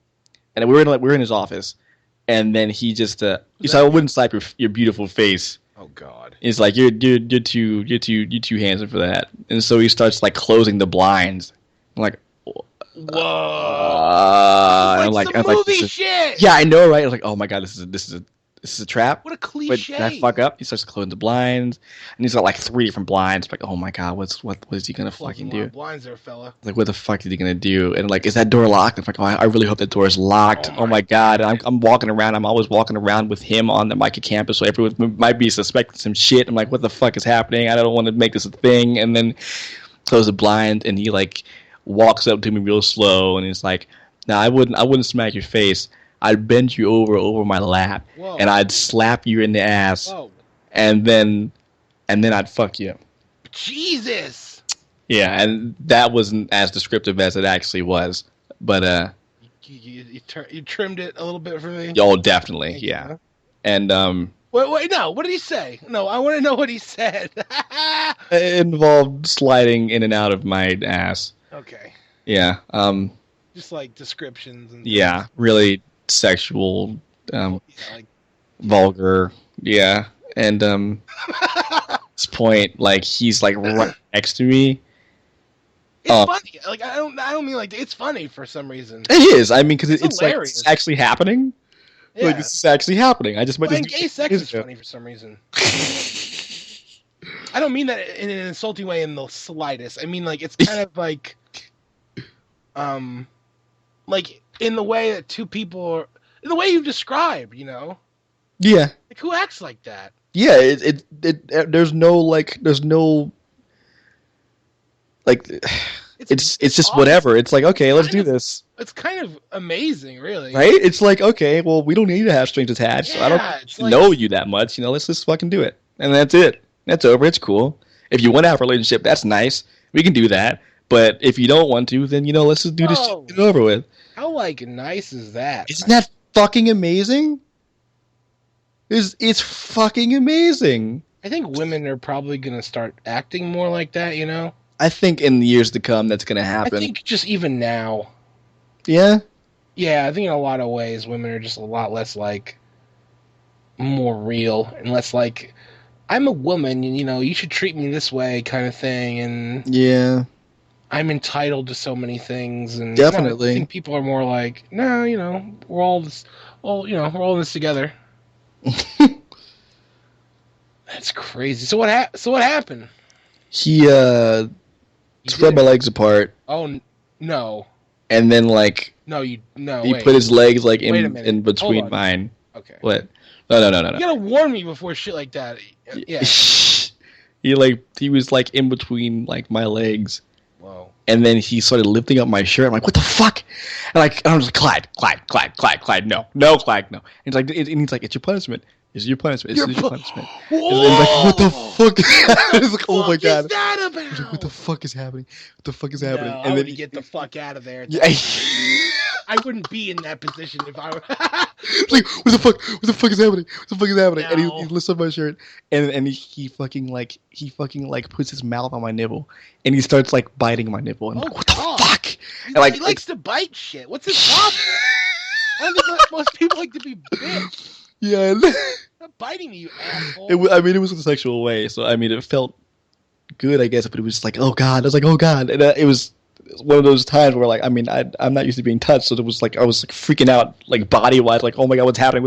and we were in his office, and then he said I wouldn't slap your beautiful face. oh god. He's like you're too handsome for that, and so he starts like closing the blinds. I'm like, Whoa. This is like some I'm like, movie shit. yeah, I know, right? I was like, oh my god, this is a trap. What a But did I cliche. fuck up? He starts closing the blinds, and he's got like 3 different blinds. Like, oh my god, what is he gonna Closing fucking a lot do? of blinds there, fella. Like, what the fuck is he gonna do? And like, is that door locked? I'm like, oh, I really hope that door is locked. Oh Oh my my god, and I'm walking around. I'm always walking around with him on the Micah campus, so everyone might be suspecting some shit. I'm like, what the fuck is happening? I don't want to make this a thing. And then close the blind, and he like walks up to me real slow, and he's like, "Nah, I wouldn't smack your face. I'd bend you over my lap, Whoa. and I'd slap you in the ass, Whoa. and then I'd fuck you." Jesus. Yeah, and that wasn't as descriptive as it actually was, but You trimmed it a little bit for me. y'all definitely, Thank yeah. you. And Wait, no. What did he say? No, I want to know what he said. it involved sliding in and out of my ass. Okay. Yeah, Just like descriptions and yeah, really sexual, yeah, like vulgar, yeah, and this point, like he's like right next to me. it's funny. Like I don't mean like it's funny for some reason. It is. I mean, because it's like hilarious. it's actually happening. Yeah. Like this is actually happening. I just met Well, and this gay sex is funny for some reason. I don't mean that in an insulting way in the slightest. I mean like it's kind of like in the way that two people are, in the way you described, Yeah, like who acts like that? yeah. There's no like it's just awesome. whatever. It's like okay, let's do this, It's kind of amazing, really. right? It's like okay, well, we don't need to have strings attached. I don't Yeah, it's need to know you that much. Let's just fucking do it, and that's it. That's over. It's cool. If you want to have a relationship, that's nice. We can do that. But if you don't want to, then let's just do this shit, get it over with. How like nice is that? Isn't that fucking amazing? It's fucking amazing. I think women are probably gonna start acting more like that. I think in the years to come, that's gonna happen. I think just even now. Yeah. Yeah, I think in a lot of ways, women are just a lot less like more real and less like I'm a woman, and you should treat me this way, kind of thing, and Yeah. I'm entitled to so many things, and Definitely. I think people are more like, no, we're all this, we're all in this together. That's crazy. So what happened? He You spread did my it. legs apart. Oh no. and then like Wait. he put his legs like Wait a minute. in Hold between on. mine. Okay. What? No. You gotta warn me before shit like that. Yeah. He was like in between like my legs. Whoa. And then he started lifting up my shirt. I'm like, what the fuck? And I'm just like, Clyde, no, Clyde, no. And he's like, it's your punishment. It's your punishment. It's your punishment. And he's like, what the fuck? I was like, oh my god. What is that about? I was like, what the fuck is happening? What the fuck is happening? No, And I then would get the fuck out of there. Yeah. I wouldn't be in that position if I were. Like, what the fuck? What the fuck is happening? What the fuck is happening? No. And he lifts up my shirt, and he fucking like puts his mouth on my nipple, and he starts like biting my nipple. And I'm like, what the fuck? And like, he likes to bite shit. What's his problem? I think most people like to be bit. Yeah. Not biting me, you asshole. It was in a sexual way, so I mean, it felt good, I guess, but it was like, oh god. I was like, oh god, and it was one of those times where like, I mean, I'm not used to being touched, so it was like I was like freaking out, like body wise, like, oh my god, what's happening?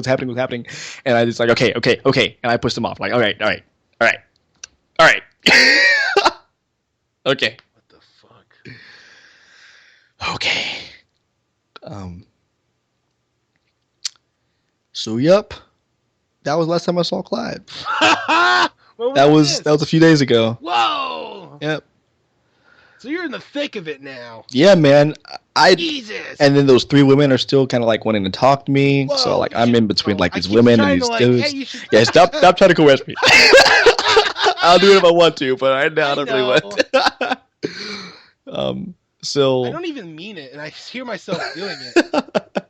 And I just like, okay, and I pushed him off, like, all right. Okay. What the fuck? Okay. So yep, that was the last time I saw Clyde. That was a few days ago. Whoa. Yep. So you're in the thick of it now. Yeah, man. Jesus. And then those 3 women are still kind of like wanting to talk to me. Whoa, so like I'm in between like these keep women and trying these to, like, dudes. hey, you should- Yeah, stop trying to coerce me. I'll do it if I want to, but right now I don't really want. So I don't even mean it, and I hear myself doing it.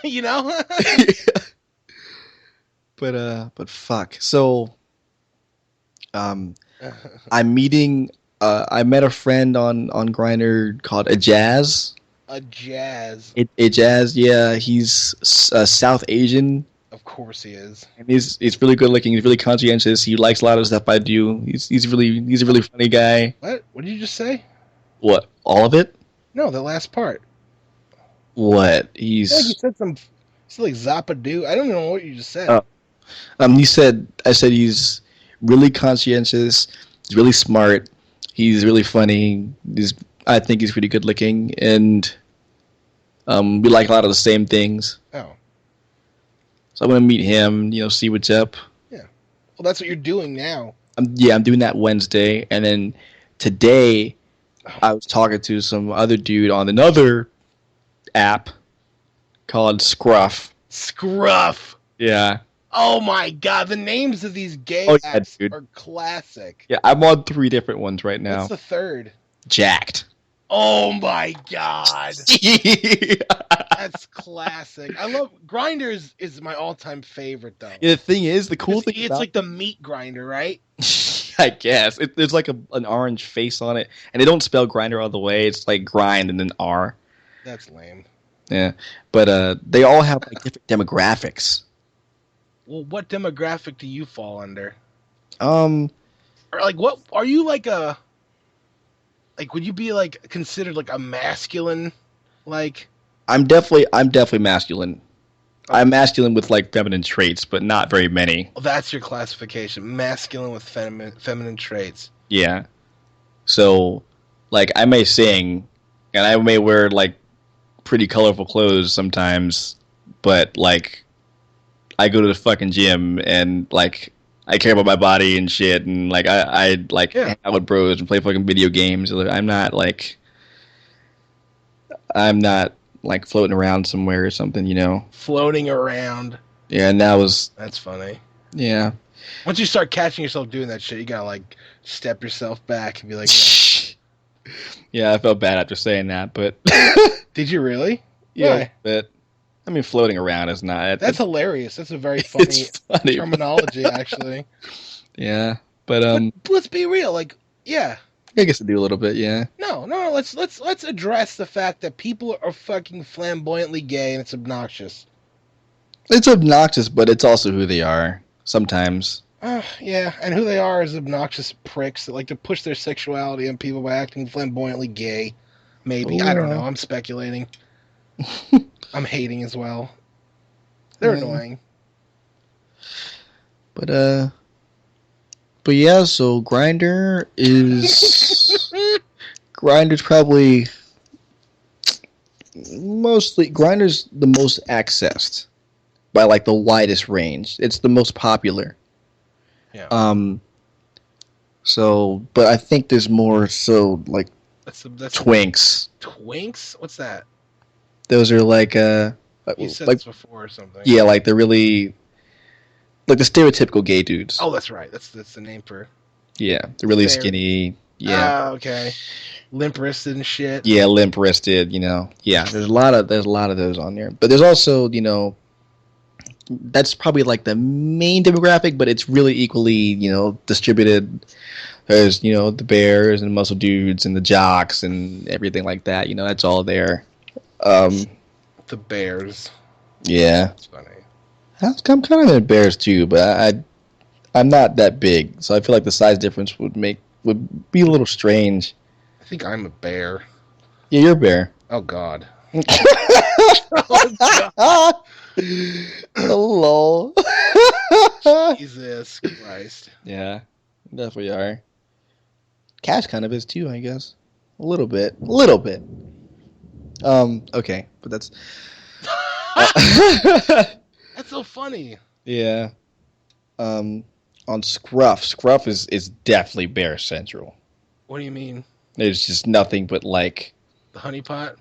You know. But fuck. So, I'm meeting. I met a friend on Grindr called a Jazz. A Jazz. A Jazz, yeah. He's South Asian. Of course he is. And he's really good looking. He's really conscientious. He likes a lot of stuff I do. He's a really funny guy. What? What did you just say? What? All of it? No, the last part. What? I feel like you said some. It's like Zappadoo. I don't know what you just said. Oh. I said he's really conscientious. He's really smart. He's really funny. I think he's pretty good looking, and we like a lot of the same things. Oh. So I'm gonna meet him. See what's up. Yeah. Well, that's what you're doing now. I'm doing that Wednesday, and then today I was talking to some other dude on another app called Scruff. Scruff. Yeah. Oh my god, the names of these gay apps are classic. Yeah, I'm on 3 different ones right now. What's the third? Jacked. Oh my god. That's classic. I love Grindr is my all-time favorite though. Yeah, the thing is, the cool thing it's like the meat grinder, right? I guess. There's like an orange face on it, and they don't spell grinder all the way. It's like grind and then R. That's lame. Yeah, but they all have like different demographics. Well, what demographic do you fall under? Or like, what are you like a? Like, would you be like considered like a masculine? Like, I'm definitely masculine. I'm masculine with like feminine traits, but not very many. Well, that's your classification: masculine with feminine traits. Yeah. So, like, I may sing, and I may wear like pretty colorful clothes sometimes, but like, I go to the fucking gym and like I care about my body and shit, and like I like hang out with bros and play fucking video games. I'm not like floating around somewhere or something, Floating around. Yeah, and that's funny. Yeah. Once you start catching yourself doing that shit, you gotta like step yourself back and be like, yeah, I felt bad after saying that, but did you really? Yeah, but I mean, floating around is not. That's hilarious. That's a very funny terminology, actually. Yeah, but let's be real. Like, yeah. I guess I do a little bit, yeah. No. Let's address the fact that people are fucking flamboyantly gay and it's obnoxious. It's obnoxious, but it's also who they are. Sometimes. Yeah, and who they are is obnoxious pricks that like to push their sexuality on people by acting flamboyantly gay. Maybe. I don't know. I'm speculating. I'm hating as well. They're annoying. But yeah, so Grindr's probably Mostly, Grinder's the most accessed by like the widest range. It's the most popular. Yeah. Um. So, but I think there's more. So like That's Twinks. Twinks. What's that? Those are like You said like this before or something. yeah, like they're really like the stereotypical gay dudes. Oh, that's right. That's the name for. Yeah, they're really They're- skinny. Yeah. Oh, okay. Limp wristed and shit. Yeah, limp wristed, Yeah, there's a lot of those on there. But there's also, that's probably like the main demographic, but it's really equally, distributed. There's, the bears and muscle dudes and the jocks and everything like that. That's all there. The Bears. Yeah. That's funny. I'm kind of in bears too, but I'm not that big, so I feel like the size difference would be a little strange. I think I'm a bear. Yeah, you're a bear. Oh God. Hello. Jesus Christ. Yeah, definitely are. Cash kind of is too, I guess. A little bit. A little bit. Okay, but that's That's so funny. yeah. On Scruff. Scruff is definitely Bear Central. What do you mean? There's just nothing but like The honeypot?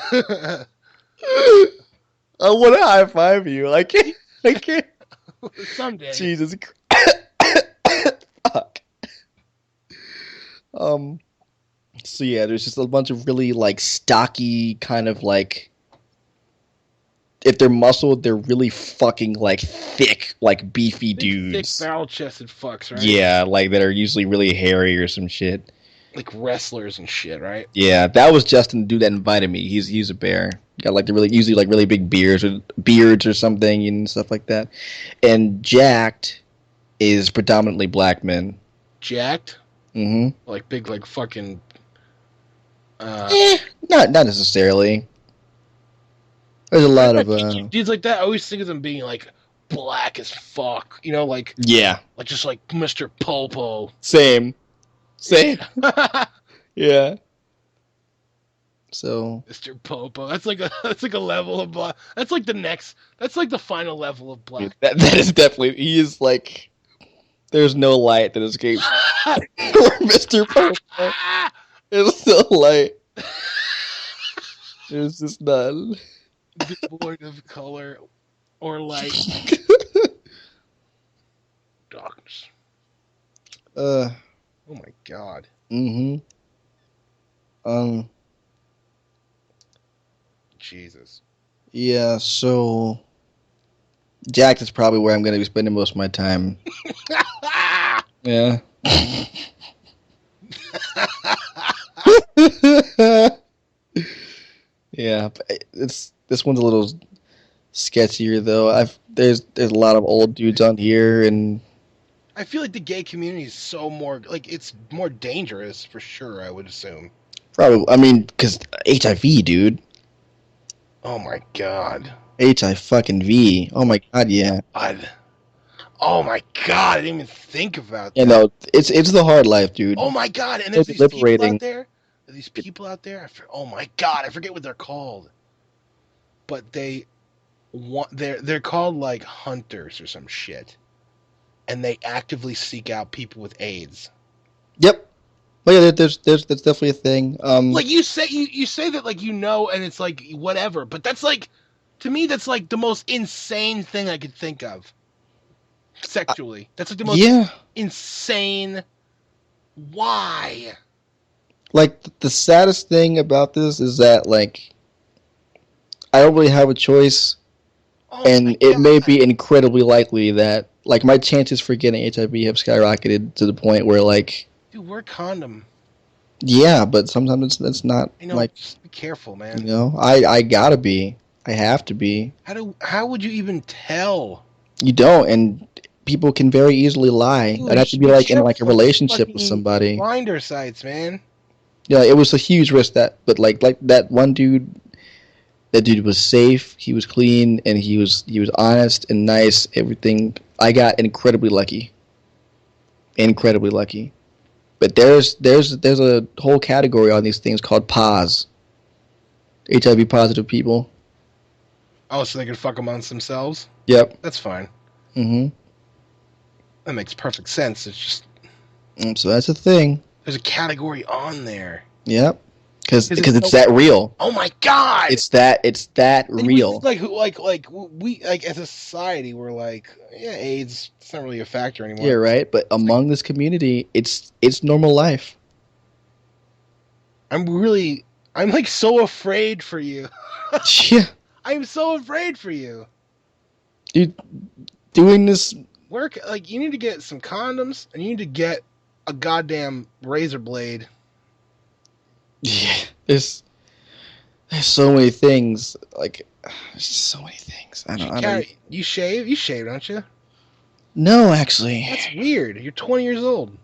I want to high five you. I can't. Someday. Jesus. Fuck. So yeah, there's just a bunch of really like stocky kind of like. If they're muscled, they're really fucking like thick, like beefy dudes. Thick barrel-chested fucks, right? Yeah, like that are usually really hairy or some shit. Like wrestlers and shit, right? Yeah, that was Justin, the dude that invited me. He's a bear. Got like the usually like really big beards or something and stuff like that. And Jacked is predominantly black men. Jacked? Mm-hmm. Like big, like fucking. Not necessarily. There's a lot of dudes like that. I always think of them being like black as fuck. Like yeah, like just like Mr. Popo. same. Yeah. So Mr. Popo. That's like a level of black. That's like the next. That's like the final level of black. that is definitely he is like. There's no light that escapes Mr. Popo. There's no light. There's just none. Devoid of color or light. Darkness. Oh my God. Mm-hmm. Jesus. Yeah, so Jack is probably where I'm going to be spending most of my time. Yeah. Yeah, this one's a little sketchier though. There's a lot of old dudes on here, and I feel like the gay community is so more like it's more dangerous for sure. I would assume. probably I mean because HIV, dude. Oh my God. HIV fucking V. Oh my God, yeah. Oh my God, I didn't even think about that. You know, it's the hard life, dude. Oh my God, and there's It's these people liberating. out there. These people out there. Oh my God, I forget what they're called. But they're called like hunters or some shit, and they actively seek out people with AIDS. Yep. But yeah, that's definitely a thing. Like you say that like and it's like whatever, but that's like to me that's like the most insane thing I could think of. Sexually, that's like the most insane. Why? Like the saddest thing about this is that like I don't really have a choice, and it may be incredibly likely that like my chances for getting HIV have skyrocketed to the point where like dude, wear a condom. Yeah, but sometimes it's not like just be careful, man. I gotta be. I have to be. How would you even tell? You don't, and people can very easily lie. Dude, I'd have to be like in like a relationship with somebody. Grinder sites, man. Yeah, it was a huge risk but like that one dude. That dude was safe. He was clean, and he was honest and nice. Everything. I got incredibly lucky. Incredibly lucky. But there's a whole category on these things called POS, HIV positive people. Oh, so they can fuck amongst themselves? Yep. That's fine. Mm-hmm. That makes perfect sense. It's just So that's a thing. there's a category on there. Yep. Because Is it it's so, that real. oh my god! It's that And we real. like we like as a society we're like, yeah, AIDS, it's not really a factor Yeah, anymore. right. But among this community, it's normal life. I'm like so afraid for you. Yeah, I'm so afraid for you. dude, doing this. Work like you need to get some condoms and you need to get a goddamn razor blade. Yeah, there's so many things. Like, there's so many things. I don't. You shave? You shave, don't you? No, actually. That's weird. You're 20 years old.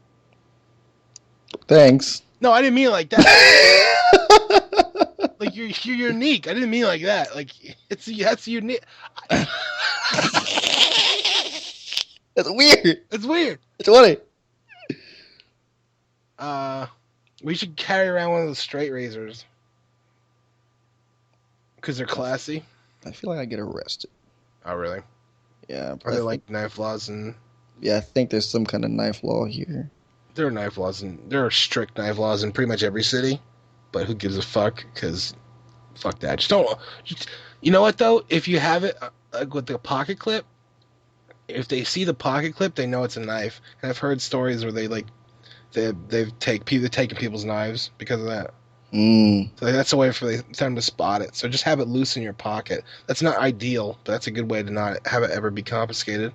Thanks. No, I didn't mean it like that. Like you're unique. I didn't mean it like that. Like that's unique. That's weird. It's weird. It's funny. We should carry around one of those straight razors because they're classy. I feel like I get arrested. Oh, really? Yeah. Are there like knife laws and? Yeah, I think there's some kind of knife law here. There are knife laws and there are strict knife laws in pretty much every city, but who gives a fuck? Because fuck that. Just don't. You know what though? If you have it like with the pocket clip, if they see the pocket clip, they know it's a knife. And I've heard stories where they've taken people's knives because of that. So that's a way for them to spot it. So just have it loose in your pocket. That's not ideal, but that's a good way to not have it ever be confiscated.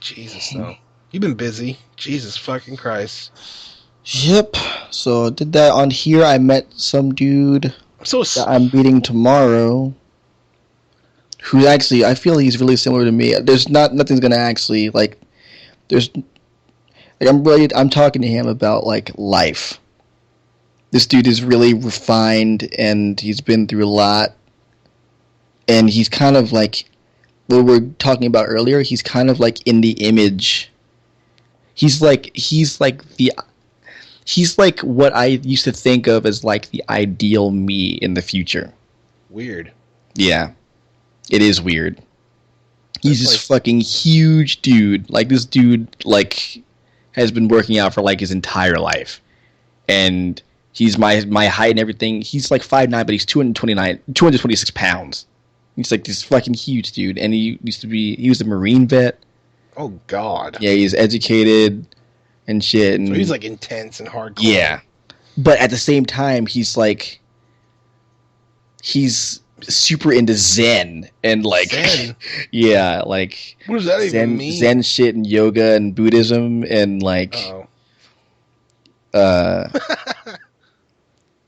Jesus, though. You've been busy. Jesus fucking Christ. Yep. So I did that on here. I met some dude that I'm meeting tomorrow. Who actually, I feel he's really similar to me. There's nothing's gonna actually like. There's like I'm talking to him about like life. This dude is really refined and he's been through a lot. And he's kind of like what we were talking about earlier, he's kind of like in the image. He's like what I used to think of as like the ideal me in the future. Weird. Yeah. It is weird. He's this fucking huge dude. Like this dude like has been working out for like his entire life. And he's my height and everything. He's like 5'9", but he's 226 pounds. He's like this fucking huge dude. And he was a Marine vet. Oh, God. Yeah, he's educated and shit. And so he's like intense and hardcore. Yeah. But at the same time, he's super into Zen and like Zen? Yeah, like what does that even mean? Zen shit and yoga and Buddhism and like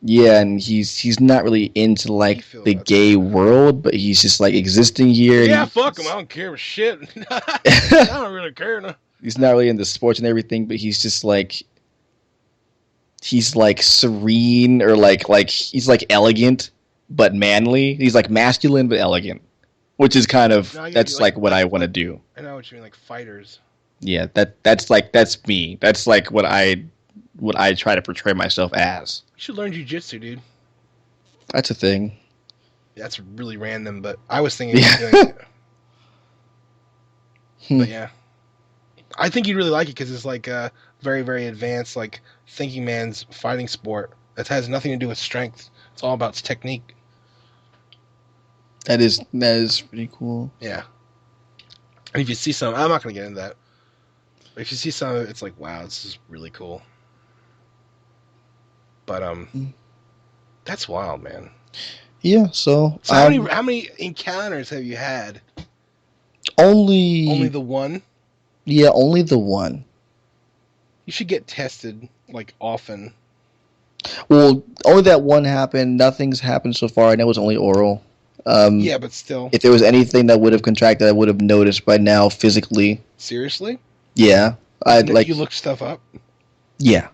yeah, and he's not really into like the gay world, but he's just like existing here. Yeah, fuck him. I don't care for shit. I don't really care. No. He's not really into sports and everything, but he's just like he's like serene or like he's like elegant but manly. He's like masculine but elegant, which is kind of that's like what I want to do. I know what you mean, like fighters. Yeah, that's me. That's like what I try to portray myself as. You should learn jiu-jitsu, dude. That's a thing. That's really random, but I was thinking of doing it. But yeah. I think you'd really like it because it's like a very, very advanced, like thinking man's fighting sport that has nothing to do with strength. It's all about technique. That is pretty cool. Yeah. And if you see some, I'm not going to get into that. But if you see some of it, it's like, wow, this is really cool. But that's wild, man. Yeah. So how many encounters have you had? Only the one. Yeah, only the one. You should get tested like often. Well, only that one happened. Nothing's happened so far. I know it's only oral. Yeah, but still. If there was anything that would have contracted, I would have noticed by now physically. Seriously? Yeah. You looked stuff up? Yeah.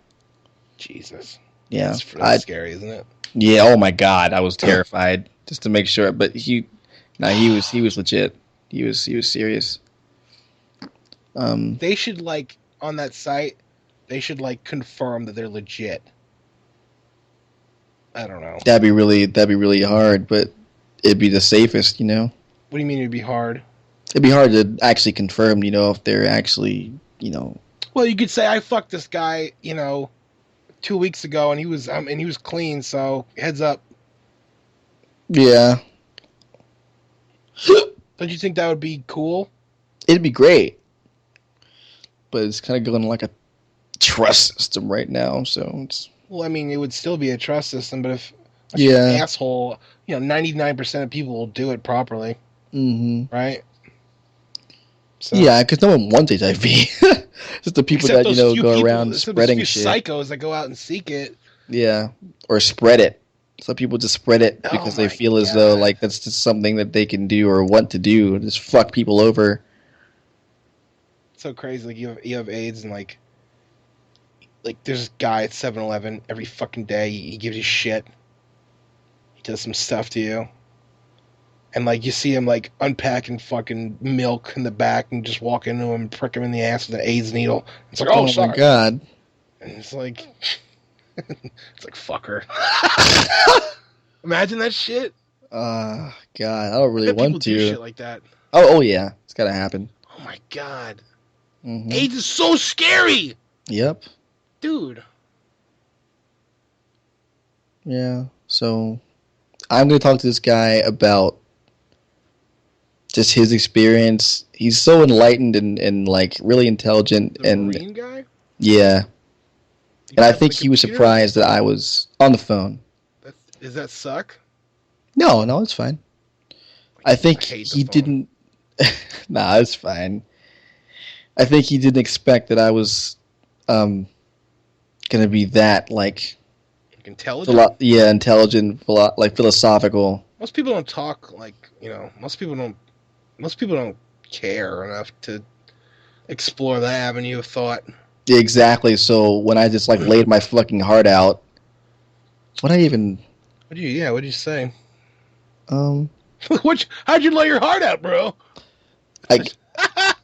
Jesus. Yeah. That's really scary, isn't it? Yeah, oh my God. I was terrified just to make sure. But he was legit. He was serious. They should like on that site, they should like confirm that they're legit. I don't know. That'd be really hard, but it'd be the safest, you know. What do you mean it'd be hard? It'd be hard to actually confirm, you know, if they're actually, you know. Well, you could say I fucked this guy, 2 weeks ago, and he was clean. So heads up. Yeah, Don't you think that would be cool? it'd be great, but it's kind of going like a trust system right now, so it's Well, I mean, it would still be a trust system, but if you're an yeah. asshole, 99% of people will do it properly, Mm-hmm. right? So Yeah, because no one wants HIV. Just the people except that those few go people, around except those spreading few shit. psychos that go out and seek it. Yeah, or spread it. Some people just spread it Oh because they my feel as though god, like that's just something that they can do or want to do. Just fuck people over. it's so crazy. Like you have AIDS and like there's this guy at 7-Eleven every fucking day. He gives you shit. He does some stuff to you. And like you see him like unpacking fucking milk in the back and just walk into him and prick him in the ass with an AIDS needle. It's like, oh, Oh my sorry. god. And it's like, it's like fucker. Imagine that shit. God, I don't I really bet people want do to. shit like that. Oh yeah, it's gotta happen. Oh my god, Hmm. AIDS is so scary, Yep. dude. Yeah. So I'm gonna talk to this guy about just his experience. He's so enlightened and like really intelligent The and Marine guy. yeah. You And I have think the he was computer? surprised that I was on the phone. Does that suck? No, it's fine. I think I hate the he phone. didn't. Nah, it's fine. I think he didn't expect that I was um gonna be that like Intelligent. yeah, intelligent, like philosophical. Most people don't talk like Most people don't. Most people don't care enough to explore that avenue of thought. Yeah, exactly. So when I just like laid my fucking heart out, what I even What'd you say? um How'd you lay your heart out, bro? I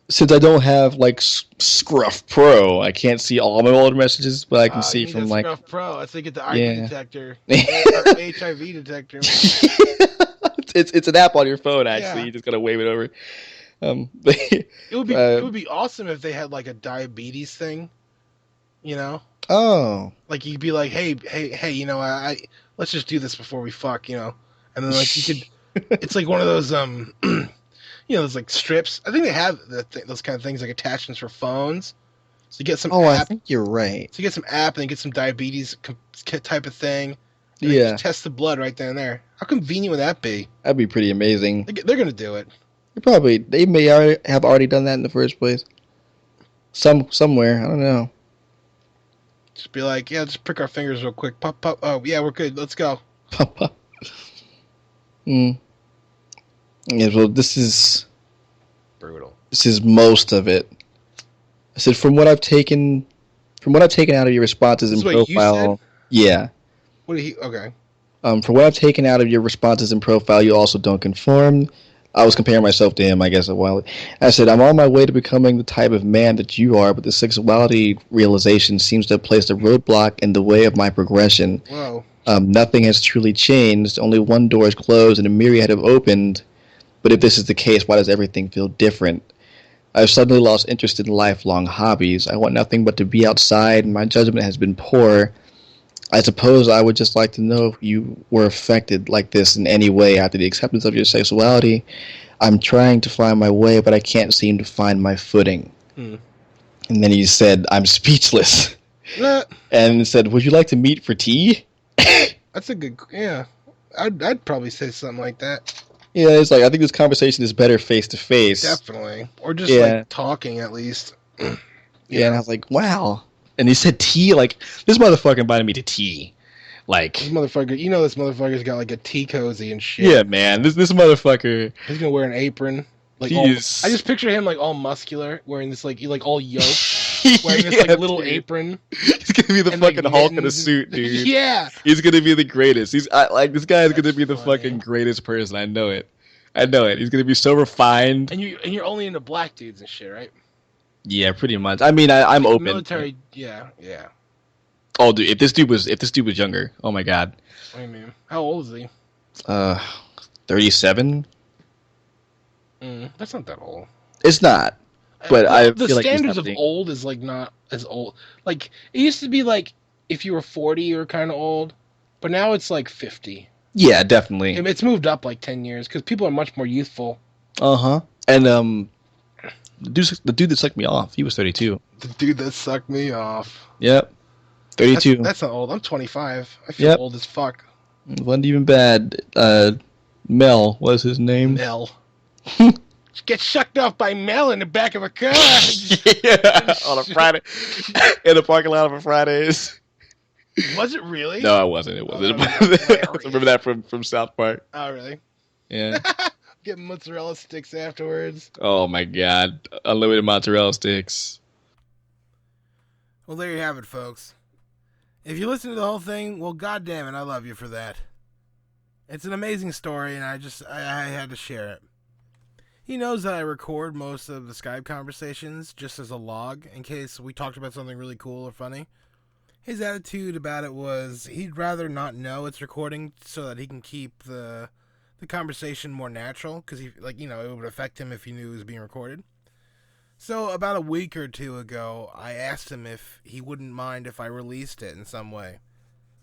since I don't have like Scruff Pro, I can't see all my old messages, but I can You see need that from like Scruff Pro. I think get the ID yeah. detector or HIV detector. It's an app on your phone actually. Yeah, You just gotta wave it over. it would be awesome if they had like a diabetes thing. You know, Oh. like you'd be like, hey, let's just do this before we fuck, and then like you could. It's like one of those those like strips. I think they have those kind of things like attachments for phones. So you get some Oh, I app. think you're right. So you get some app and you get some diabetes type of thing. And Yeah, just test the blood right then and there. How convenient would that be? that'd be pretty amazing. They're gonna do it. They may have already done that in the first place. Somewhere, I don't know. Just be like, yeah, just prick our fingers real quick. Pop, pop. Oh, yeah, we're good. Let's go. Hmm. Yeah, well, Brutal. this is most of it. I said from what I've taken out of your responses This and is what you profile. said? Yeah. What did he? Okay. From what I've taken out of your responses and profile, you also don't conform. I was comparing myself to him, I guess, a while. I said, I'm on my way to becoming the type of man that you are, but the sexuality realization seems to have placed a roadblock in the way of my progression. Whoa. Nothing has truly changed. Only one door is closed and a myriad have opened. But if this is the case, why does everything feel different? I've suddenly lost interest in lifelong hobbies. I want nothing but to be outside, and my judgment has been poor. I suppose I would just like to know if you were affected like this in any way after the acceptance of your sexuality. I'm trying to find my way, but I can't seem to find my footing. Hmm. And then he said, I'm speechless. Nah, And said, would you like to meet for tea? that's a good. Yeah, I'd probably say something like that. Yeah, it's like, I think this conversation is better face to face. Definitely, or just Yeah. like talking at least. Yeah, and I was like, wow. And he said tea, like, this motherfucker invited me to tea. Like, This motherfucker, this motherfucker's got like a tea cozy and shit. yeah, man, this motherfucker. He's gonna wear an apron. Like He all, is- I just picture him like all muscular, wearing this like all yoked, wearing this like little dude. apron. He's gonna be the and, like, fucking Hulk in a mittens. suit, dude. Yeah. He's gonna be the greatest. Like this guy is gonna That's be the funny. fucking greatest person. I know it. He's gonna be so refined. And you're only into black dudes and shit, right? Yeah, pretty much. I mean, I'm open. Military, yeah, yeah. Oh, dude, if this dude was younger, oh my god. I mean, how old is he? Uh, 37. That's not that old. It's not, but I The feel like he's standards not of being. old is like not as old. Like it used to be like if you were 40, you were kind of old, but now it's like 50. Yeah, definitely. It's moved up like 10 years because people are much more youthful. Uh-huh. And the dude that sucked me off, he was 32. The dude that sucked me off. Yep. 32. That's not old. I'm 25. I feel Yep. old as fuck. Wasn't even bad. Mel was his name. Mel. Get shucked off by Mel in the back of a car. Yeah, on a Friday. In the parking lot on Fridays. Was it really? No, it wasn't. It wasn't. Oh, I remember that from South Park. Oh, really? Yeah. Get mozzarella sticks afterwards. Oh my god. Unlimited mozzarella sticks. Well, there you have it, folks. If you listen to the whole thing, well, goddamn it, I love you for that. It's an amazing story, and I had to share it. He knows that I record most of the Skype conversations just as a log in case we talked about something really cool or funny. His attitude about it was he'd rather not know it's recording so that he can keep the conversation more natural because it would affect him if he knew it was being recorded. So about a week or two ago, I asked him if he wouldn't mind if I released it in some way.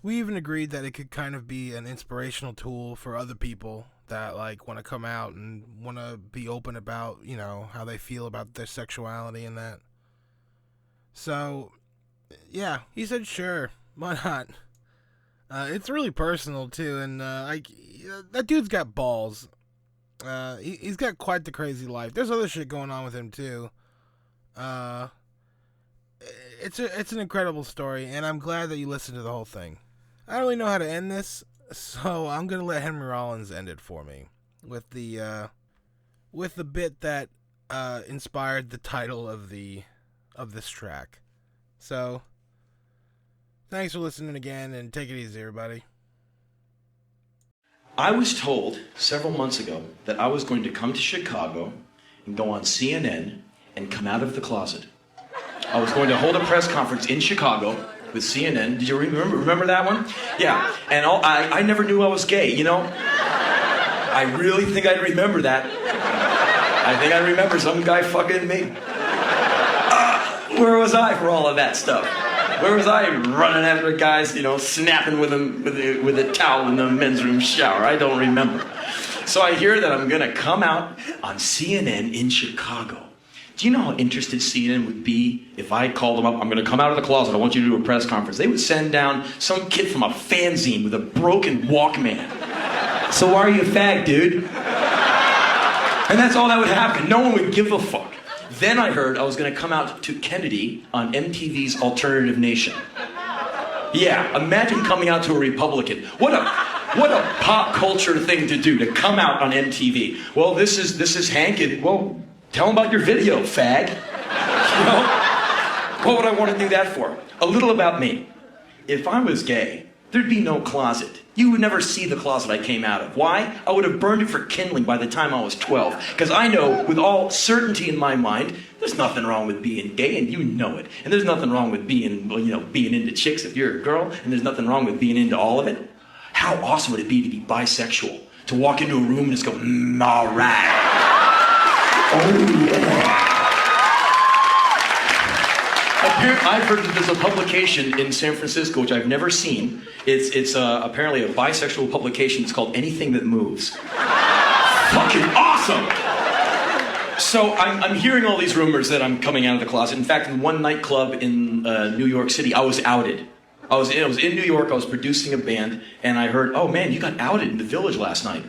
We even agreed that it could kind of be an inspirational tool for other people that want to come out and want to be open about, how they feel about their sexuality and that. So, yeah, he said sure, why not? It's really personal too, and that dude's got balls. He's got quite the crazy life. There's other shit going on with him too. It's an incredible story, and I'm glad that you listened to the whole thing. I don't really know how to end this, so I'm gonna let Henry Rollins end it for me with the bit that inspired the title of this track. So, thanks for listening again, and take it easy, everybody. I was told several months ago that I was going to come to Chicago and go on CNN and come out of the closet. I was going to hold a press conference in Chicago with CNN. Did you remember that one? Yeah, and I never knew I was gay, I really think I'd remember that. I think I remember some guy fucking me. Where was I for all of that stuff? Where was I running after guys, snapping with them with a towel in the men's room shower? I don't remember. So I hear that I'm gonna come out on CNN in Chicago. Do you know how interested CNN would be if I called them up? I'm gonna come out of the closet. I want you to do a press conference. They would send down some kid from a fanzine with a broken Walkman. So why are you a fag, dude? And that's all that would happen. No one would give a fuck. Then I heard I was going to come out to Kennedy on MTV's Alternative Nation. Yeah, imagine coming out to a Republican. What a pop culture thing to do, to come out on MTV. Well, this is Hank. Well, tell him about your video, fag. What would I want to do that for? A little about me. If I was gay, there'd be no closet. You would never see the closet I came out of. Why? I would have burned it for kindling by the time I was 12. Because I know, with all certainty in my mind, there's nothing wrong with being gay, and you know it. And there's nothing wrong with being into chicks if you're a girl, and there's nothing wrong with being into all of it. How awesome would it be to be bisexual? To walk into a room and just go, all right. Oh, yeah. I've heard that there's a publication in San Francisco, which I've never seen. It's apparently a bisexual publication. It's called Anything That Moves. Fucking awesome! So I'm hearing all these rumors that I'm coming out of the closet. In fact, in one nightclub in New York City, I was outed. I was in New York, I was producing a band, and I heard, oh man, you got outed in the Village last night.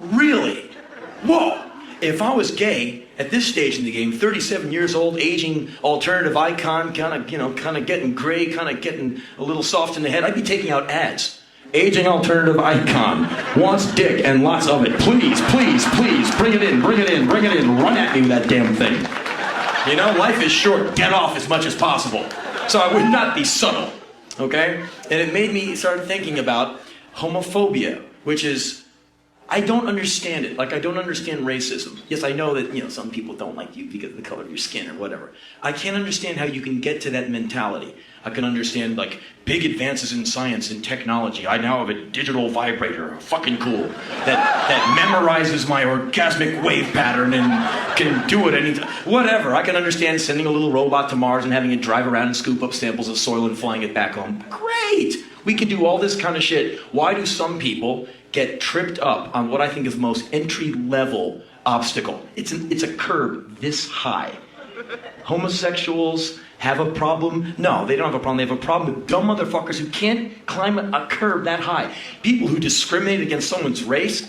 Really? Whoa! If I was gay, at this stage in the game, 37 years old, aging alternative icon, kind of getting gray, kind of getting a little soft in the head, I'd be taking out ads. Aging alternative icon, wants dick and lots of it. Please, please, please, bring it in, run at me with that damn thing. Life is short, get off as much as possible. So I would not be subtle, okay? And it made me start thinking about homophobia, which is, I don't understand it. Like, I don't understand racism. Yes, I know that, some people don't like you because of the color of your skin or whatever. I can't understand how you can get to that mentality. I can understand, like, big advances in science and technology. I now have a digital vibrator, fucking cool, that memorizes my orgasmic wave pattern and can do it anytime. Whatever. I can understand sending a little robot to Mars and having it drive around and scoop up samples of soil and flying it back home. Great! We can do all this kind of shit. Why do some people get tripped up on what I think is the most entry-level obstacle? It's a curb this high. Homosexuals have a problem? No, they don't have a problem. They have a problem with dumb motherfuckers who can't climb a curb that high. People who discriminate against someone's race.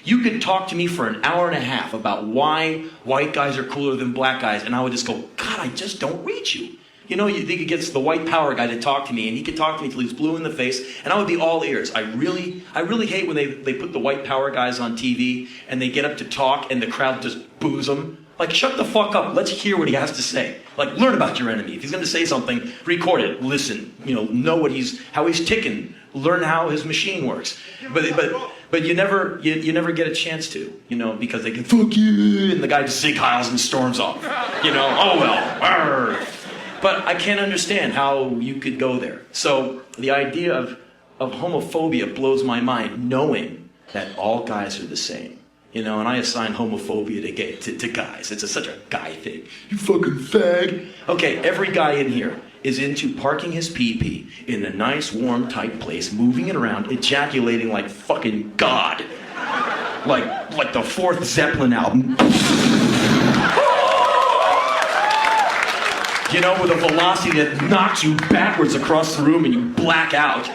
You could talk to me for an hour and a half about why white guys are cooler than black guys, and I would just go, God, I just don't read you. You think it gets the white power guy to talk to me, and he could talk to me till he's blue in the face, and I would be all ears. I really hate when they put the white power guys on TV, and they get up to talk, and the crowd just boos them. Like, shut the fuck up. Let's hear what he has to say. Like, learn about your enemy. If he's going to say something, record it. Listen. Know how he's ticking. Learn how his machine works. But you never get a chance to. Because they can fuck you, and the guy just zighs and storms off. Oh well. Arr. But I can't understand how you could go there. So the idea of homophobia blows my mind, knowing that all guys are the same. And I assign homophobia to guys. It's such a guy thing. You fucking fag. Okay, every guy in here is into parking his pee-pee in a nice, warm, tight place, moving it around, ejaculating like fucking God. Like the fourth Zeppelin album. With a velocity that knocks you backwards across the room and you black out.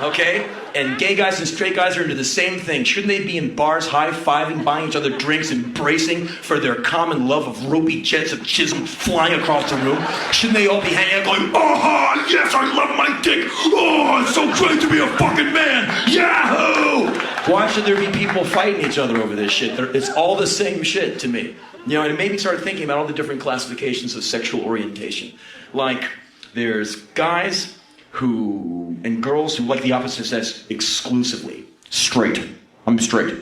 Okay? And gay guys and straight guys are into the same thing. Shouldn't they be in bars high-fiving, buying each other drinks, embracing for their common love of ropey jets of chisel flying across the room? Shouldn't they all be hanging out going, oh, yes, I love my dick. Oh, it's so great to be a fucking man. Yahoo! Why should there be people fighting each other over this shit? It's all the same shit to me. And it made me start thinking about all the different classifications of sexual orientation. Like, there's guys and girls who like the opposite sex exclusively. Straight. I'm straight.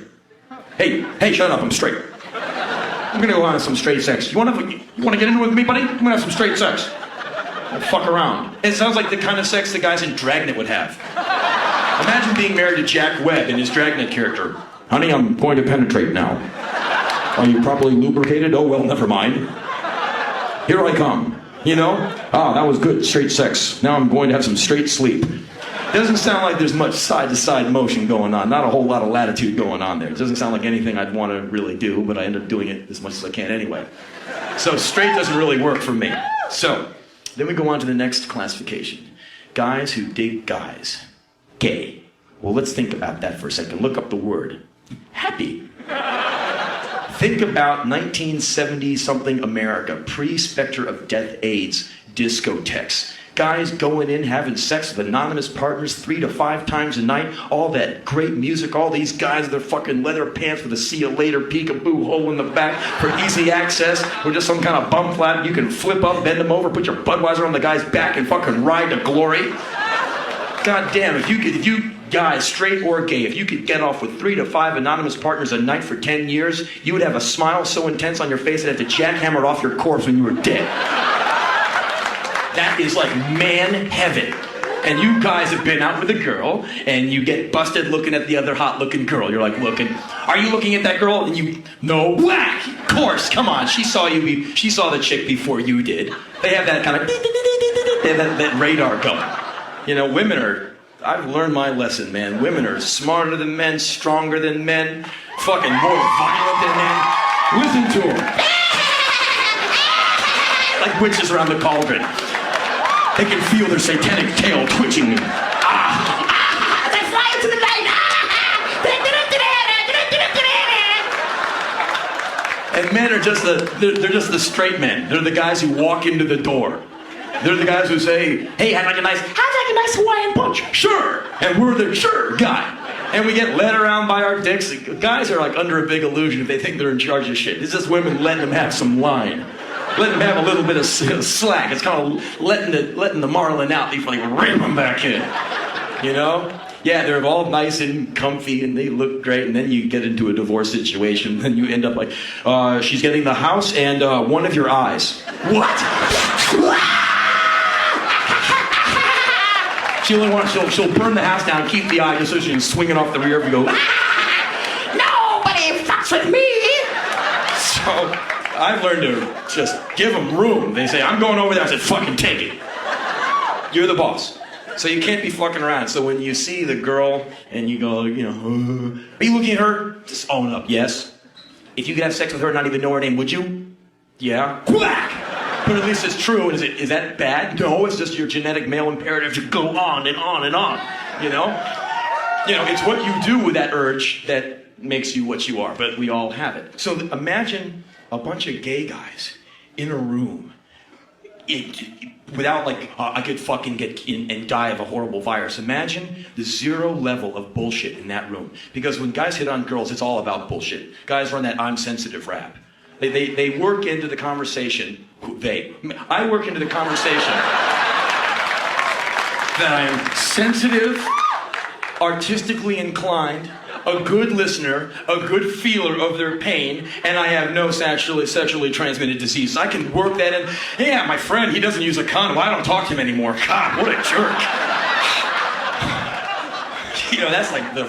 Hey, shut up, I'm straight. I'm gonna go on some straight sex. You wanna get into it with me, buddy? I'm gonna have some straight sex. I'll fuck around. It sounds like the kind of sex the guys in Dragnet would have. Imagine being married to Jack Webb and his Dragnet character. Honey, I'm going to penetrate now. Are you properly lubricated? Oh, well, never mind. Here I come. That was good, straight sex. Now I'm going to have some straight sleep. It doesn't sound like there's much side-to-side motion going on. Not a whole lot of latitude going on there. It doesn't sound like anything I'd want to really do, but I end up doing it as much as I can anyway. So straight doesn't really work for me. So, then we go on to the next classification. Guys who dig guys. Gay. Well, let's think about that for a second. Look up the word. Happy. Think about 1970-something America, pre-specter of death AIDS, discotheques. Guys going in, having sex with anonymous partners 3 to 5 times a night, all that great music, all these guys with their fucking leather pants with a see you later peekaboo hole in the back for easy access, or just some kind of bum flap you can flip up, bend them over, put your Budweiser on the guy's back and fucking ride to glory. God damn, if you guys, straight or gay, if you could get off with 3 to 5 anonymous partners a night for 10 years, you would have a smile so intense on your face that had to jackhammer off your corpse when you were dead. That is like man heaven. And you guys have been out with a girl, and you get busted looking at the other hot-looking girl. You're like, are you looking at that girl? And no, whack! Of course, come on. She saw the chick before you did. They have that kind of, that radar going. Women I've learned my lesson, man. Women are smarter than men, stronger than men, fucking more violent than men. Listen to them. Like witches around the cauldron. They can feel their satanic tail twitching. They're flying to the light. And men are they're just the straight men. They're the guys who walk into the door. They're the guys who say, hey, how'd you like a nice Hawaiian punch? Sure. And we're the sure guy. And we get led around by our dicks. Guys are like under a big illusion if they think they're in charge of shit. It's just women letting them have some line. Letting them have a little bit of slack. It's kind of letting the marlin out before they ram them back in. Yeah, they're all nice and comfy and they look great, and then you get into a divorce situation and you end up like, she's getting the house and one of your eyes. What? She only wants, she'll burn the house down, keep the eye just so she can swing it off the rear and go, nobody fucks with me! So I've learned to just give them room. They say, I'm going over there. I said, fucking take it. You're the boss. So you can't be fucking around. So when you see the girl and you go, are you looking at her? Just own up, yes. If you could have sex with her and not even know her name, would you? Yeah. Quack! But at least it's true. Is that bad? No, it's just your genetic male imperative to go on and on and on. It's what you do with that urge that makes you what you are. But we all have it. So imagine a bunch of gay guys in a room. Without I could fucking get in and die of a horrible virus. Imagine the zero level of bullshit in that room. Because when guys hit on girls, it's all about bullshit. Guys run that I'm sensitive rap. They work into the conversation. I work into the conversation that I am sensitive, artistically inclined, a good listener, a good feeler of their pain, and I have no sexually transmitted disease. I can work that in. Yeah, my friend, he doesn't use a condom. I don't talk to him anymore. God, what a jerk. That's like the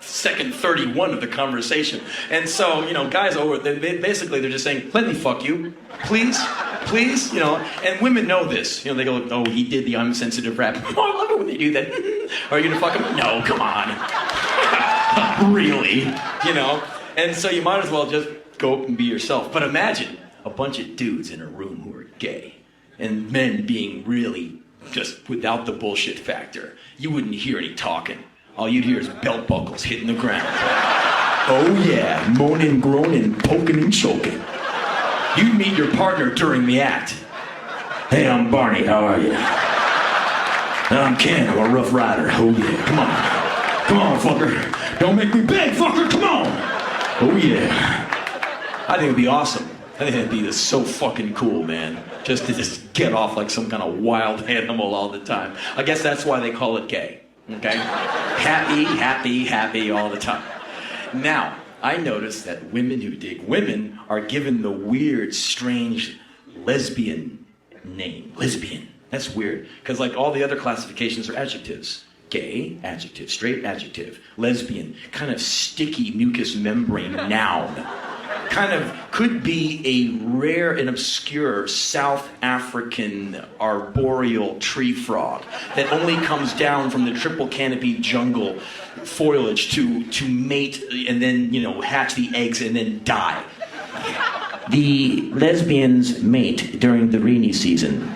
second 31 of the conversation. And so, guys they're just saying, let me fuck you. Please, and women know this. They go, oh, he did the I'm sensitive rap. Oh, I love it when they do that. Are you gonna fuck him? No, come on. Really? And so you might as well just go and be yourself. But imagine a bunch of dudes in a room who are gay and men being really just without the bullshit factor. You wouldn't hear any talking. All you'd hear is belt buckles hitting the ground. Oh yeah, moaning, groaning, poking and choking. You'd meet your partner during the act. Hey, I'm Barney, how are you? I'm Ken, I'm a rough rider. Oh yeah, come on. Come on, fucker. Don't make me beg, fucker, come on! Oh yeah. I think it'd be awesome. I think it'd be so fucking cool, man. Just to get off like some kind of wild animal all the time. I guess that's why they call it gay, okay? Happy, happy, happy all the time. Now, I noticed that women who dig women are given the weird, strange lesbian name. Lesbian. That's weird. Because all the other classifications are adjectives. Gay, adjective. Straight, adjective. Lesbian, kind of sticky mucous membrane noun. Kind of could be a rare and obscure South African arboreal tree frog that only comes down from the triple canopy jungle foliage to mate and then, hatch the eggs and then die. The lesbians mate during the rainy season.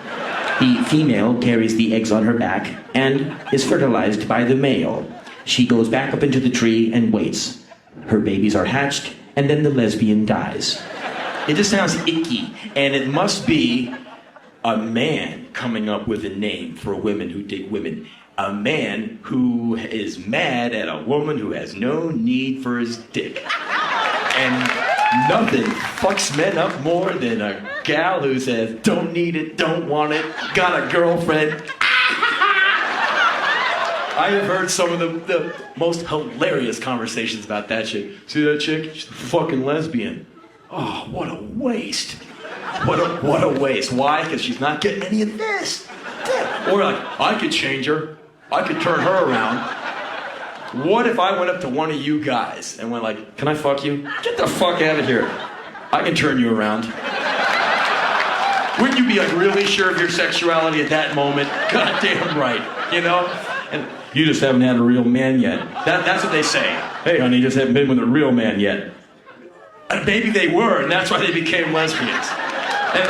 The female carries the eggs on her back and is fertilized by the male. She goes back up into the tree and waits. Her babies are hatched, and then the lesbian dies. It just sounds icky, and it must be a man coming up with a name for women who dig women. A man who is mad at a woman who has no need for his dick. And nothing fucks men up more than a gal who says, don't need it, don't want it, got a girlfriend. I have heard some of the most hilarious conversations about that chick. See that chick? She's a fucking lesbian. Oh, what a waste. What a waste. Why? Because she's not getting any of this. Yeah. Or I could change her. I could turn her around. What if I went up to one of you guys and went can I fuck you? Get the fuck out of here. I can turn you around. Wouldn't you be really sure of your sexuality at that moment? Goddamn right, And you just haven't had a real man yet. That's what they say. Hey, honey, you just haven't been with a real man yet. And maybe they were, and that's why they became lesbians. And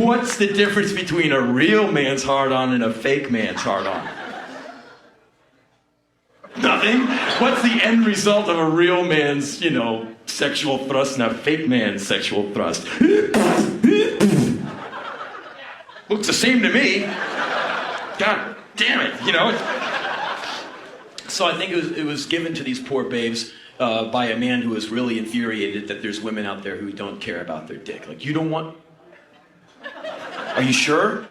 what's the difference between a real man's hard-on and a fake man's hard-on? Nothing. What's the end result of a real man's, sexual thrust and a fake man's sexual thrust? Looks the same to me. God damn it, So I think it was given to these poor babes by a man who was really infuriated that there's women out there who don't care about their dick. You don't want... Are you sure?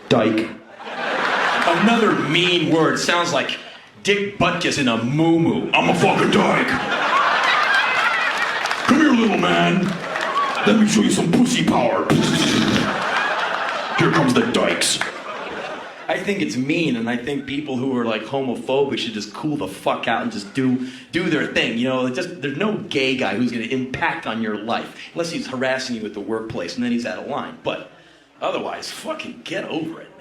Dyke. Another mean word. Sounds like dick butt kiss in a moo-moo. I'm a fucking dyke. Come here, little man. Let me show you some pussy power. Here comes the dykes. I think it's mean, and I think people who are like homophobic should just cool the fuck out and just do their thing. You know, there's no gay guy who's going to impact on your life unless he's harassing you at the workplace, and then he's out of line. But otherwise, fucking get over it.